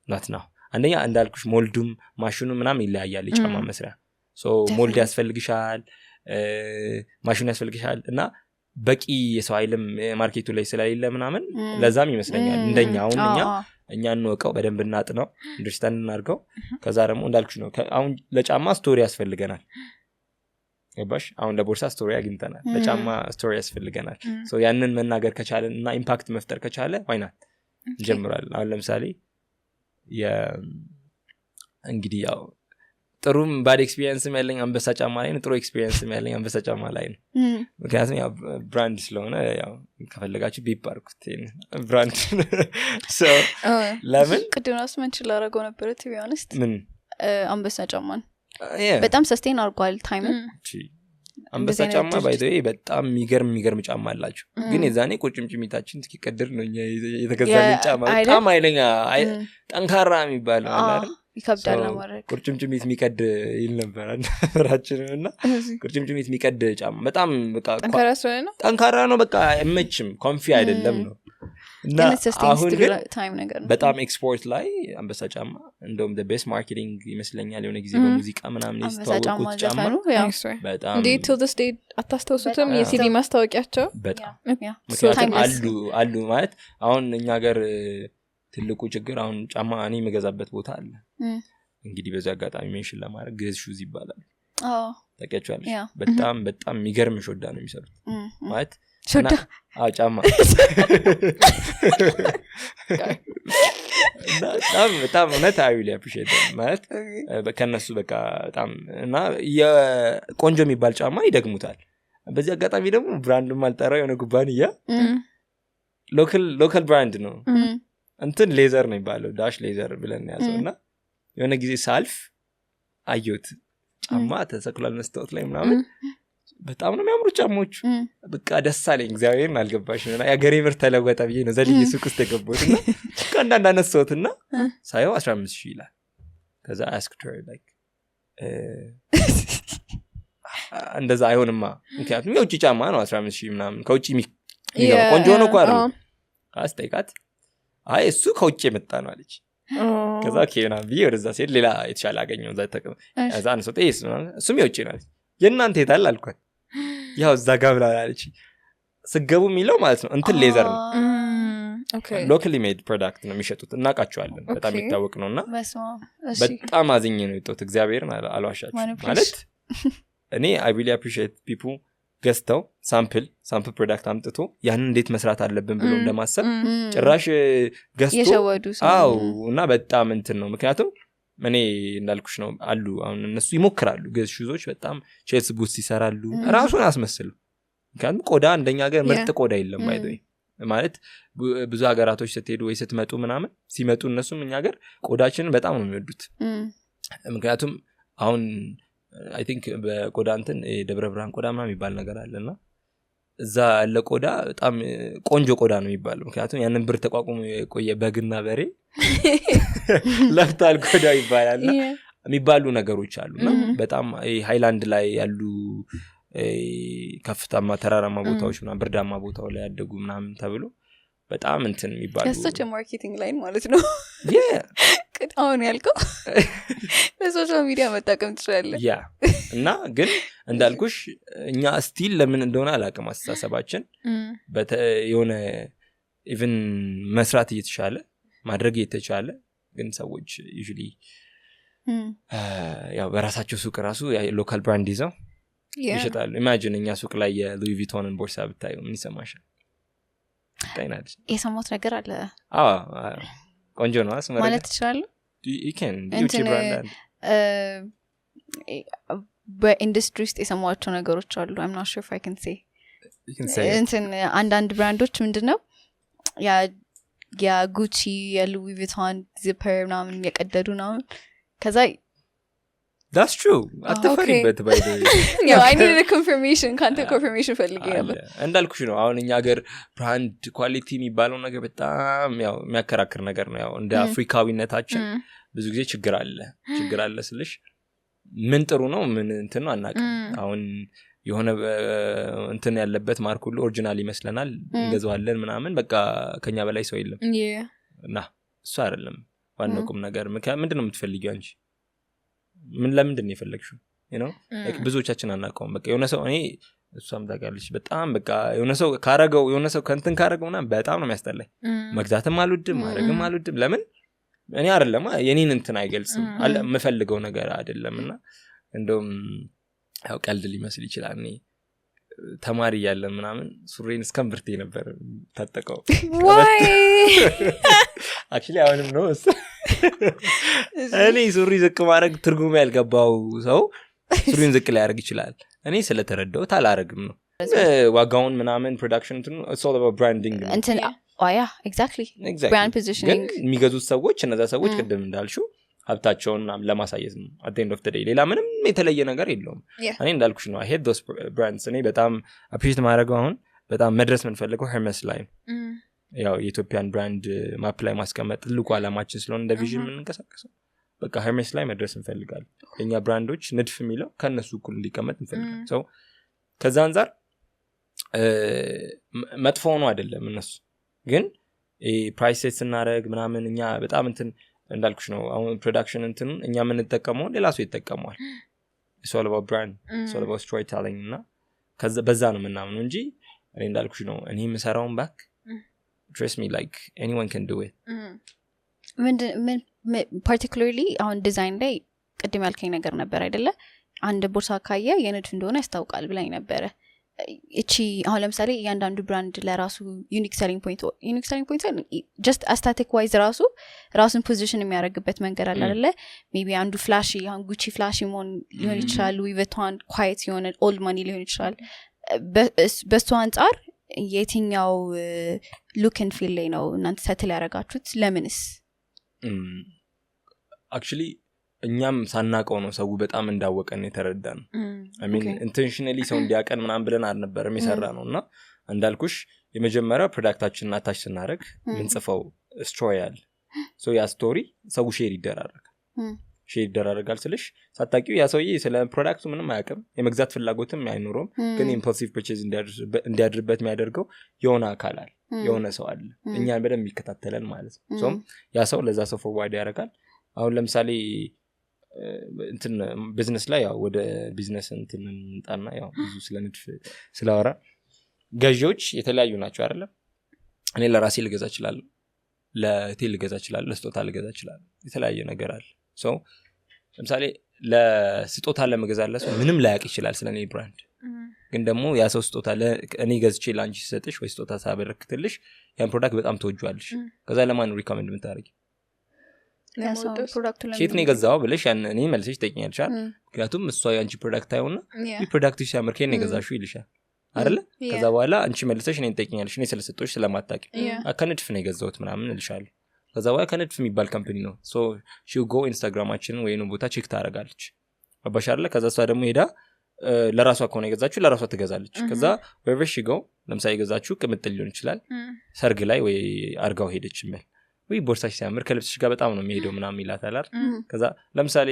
not now። አንደኛ እንዳልኩሽ ሞልዱም ማሽኑ ምናምን ይለያያል የጫማ መስሪያ። ሶ ሞልድ ያስፈልግሻል። ማሽን ያስፈልግሻል እና በቂ የሰው ኃይልም ማርኬቱ ላይ ስለሌለ ምናምን ለዛም ይመስለኛል እንደኛ አሁን እኛ እንወቀው በደንብ እናጥነው አንደርስታንድ እናርገው ከዛ ደግሞ እንዳልኩሽ ነው አሁን ለጫማ ስቶሪ ያስፈልገናል ገባሽ አሁን ለቦርሳ ስቶሪ አግኝተናል ለጫማ ስቶሪ ያስፈልገናል ሶ ያንን መናገር ከቻለን እና ኢምፓክት መፍጠር ከቻለ why not እንጀምራለን አሁን ለምሳሌ እንግዲህ ያው ጥሩም ባድ ኤክስፒሪየንስም ያለኝ አንበሳ ጫማ ላይ ነው ጥሩ ኤክስፒሪየንስም ያለኝ አንበሳ ጫማ ላይ ነው ምክንያቱም ያው ብራንድ ስለሆነ ያው ከፈለጋችሁ ቢባርኩት ብራንድ ሶ ለምን ቅድምናስ መንችል አረጋው ነበር to be honest ምን አንበሳ ጫማን በጣም ሰስቴን አርጓል ታይም አንበሳ ጫማ ባይ ዘ ወይ በጣም የሚገርም ጫማ አላችሁ ግን የዛኔ ቁርጭምጭሚታችን እስኪቀድር ነው የተገዛልን ጫማ በጣም ኃይለኛ ጠንካራ የሚባል ነው አይደል ይከብዳል ለማድረግ ቁርጭምጭሚት የሚቀድ ይል ነበር አንበራችንና ቁርጭምጭሚት የሚቀድ ጫማ በጣም በቃ ጠንካራ ነው በቃ አይመችም ኮንፊ አይደለም ነው እና አሁን ግን በጣም ኤክስፖርት ላይ አንበሳ ጫማ እንደውም the best marketing ይመስለኛል የሆነ ጊዜ በሙዚቃ ምናምን ይስተዋወቁት ጫማ በጣም እንዴ till this day አታስተውሱትም የሲዲ ማስታወቂያቸው በጣም አሉ ማለት አሁን እኛ ሀገር ትልቁ ችግር አሁን ጫማ እኔ የምገዛበት ቦታ አለ እንግዲህ በዚህ አጋጣሚ ሜንሽን ለማድረግ ግዝ ሹዝ ይባላል ታውቂያቸዋለሽ በጣም የሚገርም ሾዳ ነው የሚሰሩት ማለት ሾዳ ጫማ በጣም እውነት I really appreciate them ማለት ከነሱ በቃ በጣም እና የቆንጆ የሚባል ጫማ ይደግሙታል በዚህ አጋጣሚ ደግሞ ብራንድም አልጠራው የሆነ ኩባንያ ሎካል ብራንድ ነው እንትን ሌዘር ነው የሚባለው ዳሽ ሌዘር ብለን ያዘውና የሆነ ጊዜ ሳልፍ አየሁት ጫማ ተሰቅሏል መስታወት ላይ ምናምን በጣም ነው የሚያምሩ ጫማዎቹ በቃ ደስ አለኝ እግዚአብሔርን አልገባሽና ያገሬ ምርት ተለወጠ ብዬ ነው ዘልዬ ሱቅ ውስጥ የገባሁትና ከአንዳንድ አነሳሁትና ሳየው 15,000 ይላል ከዛ asked her like እንደዛ አይሆንማ ምክንያቱም የውጭ ጫማ ነው 15,000 ምናምን ከውጭ ቆንጆ ነው እኮ አይደል አስጠይቃት አይ እሱ ከውጭ የመጣ ነው አለች ከዛ ኬና ብዬ ወደዛ ሲሄድ ሌላ የተሻለ አገኘው እዛ ተቀም እዛ አንሰው ጠይስ እሱም የውጭ ነው አለች የእናንተ የታል አልኳት ያው እዛ ጋር ብላ አለች ስገቡ የሚለው ማለት ነው እንትን ሌዘር ነው ሎካሊ ሜድ ፕሮዳክት ነው የሚሸጡት እናቃቸዋለን በጣም የሚታወቅ ነውና በጣም አዝኜ ነው የወጣሁት እግዚአብሔርን አልዋሻችሁ ማለት እኔ I really appreciate people ገዝተው ሳምፕል ፕሮዳክት አምጥቶ ያንን እንዴት መስራት አለብን ብሎ እንደማሰብ ጭራሽ ገዝቶ አው እና በጣም እንትን ነው ምክንያቱም እኔ እንዳልኩሽ ነው አሉ አሁን እነሱ ይሞክራሉ ሹዞች በጣም ቼልስ ቡትስ ይሰራሉ ራሱን አስመስሉ ምክንያቱም ቆዳ እንደኛ ሀገር ምርጥ ቆዳ የለም ባይዘይ ማለት ብዙ ሀገራቶች ስትሄዱ ወይ ስትመጡ ምናምን ሲመጡ እነሱም እኛ ሀገር ቆዳችንን በጣም ነው የሚወዱት ምክንያቱም አሁን I think በቆዳ እንትን ደብረ ብርሃን ቆዳ ምናምን የሚባል ነገር አለና እዛ ያለ ቆዳ በጣም ቆንጆ ቆዳ ነው የሚባለው ምክንያቱም ያንን ብር ተቋቁሞ የቆየ በግና በሬ ለፍታል ቆዳ ይባላልና የሚባሉ ነገሮች አሉና በጣም ሃይላንድ ላይ ያሉ ከፍታማ ተራራማ ቦታዎች ምናምን ብርዳማ ቦታው ላይ ያደጉ ምናምን ተብሎ በጣም እንትን የሚባሉ ያስተች ማርኬቲንግ ላይን ማለት ነው አሁን ያልከው በሶሻል ሚዲያ መጠቀም ትችላለህ እና ግን እንዳልኩሽ እኛ ስቲል ለምን እንደሆነ አላውቅም አስተሳሰባችን የሆነ ኢቭን መስራት እየተቻለ ማድረግ እየተቻለ ግን ሰዎች usually ያው በራሳቸው ሱቅ ራሱ ሎካል ብራንድ ይዘው ይሸጣሉ ኢማጂን እኛ ሱቅ ላይ የሉዊ ቪቶንን ቦርሳ ብታዩ ምን ይሰማሻል ታይናለሽ የሰማሁት ነገር አለ ቆንጆ ነው አስመረለ ማለት ትችላለህ you can beauty brand በኢንዱስትሪ ውስጥ የሰማኋቸው ነገሮች አሉ I'm not sure if I can say እንትን አንዳንድ ብራንዶች ምንድነው ያ ጉቺ የሉዊ ቪቶን ዚፐር ምናምን የቀደዱ ነው ከዛ That's true አትፈሪበት by the way I needed a confirmation ካንተ confirmation ፈልጌ ነበር እንዳልኩሽ ነው አሁን እኛ ሀገር ብራንድ ኳሊቲ የሚባለው ነገር በጣም ያው የሚያከራክር ነገር ነው ያው እንደ አፍሪካዊነታችን ብዙ ጊዜ ችግር አለ ስልሽ ምን ጥሩ ነው ምን እንትን ነው አናውቅም አሁን የሆነ እንትን ያለበት ማርክ ሁሉ ኦሪጂናል ይመስለናል እንገዛዋለን ምናምን በቃ ከኛ በላይ ሰው የለም እና እሱ አይደለም ዋናው ቁም ነገር ምንድነው የምትፈልጊው አንቺ ለምንድን ነው የፈለግሽው you know like ብዙዎቻችን አናውቀውም በቃ የሆነ ሰው እኔ እሷም ታውቃለች በጣም በቃ የሆነ ሰው ካረገው የሆነ ሰው ከንትን ካረገውና በጣም ነው የሚያስጠላኝ መግዛትም አልወድም ማድረግም አልወድም ለምን እኔ አይደለም የኔን እንትን አይገልጽም የምፈልገው ነገር አይደለምና እንደውም ያው ቀልድ ሊመስል ይችላል እኔ ተማሪ ያለ ምናምን ሱሪን እስከምብርቴ ነበር ታጠቀው why actually አሁንም ነው እኔ ሱሪ ዝቅ ማድረግ ትርጉም ያልገባው ሰው ሱሪን ዝቅ ሊያደርግ ይችላል እኔ ስለተረዳው ታላረግም ነው ዋጋውን ምናምን ፕሮዳክሽን it's all about branding እንትን yeah exactly brand positioning የሚገዙት ሰዎች እነዛ ሰዎች ቅድም እንዳልሽው ሀብታቸውን ለማሳየት ነው at the end of the day ሌላ ምንም የተለየ ነገር የለውም እኔ እንዳልኩሽ ነው I hate those brands እኔ በጣም appreciate ማድረገው አሁን በጣም መድረስ የምንፈልገው Hermes ላይ ያው የኢትዮጵያን ብራንድ ማፕ ላይ ማስቀመጥ ልቁ አላማችን ስለሆነ እንደ ቪዥን የምንንቀሳቀሰው በቃ Hermes ላይ መድረስ እንፈልጋለን የኛ ብራንዶች ንድፍ የሚለው ከነሱ እኩል እንዲቀመጥ እንፈልጋለን so ከዛ አንፃር መጥፎ ነው አይደለም እነሱ ግን ፕራይስ ሴት ስናደርግ ምናምን እኛ በጣም እንትን እንዳልኩሽ ነው አሁን ፕሮዳክሽን እንትን እኛ የምንጠቀመው ሌላ ሰው ይጠቀማል it's all about brand it's all about storytelling እና ከዛ በዛ ነው ምናምን እንጂ እኔ እንዳልኩሽ ነው እኔ የምሰራውን ባክ trust me like anyone can do it ምን particularly አሁን ዲዛይን ላይ ቅድም ያልከኝ ነገር ነበር አይደለ አንድ ቦርሳ ካየ የንድፍ እንደሆነ ያስታውቃል ብላኝ ነበር እቺ አሁን ለምሳሌ እያንዳንዱ ብራንድ ለራሱ ዩኒክ ሴሊንግ ፖይንት just aesthetic wise ራሱን ፖዚሽን የሚያደርግበት መንገድ አለ አይደለ ሜቢ አንዱ ፍላሺ አሁን ጉቺ ፍላሺ ሞን ሊሆን ይችላል ሉዊ ቪቶን ኳይት የሆነ ኦልድ ማኒ ሊሆን ይችላል በሱ አንፃር የትኛው ሉክ ኤንድ ፊል ላይ ነው እናንተ ሰትል ያደረጋችሁት ለምንስ actually እኛም ሳናቀው ነው ሰው በጣም እንዳወቀን የተረዳን I mean intentionally ሰው እንዲያቀን ምናምን ብለን አልነበረም የሰራ ነውና እንዳልኩሽ የመጀመሪያው ፕሮዳክታችንን አታች ስናደርግ ምንጽፈው ስቶሪ አለ so ያ ስቶሪ ሰው ሼር ይደራረጋል ስለሽ ሳታቂው ያ ሰውዬ ስለ ፕሮዳክቱ ምንም አያውቅም የመግዛት ፍላጎትም አይኖርም ግን ኢምፐልሲቭ ፐርቼዝ እንዲያድርበት የሚያደርገው የሆነ አካል አለ የሆነ ሰው አለ እኛን በደንብ ይከታተላል ማለት ነው so ያ ሰው ለዛ ሰው ፎርዋርድ ያደርጋል አሁን ለምሳሌ እንትን ቢዝነስ ላይ ያው ወደ ቢዝነስ እንትን እንጣና ያው ብዙ ስለንድፍ ስለወራ ገዢዎች የተለያዩ ናቸው አይደል እኔ ለራሴ ልገዛ እችላለሁ ለቴል ልገዛ እችላለሁ ለስጦታ ልገዛ እችላለሁ የተለያየ ነገር አለ so ለምሳሌ ለስጦታ ለመገዛለስ ምንም ላያቅ ይችላል ስለኔ ብራንድ ግን ደግሞ ያ ሰው ስጦታ እኔ ገዝቼ ላንቺ ሰጥሽ ወይ ስጦታ ሳበረክትልሽ ያን ፕሮዳክት በጣም ተወጇልሽ ከዛ ለማን ሪኮመንድ ምታረጊ ሴት ነው ገዛው ብለሽ ያን እኔ መልሰሽ ጠይቂኛልሽ ምክንያቱም እሷ ያንቺ ፕሮዳክት አይሆንና ይህ ፕሮዳክት ሲያምር ከኔ ገዛሽው ይልሻል አይደለ ከዛ በኋላ አንቺ መልሰሽ እኔን ጠይቂኛልሽ እኔ ስለሰጠሽ ስለማታቂ ከንድፍ ነው የገዛሁት ምናምን እልሻለሁ ከዛ በኋላ ከንድፍ የሚባል ካምፓኒ ነው so she go ኢንስታግራማችንን ወይንም ቦታ ቼክ ታረጋለች አባሻርለ ከዛ እሷ ደግሞ ሄዳ ለራሷ ከሆነ የገዛችሁ ለራሷ ትገዛለች ከዛ wherever she go ለምሳሌ የገዛችሁ ቅምጥል ሊሆን ይችላል ሰርግ ላይ ወይ አርጋው ሄደች ማለት ወይ ቦርሳሽ ሲያምር ከልብስሽ ጋር በጣም ነው የሚሄደው ምናምን ይላታል ከዛ ለምሳሌ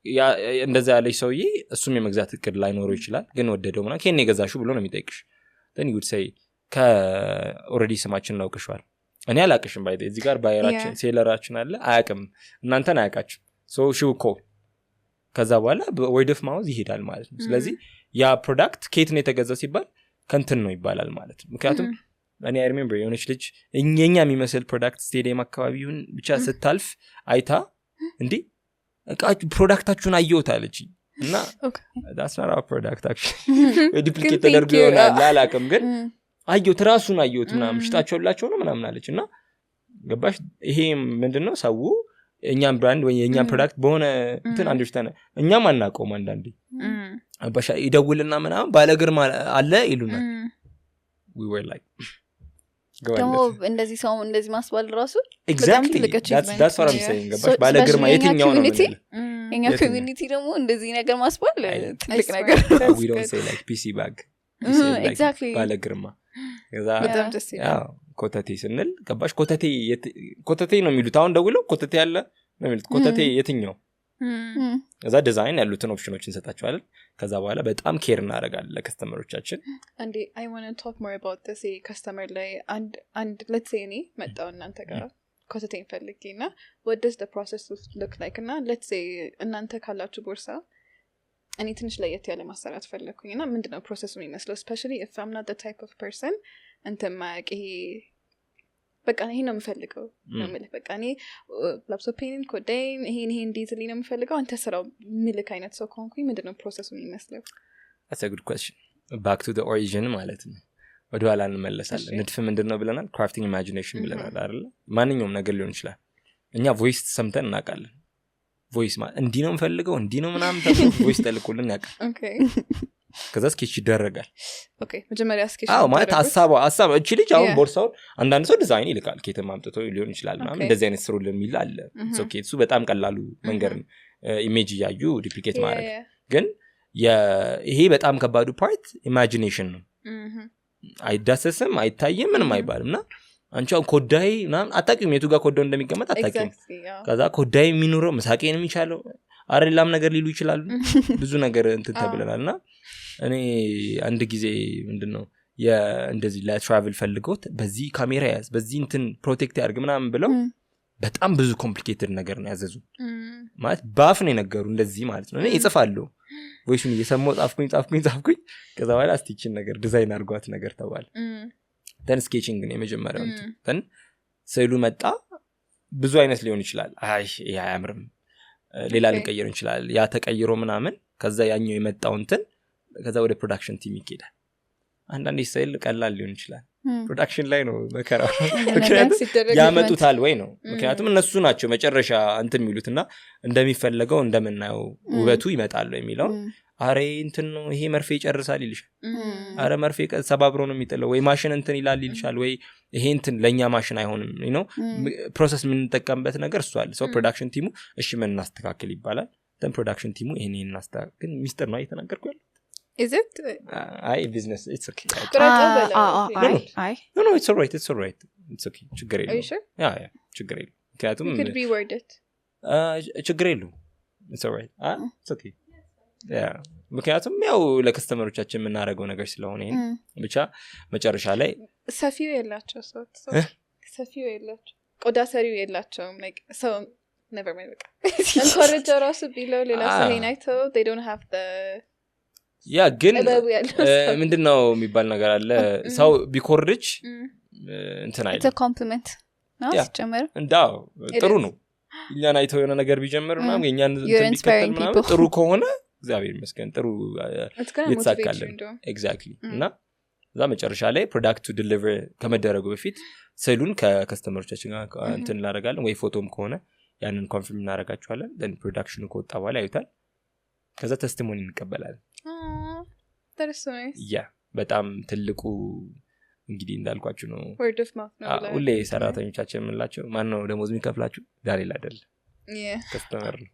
ያ እንደዛ ያለች ሰውዬ እሱም የመግዛት እቅድ ላይኖረው ይችላል ግን ወደደው ምናምን ከኔ የገዛችሁ ብሎ ነው የሚጠይቅሽ then you would say ከኦሬዲ ስማችን ነው አውቀሽዋል እኔ አላቅሽም ባይደ እዚህ ጋር ባየራችን ሴለራችን አለ አያቅም እናንተን አያቃችሁ so she will call ከዛ በኋላ word of mouth ይሄዳል ማለት ነው ስለዚህ ያ ፕሮዳክት ከየት ነው የተገዛው ሲባል ከንትን ነው ይባላል ማለት ነው ምክንያቱም እኔ I remember የሆነች ልጅ እኛኛ የሚመስል ፕሮዳክት ስቴዲየም አካባቢውን ብቻ ስታልፍ አይታ እንዴ ፕሮዳክታችሁን አየውታለች እና that's not our product actually duplicate ተደርጎ ይሆናል አላቅም ግን አየው ትራሱን አየውት ምናምን ሽታቸውላቸው ነው ምናምን አለች እና ገባሽ ይሄ ምንድነው ሰው እኛም ብራንድ ወይ የኛም ፕሮዳክት በሆነ እንትን አንደርስታንድ እኛም አናውቀውም አንዳንዴ አባሻ ይደውልና ምናምን ባለግርማ አለ ይሉና we were like ደግሞ እንደዚህ ሰው እንደዚህ ማስባል ራሱ exactly that's what I'm saying ገባሽ ባለግርማ የትኛው ነው እኛ ኮሚኒቲ ደግሞ እንደዚህ ነገር ማስባል ትልቅ ነገር we don't say like PC bag exactly ባለግርማ ያው ኮተቴ ስንል ገባሽ ኮተቴ ነው የሚሉት አሁን ደውለው ኮተቴ ያለ ነው የሚሉት ኮተቴ የትኛው ከዛ ዲዛይን ያሉትን ኦፕሽኖች እንሰጣቸዋለን ከዛ በኋላ በጣም ኬር እናደርጋለን ለከስተመሮቻችን አንዴ I want to talk more about this customer ላይ and let's say እኔ መጣው እናንተ ጋር ኮተቴን ፈልጌና what does the process look like እና let's say እናንተ ካላችሁ ቦርሳ እኔ ትንሽ ለየት ያለ ማሰራት ፈለኩኝ እና ምንድነው ፕሮሰሱ የሚመስለው especially if I'm not the type of person እንትን ማያውቅ ይሄ በቃ ይሄ ነው የምፈልገው ነው የምልህ በቃ እኔ ላፕቶፔን ኮዴን ይሄን እንዲዝልኝ ነው የምፈልገው አንተ ስራው ምልክ አይነት ሰው ከሆንኩኝ ምንድነው ፕሮሰሱ የሚመስለው? That's a good question. Back to the origin ማለት ነው። ወደ ኋላ እንመለሳለን። ንድፍ ምንድነው ብለናል? crafting imagination ብለናል አይደል? ማንኛውም ነገር ሊሆን ይችላል። እኛ ቮይስ ሰምተን እናውቃለን። ቮይስ ማለት እንዲህ ነው የምፈልገው እንዲህ ነው ምናምን ተብሎ ቮይስ ተልኮልን ያውቃል። ኦኬ ከዛ ስኬች ይደረጋል። ኦኬ መጀመሪያ ስኬች ማለት ሀሳብ እቺ ልጅ አሁን ቦርሳውን አንዳንድ ሰው ዲዛይን ይልካል ከየትም አምጥቶ ሊሆን ይችላል ምናምን እንደዚህ አይነት ስሩልን የሚል አለ። ኦኬ እሱ በጣም ቀላሉ መንገድ ነው ኢሜጅ እያዩ ዱፕሊኬት ማድረግ። ግን ይሄ በጣም ከባዱ ፓርት ኢማጂኔሽን ነው። አይዳሰስም አይታይም ምንም አይባልም እና አንቺ አሁን ኮዳይ ምናምን አታውቂም የቱ ጋር ኮዳው እንደሚቀመጥ አታውቂም። ከዛ ኮዳይ የሚኖረው መሳቂን የሚቻለው አረላም ነገር ሊሉ ይችላሉ ብዙ ነገር እንትን ተብለናልና እኔ አንድ ጊዜ ምንድነው እንደዚህ ለትራቨል ፈልገውት በዚህ ካሜራ ያዝ በዚህ እንትን ፕሮቴክት ያርግ ምናምን ብለው በጣም ብዙ ኮምፕሊኬትድ ነገር ነው ያዘዙ ማለት ባፍ ነው የነገሩ እንደዚህ ማለት ነው። እኔ እጽፋለሁ ቮይሱን እየሰማሁ ጻፍኩኝ ከዛ በኋላ አስቲችን ነገር ዲዛይን አድርጓት ነገር ተባለ። then sketching ነው የመጀመሪያው እንትን then ስዕሉ መጣ ብዙ አይነት ሊሆን ይችላል። አይ ያ ያምርም ሌላ ሊቀየር ይችላል ያ ተቀይሮ ምናምን ከዛ ያኛው የመጣው እንትን ከዛ ወደ ፕሮዳክሽን ቲም ይኬዳል። አንዳንዴ ስዕል ቀላል ሊሆን ይችላል ፕሮዳክሽን ላይ ነው መከራው ያመጡታል ወይ ነው ምክንያቱም እነሱ ናቸው መጨረሻ እንትን የሚሉትና እንደሚፈልገው እንደምናየው ውበቱ ይመጣል የሚለው አሬ እንትን ነው ይሄ መርፌ ይጨርሳል ይልሻል። አረ መርፌ ሰባብሮ ነው የሚጥለው ወይ ማሽን እንትን ይላል ይልሻል ወይ ይሄ እንትን ለኛ ማሽን አይሆንም ነው ፕሮሰስ ምን እንጠቀምበት ነገር እሱ አለ። ሶ ፕሮዳክሽን ቲሙ እሺ ምን እናስተካክል ይባላል። then ፕሮዳክሽን ቲሙ ይሄን እናስተካክል ግን ሚስጥር ነው እየተናገርኩ ያለው is it አይ ቢዝነስ it's okay no it's all right it's okay ችግር የለውም። are you sure ያ ችግር የለውም ምክንያቱም you could reword it ችግር የለውም it's all right it's okay ያ ምክንያቱም ያው ለከስተመሮቻችን የምናደርገው ነገር ስለሆነ ይሄን ብቻ መጨረሻ ላይ ሰፊው የላቸው ሰፊው የላቸው ቆዳ ሰሪው የላቸውም like so never mind እንኮረጃ ራሱ ቢለው ሌላ ሰው አይተው they don't have the ያ ግን ምንድነው የሚባል ነገር አለ ሰው ቢኮርጅ እንትን አይደል it's a compliment ነው ሲጀመር እንዳው ጥሩ ነው እኛን አይተው የሆነ ነገር ቢጀምር ምናምን እኛን እንትን ቢከተል ምናምን ጥሩ ከሆነ እግዚአብሔር ይመስገን ጥሩ የተሳካልን ኤግዛክትሊ እና እዛ መጨረሻ ላይ ፕሮዳክቱ ዲሊቨር ከመደረጉ በፊት ስዕሉን ከከስተመሮቻችን ጋር እንትን እናደርጋለን ወይ ፎቶም ከሆነ ያንን ኮንፊርም እናደርጋቸዋለን then ፕሮዳክሽኑ ከወጣ በኋላ ያዩታል ከዛ ቴስቲሞኒ እንቀበላለን። that's so nice ያ በጣም ትልቁ እንግዲህ እንዳልኳችሁ ነው word of mouth ነው ሁሌ ሰራተኞቻችን የምንላቸው ማን ነው ደሞዝ የሚከፍላችሁ ዳንኤል አይደል ከስተመር ነው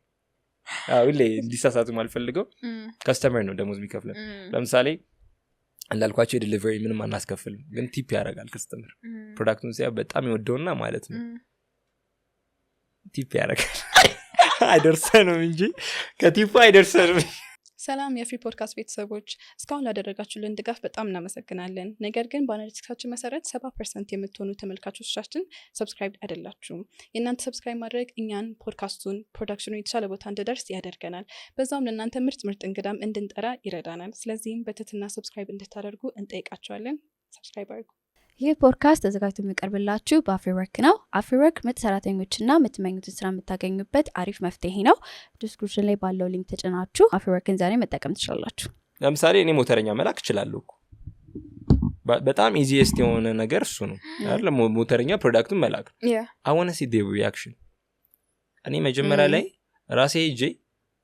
ሁሌ እንዲሳሳቱ ማልፈልገው ከስተመር ነው ደሞዝ የሚከፍለን። ለምሳሌ እንዳልኳችሁ የዲሊቨሪ ምንም አናስከፍልም ግን ቲፕ ያደርጋል ከስተመር ፕሮዳክቱን ሲያ በጣም ይወደውና ማለት ነው ቲፕ ያደርጋል አይደርሰንም እንጂ ከቲፕ አይደርሰንም። ሰላም የፍሪ ፖድካስት ቤተሰቦች እስካሁን ላደረጋችሁልን ድጋፍ በጣም እናመሰግናለን። ነገር ግን በአናሊቲክሳችን መሰረት 70% የምትሆኑ ተመልካቾቻችን ሰብስክራይብ አይደላችሁም። የእናንተ ሰብስክራይብ ማድረግ እኛን ፖድካስቱን ፕሮዳክሽኑ የተሻለ ቦታ እንድደርስ ያደርገናል። በዛውም ለእናንተ ምርጥ እንግዳም እንድንጠራ ይረዳናል። ስለዚህም በትህትና ሰብስክራይብ እንድታደርጉ እንጠይቃችኋለን። ሰብስክራይብ አድርጉ። ይህ ፖድካስት ተዘጋጅቶ የሚቀርብላችሁ በአፍሪወርክ ነው። አፍሪወርክ ምርጥ ሰራተኞችና የምትመኙትን ስራ የምታገኙበት አሪፍ መፍትሄ ነው። ዲስክሪፕሽን ላይ ባለው ሊንክ ተጭናችሁ አፍሪወርክን ዛሬ መጠቀም ትችላላችሁ። ለምሳሌ እኔ ሞተረኛ መላክ እችላለሁ። በጣም ኢዚየስት የሆነ ነገር እሱ ነው አይደል? ሞተረኛ ፕሮዳክቱን መላክ I want to see their reaction። እኔ መጀመሪያ ላይ ራሴ ሄጄ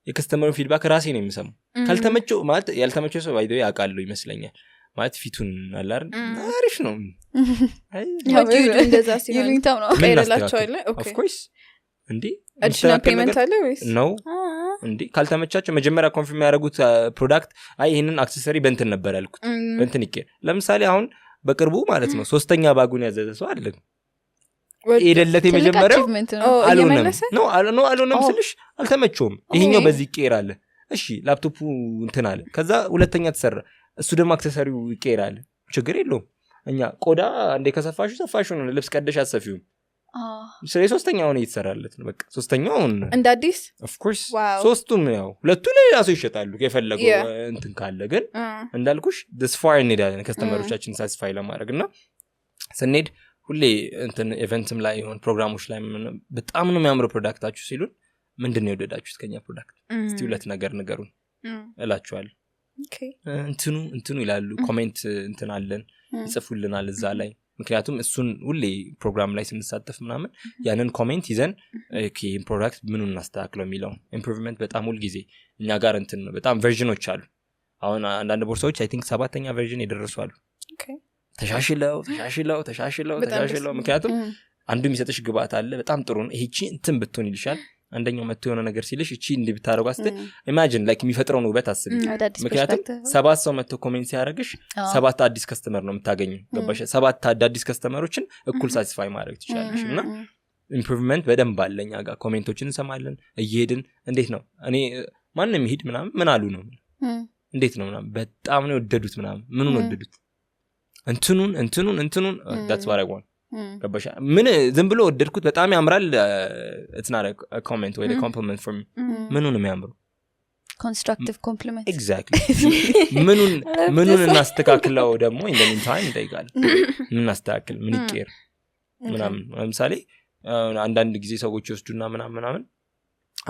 የከስተመሩን ፊድባክ ራሴ ነው የምሰማው። ካልተመቸው ማለት ያልተመቸው ሰው አይደው ያውቃሉ ይመስለኛል ማለት ፊቱን አላር አሪፍ ነው እንደዛ ሲሆን ይሉኝታው ነው ቀይረላችኋል። ኦፍ ኮርስ እንዴ additional payment አለ ወይስ ነው እንዴ? ካልተመቻቸው መጀመሪያ ኮንፊርም ያደረጉት ፕሮዳክት አይ ይሄንን አክሰሰሪ በእንትን ነበር ያልኩት በእንትን ይቀር። ለምሳሌ አሁን በቅርቡ ማለት ነው 3ኛ ባጉን ያዘዘ ሰው አለ ኤደለቴ መጀመሪያው አልሆነም ስልሽ አልተመቸውም። ይሄኛው በዚህ ይቀራል እሺ ላፕቶፑ እንትን አለ ከዛ ሁለተኛ ተሰራ እሱ ደግሞ አክሰሰሪው ይቀራል ችግር የለውም። እኛ ቆዳ እንደ ከሰፋሹ ነው ልብስ ቀደሽ አሰፊው ስለዚህ ሶስተኛውን እየተሰራለት ነው በቃ ሶስተኛውን እንደ አዲስ ኦፍ ኮርስ ዋው ሶስቱም ያው ሁለቱ ላይ ራሱ ይሸጣሉ የፈለገው እንትን ካለ ግን እንዳልኩሽ this far እንሄዳለን ከስተመሮቻችን ሳቲስፋይ ለማድረግ እና ስንሄድ ሁሌ እንትን ኢቨንትም ላይ ይሁን ፕሮግራሞች ላይ በጣም ነው የሚያምረው ፕሮዳክታችሁ ሲሉን ምንድነው የወደዳችሁት ከኛ ፕሮዳክት እስቲ ሁለት ነገር ንገሩን እላችኋለሁ ኦኬ እንትኑ ይላሉ ኮሜንት እንትን አለን ይጽፉልናል እዛ ላይ ምክንያቱም እሱን ሁሌ ፕሮግራም ላይ ስንሳተፍ ምናምን ያንን ኮሜንት ይዘን ኦኬ ፕሮዳክት ምኑን እናስተካክለው የሚለው ኢምፕሩቭመንት በጣም ሁሉ ጊዜ እኛ ጋር እንትን ነው በጣም ቨርዥኖች አሉ አሁን አንዳንድ ቦርሳዎች አይ ቲንክ 7ኛ ቨርዥን የደረሱ አሉ ኦኬ ተሻሽለው ምክንያቱም አንዱ የሚሰጥሽ ግብአት አለ በጣም ጥሩ ነው ይሄቺ እንትን ብትሆን ይልሻል አንደኛው መጥቶ የሆነ ነገር ሲልሽ እቺ እንዲህ ብታረጉ አስተ ኢማጂን ላይክ የሚፈጥረውን ውበት አስቢ ምክንያቱም 7 ሰው መጥቶ ኮሜንት ሲያደርግሽ 7 አዲስ ከስተመር ነው የምታገኘው ገባሽ 7 አዲስ ከስተመሮችን እኩል ሳቲስፋይ ማድረግ ትችላለሽ እና ኢምፕሩቭመንት በደንብ አለኛ ጋር ኮሜንቶችን እንሰማለን እየሄድን እንዴት ነው እኔ ማንንም ይሄድ ምናምን ምን አሉ ነው እንዴት ነው ምናምን በጣም ነው የወደዱት ምናምን ምኑን ወደዱት እንትኑን that's what I want ገባሽ ምን ዝም ብሎ ወደድኩት በጣም ያምራል it's not a comment or a compliment for me ምኑን ነው የሚያምረው constructive compliment exactly ምኑን እናስተካክለው ደግሞ in the meantime ይጠይቃል ምን እናስተካክል ምን ይቀር ምናምን ለምሳሌ አንዳንድ ጊዜ ሰዎች ይወስዱና ምናምን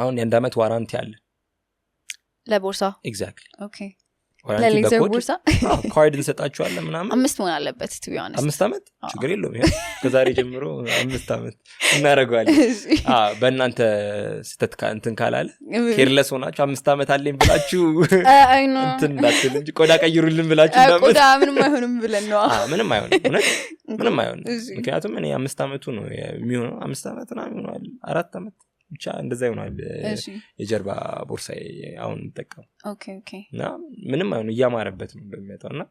አሁን የአንድ አመት ዋራንቲ አለ ለቦርሳ exactly okay ለሌዘር ቦርሳ ካርድ እንሰጣቸዋለን ምናምን 5 መሆን አለበት to be honest 5 አመት ችግር የለውም ይሄ ከዛሬ ጀምሮ 5 አመት እናደርጋለን በእናንተ ስተት እንትን ካላለ ኬርለስ ሆናችሁ 5 አመት አለኝ ብላችሁ እንትን እንዳትል እንጂ ቆዳ ቀይሩልን ብላችሁ ቆዳ ምንም አይሆንም ብለን ነው ምንም አይሆንም እውነት ምንም አይሆንም ምክንያቱም እኔ 5 አመቱ ነው የሚሆነው 5 አመት ነው የሚሆነው 4 አመት ብቻ እንደዛ ይሆናል የጀርባ ቦርሳዬ አሁን ተጠቀም ኦኬ እና ምንም አይሆን እያማረበት ነው እንደሚመጣውና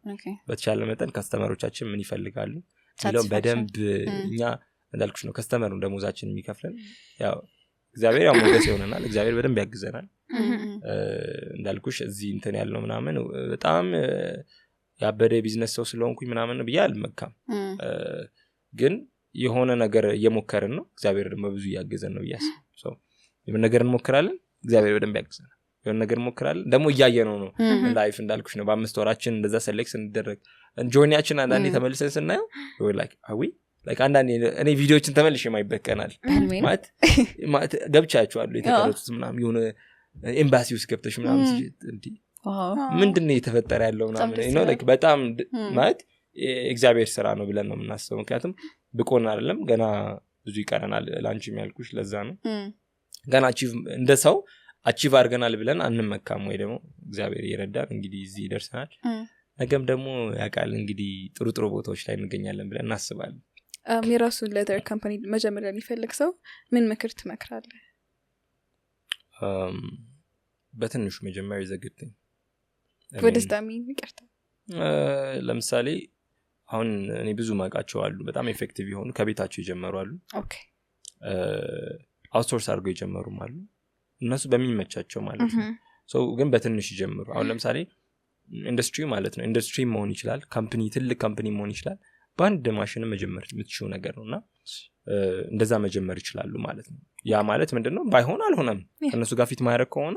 በተቻለ መጠን ካስተመሮቻችን ምን ይፈልጋሉ ሲለው በደንብ እኛ እንዳልኩሽ ነው ካስተመሩ ደሞዛችን የሚከፍለን ያው እግዚአብሔር ያው ሞገስ ይሆነናል እግዚአብሔር በደንብ ያግዘናል እንዳልኩሽ እዚህ እንትን ያለው ምናምን በጣም ያበደ ቢዝነስ ሰው ስለሆንኩኝ ምናምን ብያል መካም ግን የሆነ ነገር እየሞከርን ነው እግዚአብሔር ደግሞ ብዙ ያገዘን ነው ይያስ ሶ የሆነ ነገር እንሞክራለን እግዚአብሔር በደንብ ያግዘናል የሆነ ነገር እንሞክራለን ደግሞ እያየነው ነው ላይፍ እንዳልኩሽ ነው በ5 ወራችን እንደዛ ሰሌክት እንደረግ ጆርኒያችን አንዳንዴ ተመልሰን ስናየው ወይ ላይክ አዊ ላይክ አንዳንዴ እኔ ቪዲዮችን ተመልሼ የማይበቀናል ማለት ገብቻቸዋለሁ የተቀረጹት ምናምን የሆነ ኤምባሲ ውስጥ ገብተሽ ምናምን እንዴ ምንድነው የተፈጠረ ያለው ምናምን ነው ላይክ በጣም ማለት እግዚአብሔር ስራ ነው ብለን ነው የምናስበው ምክንያቱም ብቆና አይደለም ገና ብዙ ይቀረናል ላንቺ የሚያልኩሽ ለዛ ነው ገና አቺቭ እንደ ሰው አቺቭ አድርገናል ብለን አንመካም ወይ ደግሞ እግዚአብሔር ይረዳን እንግዲህ እዚህ ደርሰናል ነገም ደግሞ ያቃል እንግዲህ ጥሩ ቦታዎች ላይ እንገኛለን ብለን እናስባለን የራሱን ሌዘር ካምፓኒ መጀመሪያ የሚፈልግ ሰው ምን ምክር ትመክራለህ በትንሹ መጀመሪያ ዘግተኝ ወደስታሚ ይቀርታ ለምሳሌ አሁን እኔ ብዙ ማቃቸው አሉ በጣም ኤፌክቲቭ የሆኑ ከቤታቸው ይጀምራሉ አሉ ኦኬ አውትሶርስ አድርገው ይጀምሩም አሉ እነሱ በሚመቻቸው ማለት ነው ሶ ግን በትንሽ ይጀምሩ አሁን ለምሳሌ ኢንዱስትሪ ማለት ነው ኢንዱስትሪ መሆን ይችላል ካምፓኒ ትልቅ ካምፓኒ መሆን ይችላል በአንድ ማሽን መጀመር የምትችለው ነገር ነውና እንደዛ መጀመር ይችላሉ ማለት ነው ያ ማለት ምንድነው ባይሆን አልሆነም እነሱ ጋር ፊት ማይረክ ከሆነ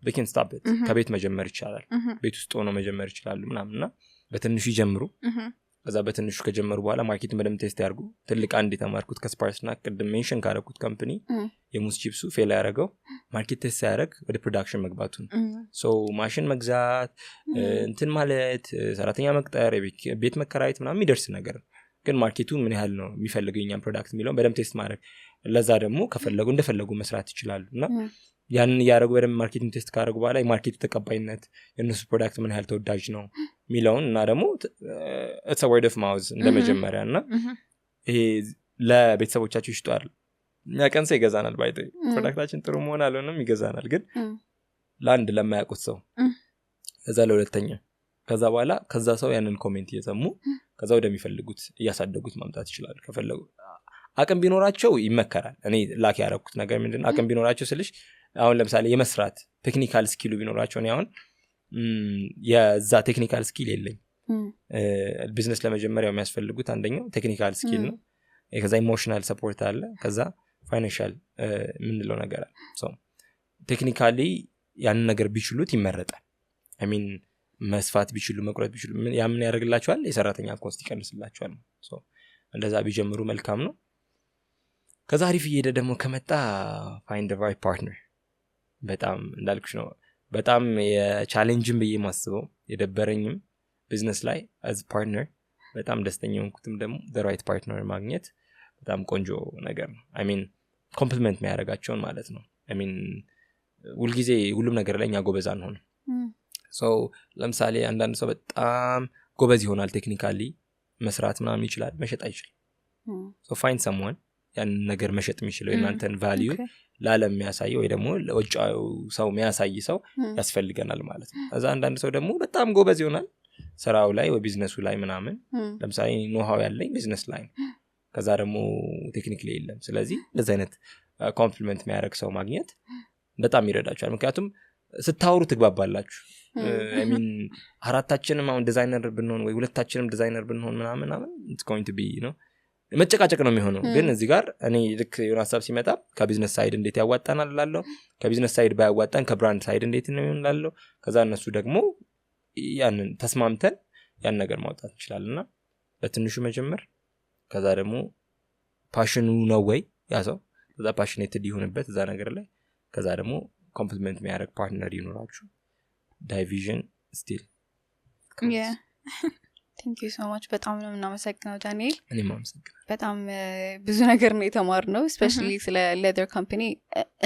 they can stop it ከቤት መጀመር ይችላል ቤት ውስጥ ሆኖ መጀመር ይችላሉ ምናምንና በትንሹ ይጀምሩ ከዛ በትንሹ ከጀመሩ በኋላ ማርኬትን በደንብ ቴስት ያርጉ ትልቅ አንድ የተማርኩት ከስፓርስና ቅድም ሜንሽን ካረኩት ካምፓኒ የሙስ ቺፕሱ ፌል ያደረገው ማርኬት ቴስት ያደረግ ወደ ፕሮዳክሽን መግባቱ ሶ ማሽን መግዛት እንትን ማለት ሰራተኛ መቅጠር ቤት መከራየት ምናምን የሚደርስ ነገር ግን ማርኬቱ ምን ያህል ነው የሚፈልገው የኛን ፕሮዳክት የሚለውን በደንብ ቴስት ማድረግ ለዛ ደግሞ ከፈለጉ እንደፈለጉ መስራት ይችላሉ እና ያንን ያረጉ በደንብ ማርኬቲንግ ቴስት ካረጉ በኋላ የማርኬቱ ተቀባይነት የነሱ ፕሮዳክት ምን ያህል ተወዳጅ ነው ሚለውን እና ደግሞ it's a word of mouth እንደመጀመሪያ እና ይሄ ለቤተሰቦቻቸው ይሽጧል የሚያቀንሰ ይገዛናል ባይተ ፕሮዳክታችን ጥሩ መሆን አልሆነም ይገዛናል ግን ለአንድ ለማያውቁት ሰው ከዛ ለሁለተኛ ከዛ በኋላ ከዛ ሰው ያንን ኮሜንት እየሰሙ ከዛ ወደሚፈልጉት እያሳደጉት ማምጣት ይችላል ከፈለጉ አቅም ቢኖራቸው ይመከራል እኔ ላክ ያረኩት ነገር ምንድነው አቅም ቢኖራቸው ስልሽ አሁን ለምሳሌ የመስራት ቴክኒካል ስኪሉ ቢኖራቸው ነው አሁን የዛ ቴክኒካል ስኪል የለኝ ቢዝነስ ለመጀመሪያው የሚያስፈልጉት አንደኛው ቴክኒካል ስኪል ነው ከዛ ኢሞሽናል ሰፖርት አለ ከዛ ፋይናንሻል ምንለው ነገር አለ ሶ ቴክኒካሊ ያንን ነገር ቢችሉት ይመረጣል አይ ሚን መስፋት ቢችሉ መቁረጥ ቢችሉ ያ ምን ያደርግላቸዋል የሰራተኛ ኮስት ይቀንስላቸዋል ሶ እንደዛ ቢጀምሩ መልካም ነው ከዛ አሪፍ እየሄደ ደግሞ ከመጣ find the right partner በጣም እንዳልኩሽ ነው በጣም የቻሌንጅም ብዬ ማስበው የደበረኝም ቢዝነስ ላይ as partner በጣም ደስተኛ ሆንኩትም ደግሞ the right partner ማግኘት በጣም ቆንጆ ነገር ነው I mean ኮምፕሊመንት የሚያደርጋቸውን ማለት ነው I mean ሁልጊዜ ሁሉም ነገር ላይ እኛ ጎበዝ አንሆንም ሶ ለምሳሌ አንዳንድ ሰው በጣም ጎበዝ ይሆናል ቴክኒካሊ መስራት ምናምን ይችላል መሸጥ አይችልም ሶ find someone ያን ነገር መሸጥ የሚችለው የናንተን ቫልዩ ለዓለም የሚያሳይ ወይ ደግሞ ለውጫው ሰው የሚያሳይ ሰው ያስፈልገናል ማለት ነው እዛ አንዳንድ ሰው ደግሞ በጣም ጎበዝ ይሆናል ስራው ላይ ወይ ቢዝነሱ ላይ ምናምን ለምሳሌ ኖሃው ያለኝ ቢዝነስ ላይ ከዛ ደግሞ ቴክኒክ ላይ የለም ስለዚህ እንደዚህ አይነት ኮምፕሊመንት የሚያደርግ ሰው ማግኘት በጣም ይረዳችኋል ምክንያቱም ስታወሩ ትግባባላችሁ I mean አራታችንም አሁን ዲዛይነር ብንሆን ወይ ሁለታችንም ዲዛይነር ብንሆን ምናምን it's going to be መጨቃጨቅ ነው የሚሆነው ግን እዚህ ጋር እኔ ልክ የሆነ ሐሳብ ሲመጣ ከቢዝነስ ሳይድ እንዴት ያዋጣናል እላለሁ ከቢዝነስ ሳይድ ባያዋጣን ከብራንድ ሳይድ እንዴት ነው እላለሁ ከዛ እነሱ ደግሞ ያንን ተስማምተን ያን ነገር ማውጣት እንችላለንና በትንሹ መጀመር ከዛ ደግሞ ፓሽኑ ነው ወይ ያ ሰው ከዛ ፓሽኔትድ ይሆንበት እዛ ነገር ላይ ከዛ ደግሞ ኮምፕሊመንት የሚያደርግ ፓርትነር ይኖራችሁ ዳይቪዥን ስቲል Thank you so much በጣም ነው እናመሰግነው ዳንኤል እኔም አመሰግናለሁ በጣም ብዙ ነገር ነው የተማርነው especially ስለ leather company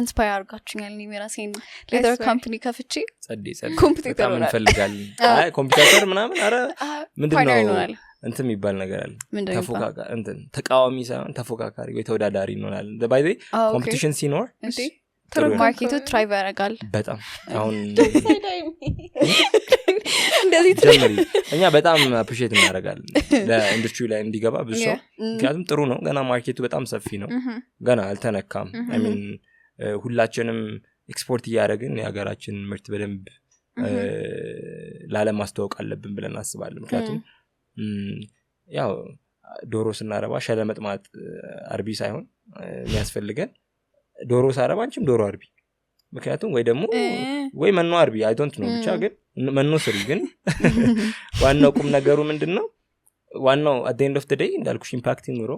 inspire አድርጋችሁኛል እኔ ራሴን leather company ከፍቼ ጸዴ ኮምፒውተር በጣም እንፈልጋለን አይ ኮምፒውተር ምናምን አረ ምንድነው እንትን የሚባል ነገር አለ ተፎካካሪ እንትን ተቃዋሚ ሳይሆን ተፎካካሪ ወይ ተወዳዳሪ እንሆናለን by the way competition ሲኖር ጥሩ ማርኬቱ ትራይቭ ያደርጋል በጣም አሁን እንደዚህ ጀመሪ እኛ በጣም አፕሪሺየት እናደርጋለን ለኢንዱስትሪ ላይ እንዲገባ ብዙ ምክንያቱም ጥሩ ነው ገና ማርኬቱ በጣም ሰፊ ነው ገና አልተነካም I mean ሁላችንም ኤክስፖርት እያደረግን የሀገራችን ምርት በደንብ ለዓለም ማስተዋወቅ አለብን ብለን አስባለን ምክንያቱም ያው ዶሮ ስናረባ ሸለመጥማጥ አርቢ ሳይሆን የሚያስፈልገን ዶሮ ሳረባ አንቺም ዶሮ አርቢ ምክንያቱም ወይ ደግሞ ወይ መኖ አርቢ I don't know ብቻ ግን መኖ ስሪ ግን ዋናው ቁም ነገሩ ምንድነው ዋናው at the end of the day እንዳልኩሽ ኢምፓክት ይኖሮ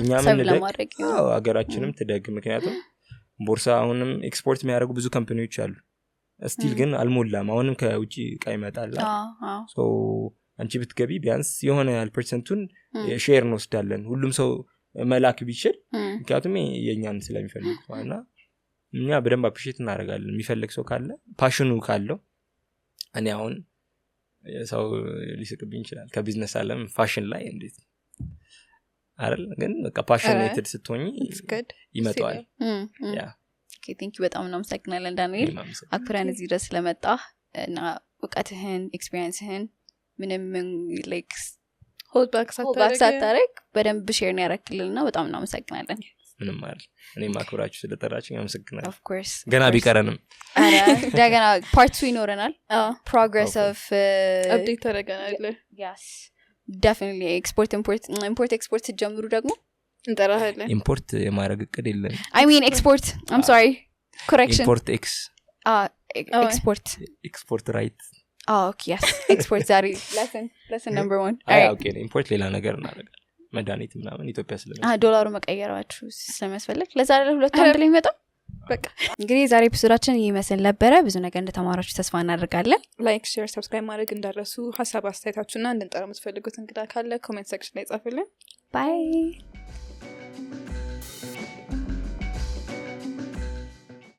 እኛ ምን እንደግ ሀገራችንም ትደግ ምክንያቱም ቦርሳ አሁንም ኤክስፖርት የሚያደርጉ ብዙ ካምፓኒዎች አሉ ስቲል ግን አልሞላም አሁንም ከውጪ ዕቃ ይመጣል ሶ አንቺ ብትገቢ ቢያንስ የሆነ ያህል ፐርሰንቱን ሼር እንወስዳለን ሁሉም ሰው መላክ ቢችል ምክንያቱም የኛን ስለሚፈልጉ እና እኛ በደንብ አፕሪሺየት እናደርጋለን የሚፈልግ ሰው ካለ ፓሽኑ ካለው እኔ አሁን ሰው ሊስቅብኝ ይችላል ከቢዝነስ ዓለም ፋሽን ላይ እንዴት አይደል ግን በቃ ፓሽኔትድ ስትሆኚ ይመጣዋል ያ ኦኬ ቴንክ ዩ በጣም እናመሰግናለን ዳንኤል አክብረን እዚህ ድረስ ስለመጣህ እና እውቀትህን ኤክስፒሪየንስህን ምንም ላይክ ሆልድ ባክ ሳታረግ በደንብ ሼር ያደረክልልና በጣም እናመሰግናለን ምንም አይደል እኔ ማክብራችሁ ስለጠራችኝ አመሰግናለሁ of course ገና ቢቀረንም ደገና ፓርት 2 ይኖረናል progress of update ተረጋናል yes definitely import export ጀምሩ ደግሞ እንጠራለን ኢምፖርት የማድረግ እቅድ የለም I mean export I'm sorry correction import x export right okay yes export ዛሬ lesson number 1 አይ ኦኬ ኢምፖርት ሌላ ነገር እናደርጋለን መድኃኒት ምናምን ኢትዮጵያ ስለሚያስፈልግ ዶላሩ መቀየራችሁ ስለሚያስፈልግ ለዛሬ ለሁለት አንድ ላይ ይመጣ በቃ እንግዲህ ዛሬ ኤፒሶዳችን ይመስል ነበረ ብዙ ነገር እንደተማራችሁ ተስፋ እናደርጋለን ላይክ ሼር ሰብስክራይብ ማድረግ እንዳረሱ ሀሳብ አስተያየታችሁና እንድንጠራ የምትፈልጉት እንግዳ ካለ ኮሜንት ሴክሽን ላይ ጻፉልን ባይ